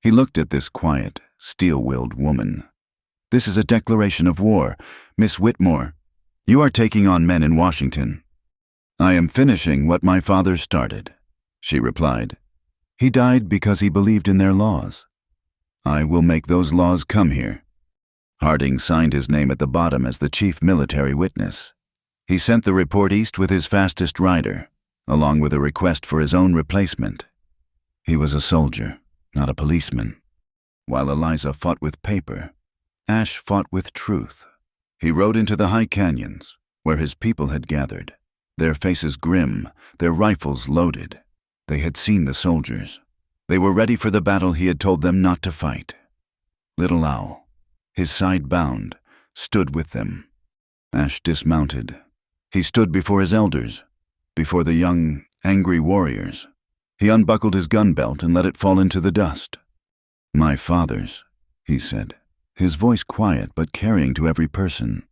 He looked at this quiet, steel-willed woman. "This is a declaration of war. Miss Whitmore, you are taking on men in Washington." "I am finishing what my father started," she replied. "He died because he believed in their laws. I will make those laws come here." Harding signed his name at the bottom as the chief military witness. He sent the report east with his fastest rider, along with a request for his own replacement. He was a soldier, not a policeman. While Eliza fought with paper, Ash fought with truth. He rode into the high canyons, where his people had gathered, their faces grim, their rifles loaded. They had seen the soldiers. They were ready for the battle he had told them not to fight. Little Owl, his side bound, stood with them. Ash dismounted. He stood before his elders, before the young, angry warriors. He unbuckled his gun belt and let it fall into the dust. "My fathers," he said, his voice quiet but carrying to every person.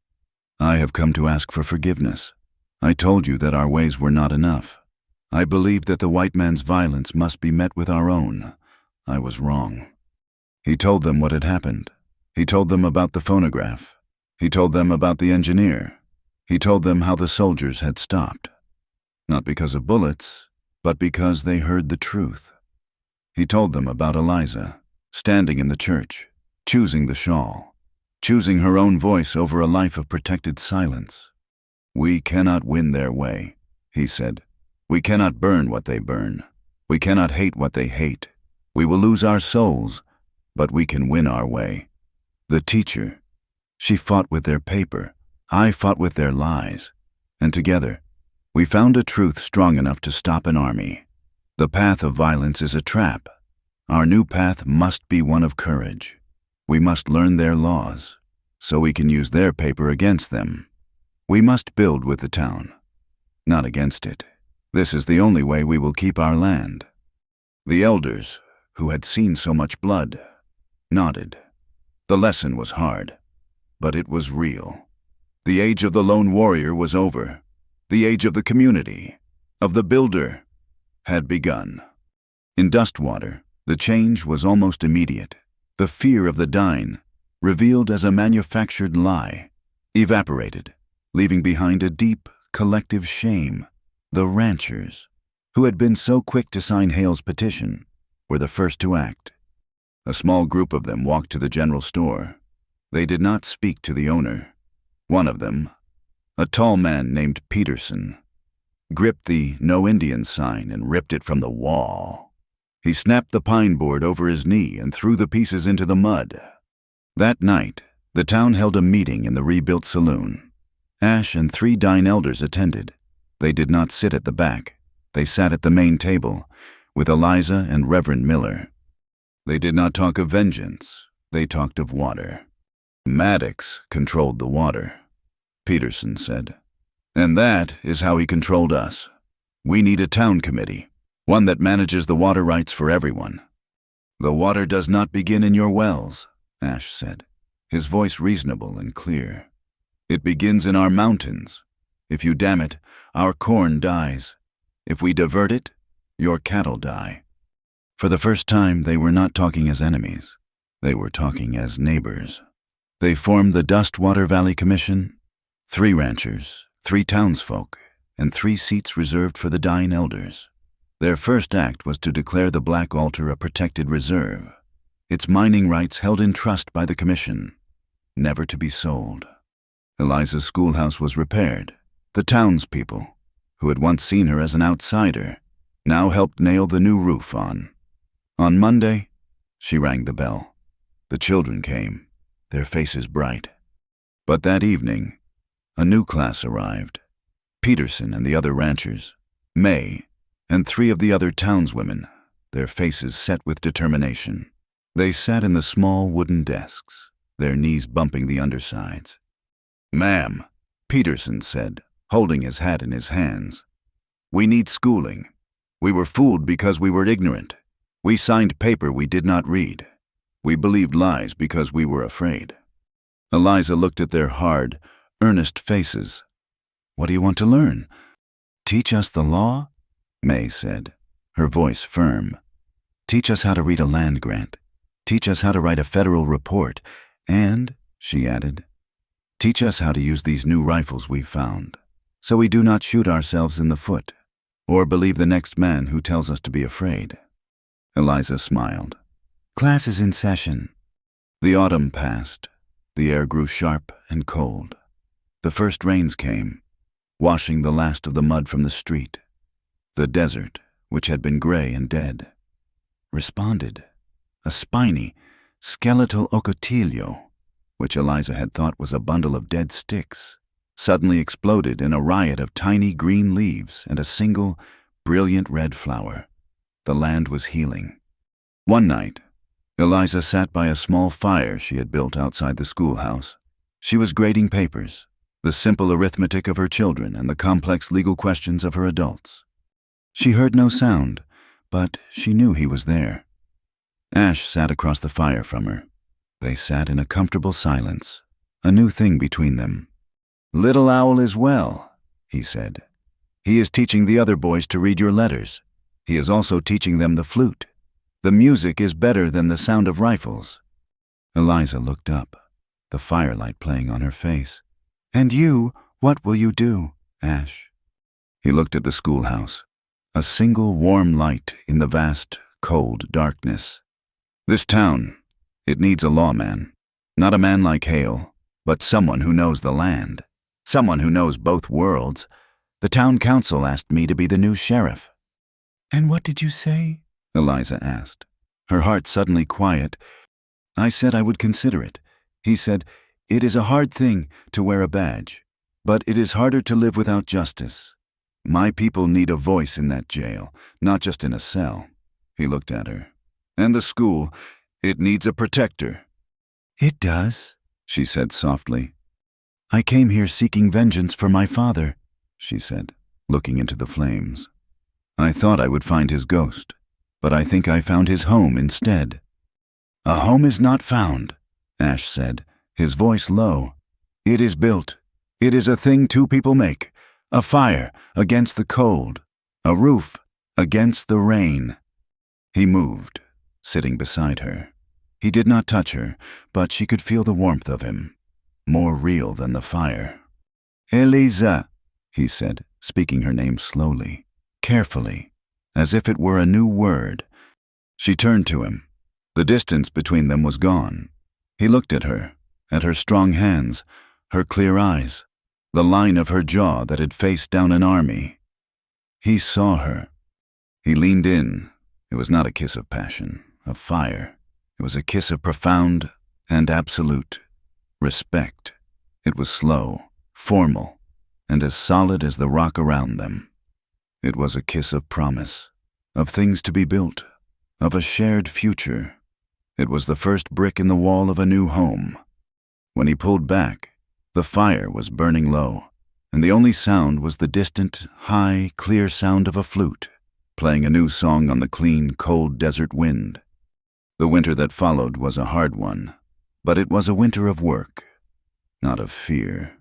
"I have come to ask for forgiveness. I told you that our ways were not enough. I believed that the white man's violence must be met with our own. I was wrong." He told them what had happened. He told them about the phonograph. He told them about the engineer. He told them how the soldiers had stopped. Not because of bullets, but because they heard the truth. He told them about Eliza, standing in the church, choosing the shawl, choosing her own voice over a life of protected silence. "We cannot win their way," he said. "We cannot burn what they burn. We cannot hate what they hate. We will lose our souls, but we can win our way." The teacher, she fought with their paper. I fought with their lies. And together, we found a truth strong enough to stop an army. The path of violence is a trap. Our new path must be one of courage. We must learn their laws, so we can use their paper against them. We must build with the town, not against it. This is the only way we will keep our land. The elders, who had seen so much blood, nodded. The lesson was hard, but it was real. The age of the lone warrior was over. The age of the community, of the builder, had begun. In Dustwater, the change was almost immediate. The fear of the dying, revealed as a manufactured lie, evaporated, leaving behind a deep, collective shame. The ranchers, who had been so quick to sign Hale's petition, were the first to act. A small group of them walked to the general store. They did not speak to the owner. One of them, a tall man named Peterson, gripped the "No Indians" sign and ripped it from the wall. He snapped the pine board over his knee and threw the pieces into the mud. That night, the town held a meeting in the rebuilt saloon. Ash and 3 dying elders attended. They did not sit at the back. They sat at the main table, with Eliza and Reverend Miller. They did not talk of vengeance. They talked of water. "Maddox controlled the water," Peterson said. "And that is how he controlled us. We need a town committee, one that manages the water rights for everyone." "The water does not begin in your wells," Ash said, his voice reasonable and clear. "It begins in our mountains. If you dam it, our corn dies. If we divert it, your cattle die." For the first time, they were not talking as enemies. They were talking as neighbors. They formed the Dustwater Valley Commission, 3 ranchers, 3 townsfolk, and 3 seats reserved for the dying elders. Their first act was to declare the Black Altar a protected reserve, its mining rights held in trust by the commission, never to be sold. Eliza's schoolhouse was repaired. The townspeople, who had once seen her as an outsider, now helped nail the new roof on. On Monday, she rang the bell. The children came, their faces bright. But that evening, a new class arrived. Peterson and the other ranchers, May, and 3 of the other townswomen, their faces set with determination. They sat in the small wooden desks, their knees bumping the undersides. "Ma'am," Peterson said, holding his hat in his hands, "we need schooling. We were fooled because we were ignorant. We signed paper we did not read. We believed lies because we were afraid." Eliza looked at their hard, earnest faces. "What do you want to learn?" "Teach us the law?" May said, her voice firm. "Teach us how to read a land grant. Teach us how to write a federal report. And," she added, "teach us how to use these new rifles we've found, so we do not shoot ourselves in the foot, or believe the next man who tells us to be afraid." Eliza smiled. "Class is in session." The autumn passed. The air grew sharp and cold. The first rains came. washing the last of the mud from the street. The desert, which had been gray and dead, responded. A spiny, skeletal ocotillo, which Eliza had thought was a bundle of dead sticks, suddenly exploded in a riot of tiny green leaves and a single, brilliant red flower. The land was healing. One night, Eliza sat by a small fire she had built outside the schoolhouse. She was grading papers, the simple arithmetic of her children and the complex legal questions of her adults. She heard no sound, but she knew he was there. Ash sat across the fire from her. They sat in a comfortable silence, a new thing between them. "Little Owl is well," he said. "He is teaching the other boys to read your letters. He is also teaching them the flute. The music is better than the sound of rifles." Eliza looked up, the firelight playing on her face. "And you, what will you do, Ash?" He looked at the schoolhouse, a single warm light in the vast, cold darkness. "This town, it needs a lawman. Not a man like Hale, but someone who knows the land. Someone who knows both worlds. The town council asked me to be the new sheriff." "And what did you say?" Eliza asked, her heart suddenly quiet. "I said I would consider it." He said, "It is a hard thing to wear a badge, but it is harder to live without justice. My people need a voice in that jail, not just in a cell." He looked at her. "And the school, it needs a protector." "It does," she said softly. "I came here seeking vengeance for my father," she said, looking into the flames. "I thought I would find his ghost, but I think I found his home instead." "A home is not found," Ash said, his voice low. "It is built. It is a thing two people make. A fire against the cold. A roof against the rain." He moved, sitting beside her. He did not touch her, but she could feel the warmth of him, more real than the fire. "Eliza," he said, speaking her name slowly, carefully, as if it were a new word. She turned to him. The distance between them was gone. He looked at her strong hands, her clear eyes, the line of her jaw that had faced down an army. He saw her. He leaned in. It was not a kiss of passion, of fire. It was a kiss of profound and absolute respect. It was slow, formal, and as solid as the rock around them. It was a kiss of promise, of things to be built, of a shared future. It was the first brick in the wall of a new home. When he pulled back, the fire was burning low, and the only sound was the distant, high, clear sound of a flute, playing a new song on the clean, cold desert wind. The winter that followed was a hard one, but it was a winter of work, not of fear.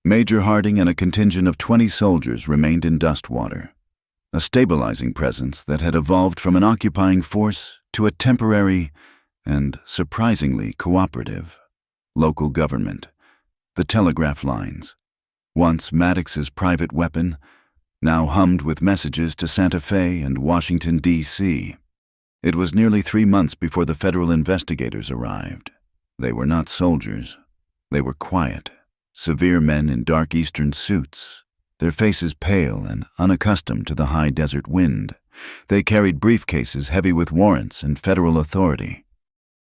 Major Harding and a contingent of 20 soldiers remained in Dustwater, a stabilizing presence that had evolved from an occupying force to a temporary and surprisingly cooperative local government. The telegraph lines, once Maddox's private weapon, now hummed with messages to Santa Fe and Washington, D.C. It was nearly 3 months before the federal investigators arrived. They were not soldiers. They were quiet, severe men in dark eastern suits, their faces pale and unaccustomed to the high desert wind. They carried briefcases heavy with warrants and federal authority.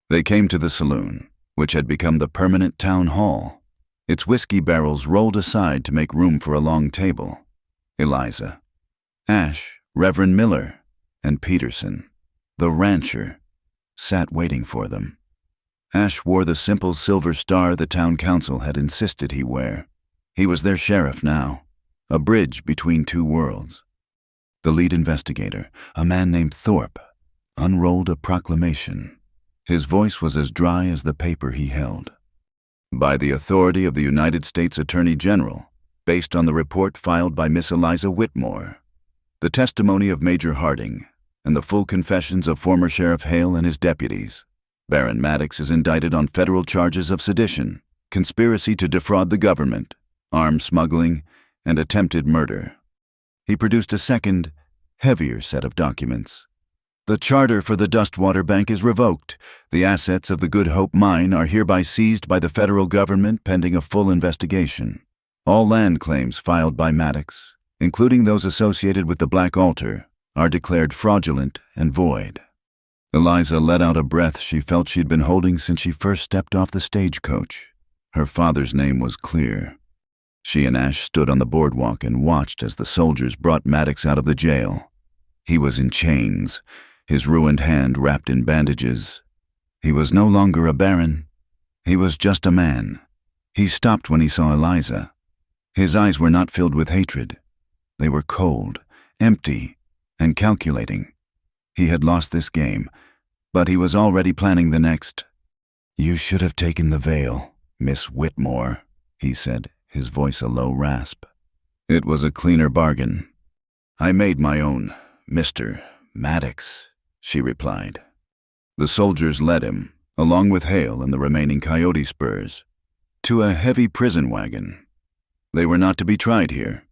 They came to the saloon, which had become the permanent town hall, its whiskey barrels rolled aside to make room for a long table. Eliza, Ash, Reverend Miller, and Peterson, the rancher, sat waiting for them. Ash wore the simple silver star the town council had insisted he wear. He was their sheriff now, a bridge between two worlds. The lead investigator, a man named Thorpe, unrolled a proclamation. His voice was as dry as the paper he held. By the authority of the United States Attorney General, based on the report filed by Miss Eliza Whitmore, the testimony of Major Harding, and the full confessions of former Sheriff Hale and his deputies, Baron Maddox is indicted on federal charges of sedition, conspiracy to defraud the government, arms smuggling, and attempted murder. He produced a second, heavier set of documents. The charter for the Dustwater Bank is revoked. The assets of the Good Hope mine are hereby seized by the federal government pending a full investigation. All land claims filed by Maddox, including those associated with the Black Altar, are declared fraudulent and void. Eliza let out a breath she felt she'd been holding since she first stepped off the stagecoach. Her father's name was clear. She and Ash stood on the boardwalk and watched as the soldiers brought Maddox out of the jail. He was in chains, his ruined hand wrapped in bandages. He was no longer a baron. He was just a man. He stopped when he saw Eliza. His eyes were not filled with hatred. They were cold, empty, and calculating. He had lost this game, but he was already planning the next. "You should have taken the veil, Miss Whitmore," he said, his voice a low rasp. It was a cleaner bargain. "I made my own, Mr. Maddox," she replied. The soldiers led him, along with Hale and the remaining coyote spurs, to a heavy prison wagon. They were not to be tried here.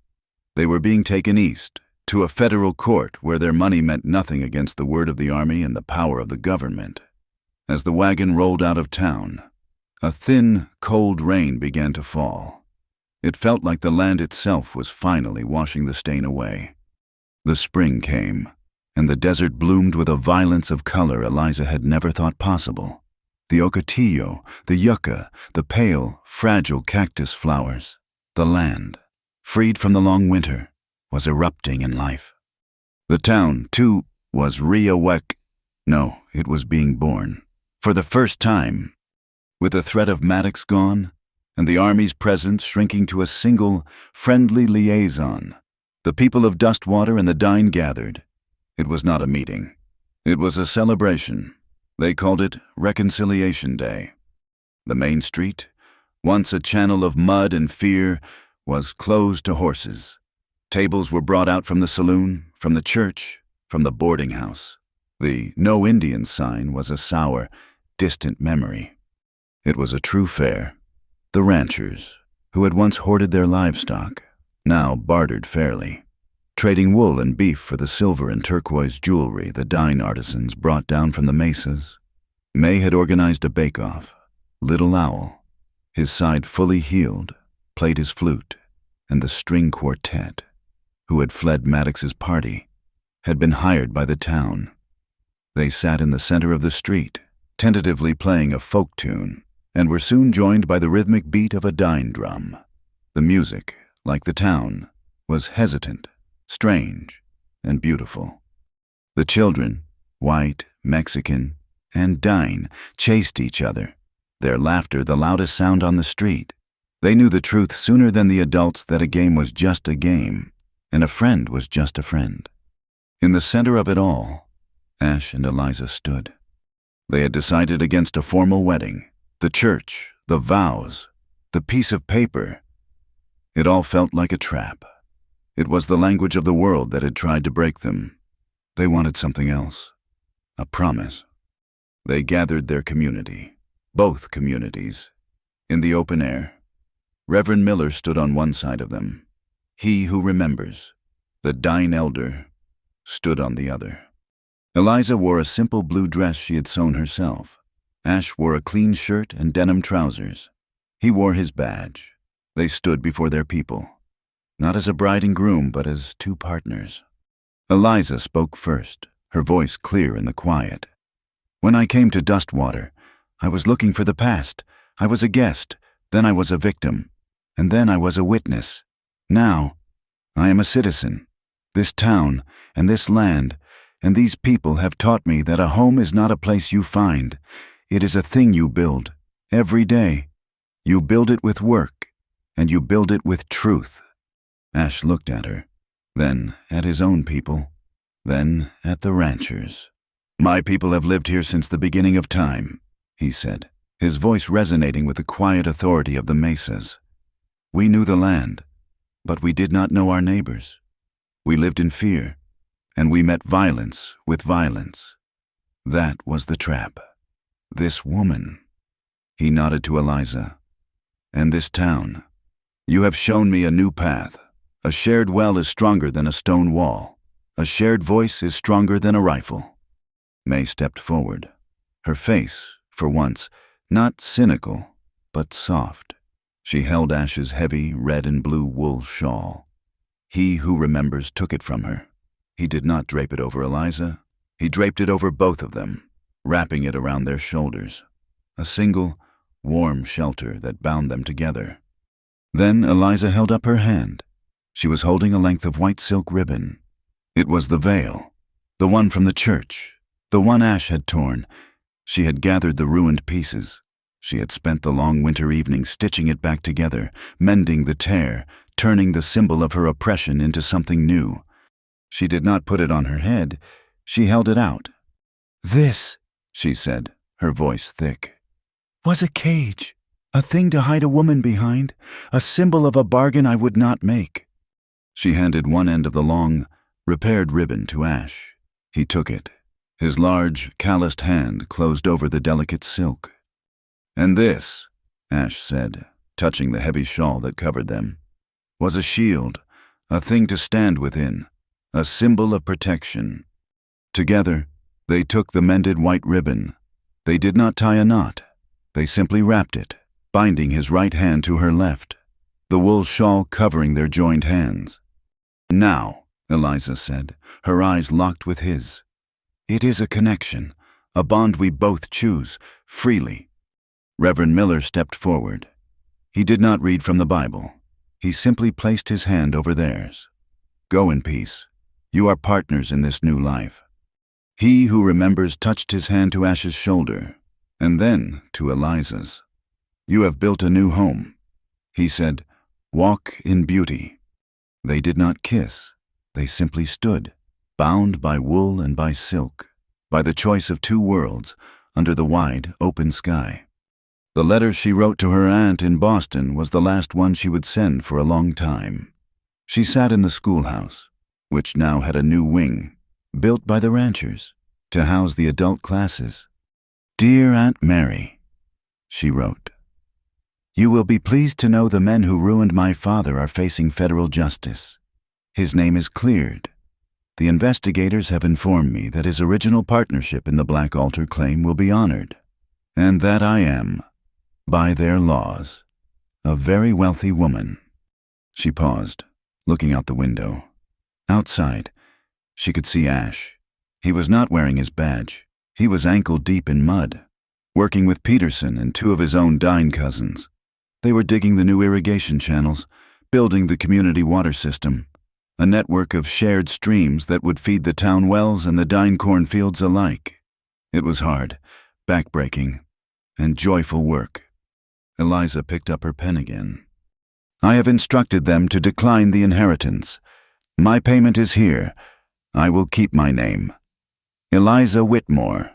They were being taken east, to a federal court where their money meant nothing against the word of the army and the power of the government. As the wagon rolled out of town, a thin, cold rain began to fall. It felt like the land itself was finally washing the stain away. The spring came, and the desert bloomed with a violence of color Eliza had never thought possible. The ocotillo, the yucca, the pale, fragile cactus flowers. The land, freed from the long winter, was erupting in life. The town, too, was No, it was being born. For the first time. With the threat of Maddox gone, and the army's presence shrinking to a single, friendly liaison, the people of Dustwater and the Dine gathered. It was not a meeting. It was a celebration. They called it Reconciliation Day. The main street, once a channel of mud and fear, was closed to horses. Tables were brought out from the saloon, from the church, from the boarding house. The "No Indians" sign was a sour, distant memory. It was a true fair. The ranchers, who had once hoarded their livestock, now bartered fairly, trading wool and beef for the silver and turquoise jewelry the Dine artisans brought down from the mesas. May had organized a bake-off. Little Owl, his side fully healed, played his flute, and the string quartet, who had fled Maddox's party, had been hired by the town. They sat in the center of the street, tentatively playing a folk tune, and were soon joined by the rhythmic beat of a Dine drum. The music, like the town, was hesitant, strange, and beautiful. The children, white, Mexican, and Dine, chased each other, their laughter the loudest sound on the street. They knew the truth sooner than the adults that a game was just a game, and a friend was just a friend. In the center of it all, Ash and Eliza stood. They had decided against a formal wedding, the church, the vows, the piece of paper. It all felt like a trap. It was the language of the world that had tried to break them. They wanted something else, a promise. They gathered their community, both communities, in the open air. Reverend Miller stood on one side of them. He who remembers, the Dine elder, stood on the other. Eliza wore a simple blue dress she had sewn herself. Ash wore a clean shirt and denim trousers. He wore his badge. They stood before their people, not as a bride and groom, but as two partners. Eliza spoke first, her voice clear in the quiet. "When I came to Dustwater, I was looking for the past. I was a guest, then I was a victim, and then I was a witness. Now, I am a citizen. This town and this land and these people have taught me that a home is not a place you find. It is a thing you build, every day. You build it with work, and you build it with truth." Ash looked at her, then at his own people, then at the ranchers. "My people have lived here since the beginning of time," he said, his voice resonating with the quiet authority of the mesas. "We knew the land, but we did not know our neighbors. We lived in fear, and we met violence with violence. That was the trap. This woman," he nodded to Eliza, "and this town. You have shown me a new path. A shared well is stronger than a stone wall. A shared voice is stronger than a rifle." May stepped forward, her face, for once, not cynical, but soft. She held Ash's heavy red and blue wool shawl. He who remembers took it from her. He did not drape it over Eliza. He draped it over both of them, wrapping it around their shoulders. A single, warm shelter that bound them together. Then Eliza held up her hand. She was holding a length of white silk ribbon. It was the veil, the one from the church, the one Ash had torn. She had gathered the ruined pieces. She had spent the long winter evening stitching it back together, mending the tear, turning the symbol of her oppression into something new. She did not put it on her head. She held it out. "This," she said, her voice thick, "was a cage, a thing to hide a woman behind, a symbol of a bargain I would not make." She handed one end of the long, repaired ribbon to Ash. He took it. His large, calloused hand closed over the delicate silk. "And this," Ash said, touching the heavy shawl that covered them, "was a shield, a thing to stand within, a symbol of protection." Together, they took the mended white ribbon. They did not tie a knot. They simply wrapped it, binding his right hand to her left, the wool shawl covering their joined hands. "Now," Eliza said, her eyes locked with his. "It is a connection, a bond we both choose, freely." Reverend Miller stepped forward. He did not read from the Bible. He simply placed his hand over theirs. "Go in peace. You are partners in this new life." He who remembers touched his hand to Ash's shoulder, and then to Eliza's. "You have built a new home." He said, "Walk in beauty." They did not kiss. They simply stood, bound by wool and by silk, by the choice of two worlds, under the wide, open sky. The letter she wrote to her aunt in Boston was the last one she would send for a long time. She sat in the schoolhouse, which now had a new wing, built by the ranchers, to house the adult classes. "Dear Aunt Mary," she wrote, "you will be pleased to know the men who ruined my father are facing federal justice. His name is cleared. The investigators have informed me that his original partnership in the Black Altar claim will be honored, and that I am, by their laws, a very wealthy woman." She paused, looking out the window. Outside, she could see Ash. He was not wearing his badge. He was ankle-deep in mud, working with Peterson and two of his own Dine cousins. They were digging the new irrigation channels, building the community water system, a network of shared streams that would feed the town wells and the Dine cornfields alike. It was hard, backbreaking, and joyful work. Eliza picked up her pen again. "I have instructed them to decline the inheritance. My payment is here. I will keep my name. Eliza Whitmore.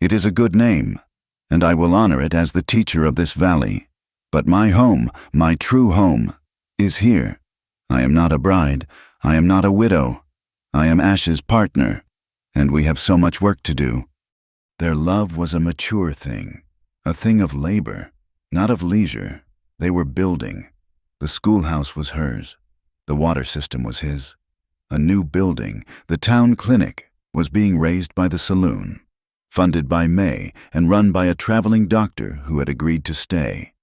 It is a good name, and I will honor it as the teacher of this valley. But my home, my true home, is here. I am not a bride. I am not a widow. I am Ash's partner, and we have so much work to do." Their love was a mature thing, a thing of labor, not of leisure. They were building. The schoolhouse was hers. The water system was his. A new building, the town clinic, was being raised by the saloon, funded by May and run by a traveling doctor who had agreed to stay.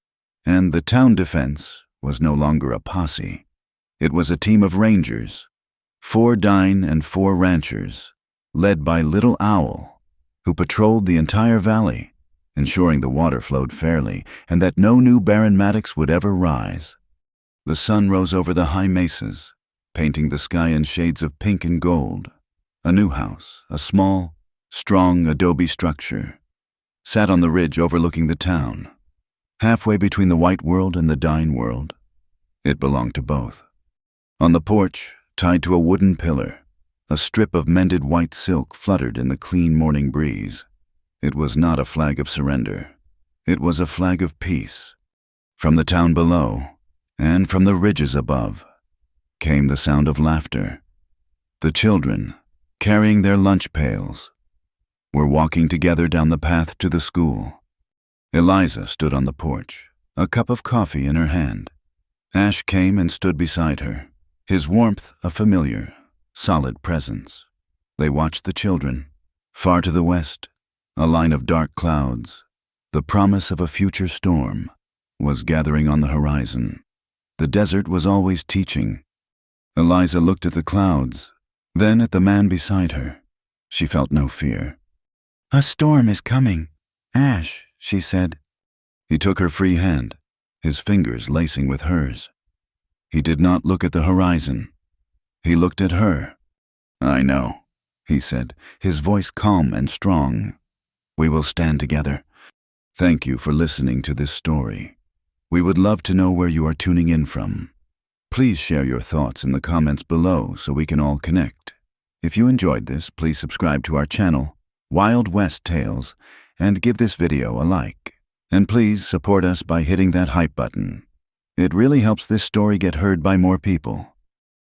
And the town defense was no longer a posse. It was a team of rangers, 4 Dine and 4 ranchers, led by Little Owl, who patrolled the entire valley, ensuring the water flowed fairly and that no new barren mattocks would ever rise. The sun rose over the high mesas, painting the sky in shades of pink and gold. A new house, a small, strong adobe structure, sat on the ridge overlooking the town, halfway between the white world and the Dine world. It belonged to both. On the porch, tied to a wooden pillar, a strip of mended white silk fluttered in the clean morning breeze. It was not a flag of surrender. It was a flag of peace. From the town below, and from the ridges above, came the sound of laughter. The children, carrying their lunch pails, were walking together down the path to the school. Eliza stood on the porch, a cup of coffee in her hand. Ash came and stood beside her, his warmth a familiar, solid presence. They watched the children. Far to the west, a line of dark clouds, the promise of a future storm. was gathering on the horizon. The desert was always teaching. Eliza looked at the clouds, then at the man beside her. She felt no fear. "A storm is coming. Ash," she said. He took her free hand, his fingers lacing with hers. He did not look at the horizon. He looked at her. "I know," he said, his voice calm and strong. "We will stand together. Thank you for listening to this story. We would love to know where you are tuning in from. Please share your thoughts in the comments below so we can all connect. If you enjoyed this, please subscribe to our channel, Wild West Tales, and give this video a like. And please support us by hitting that hype button. It really helps this story get heard by more people.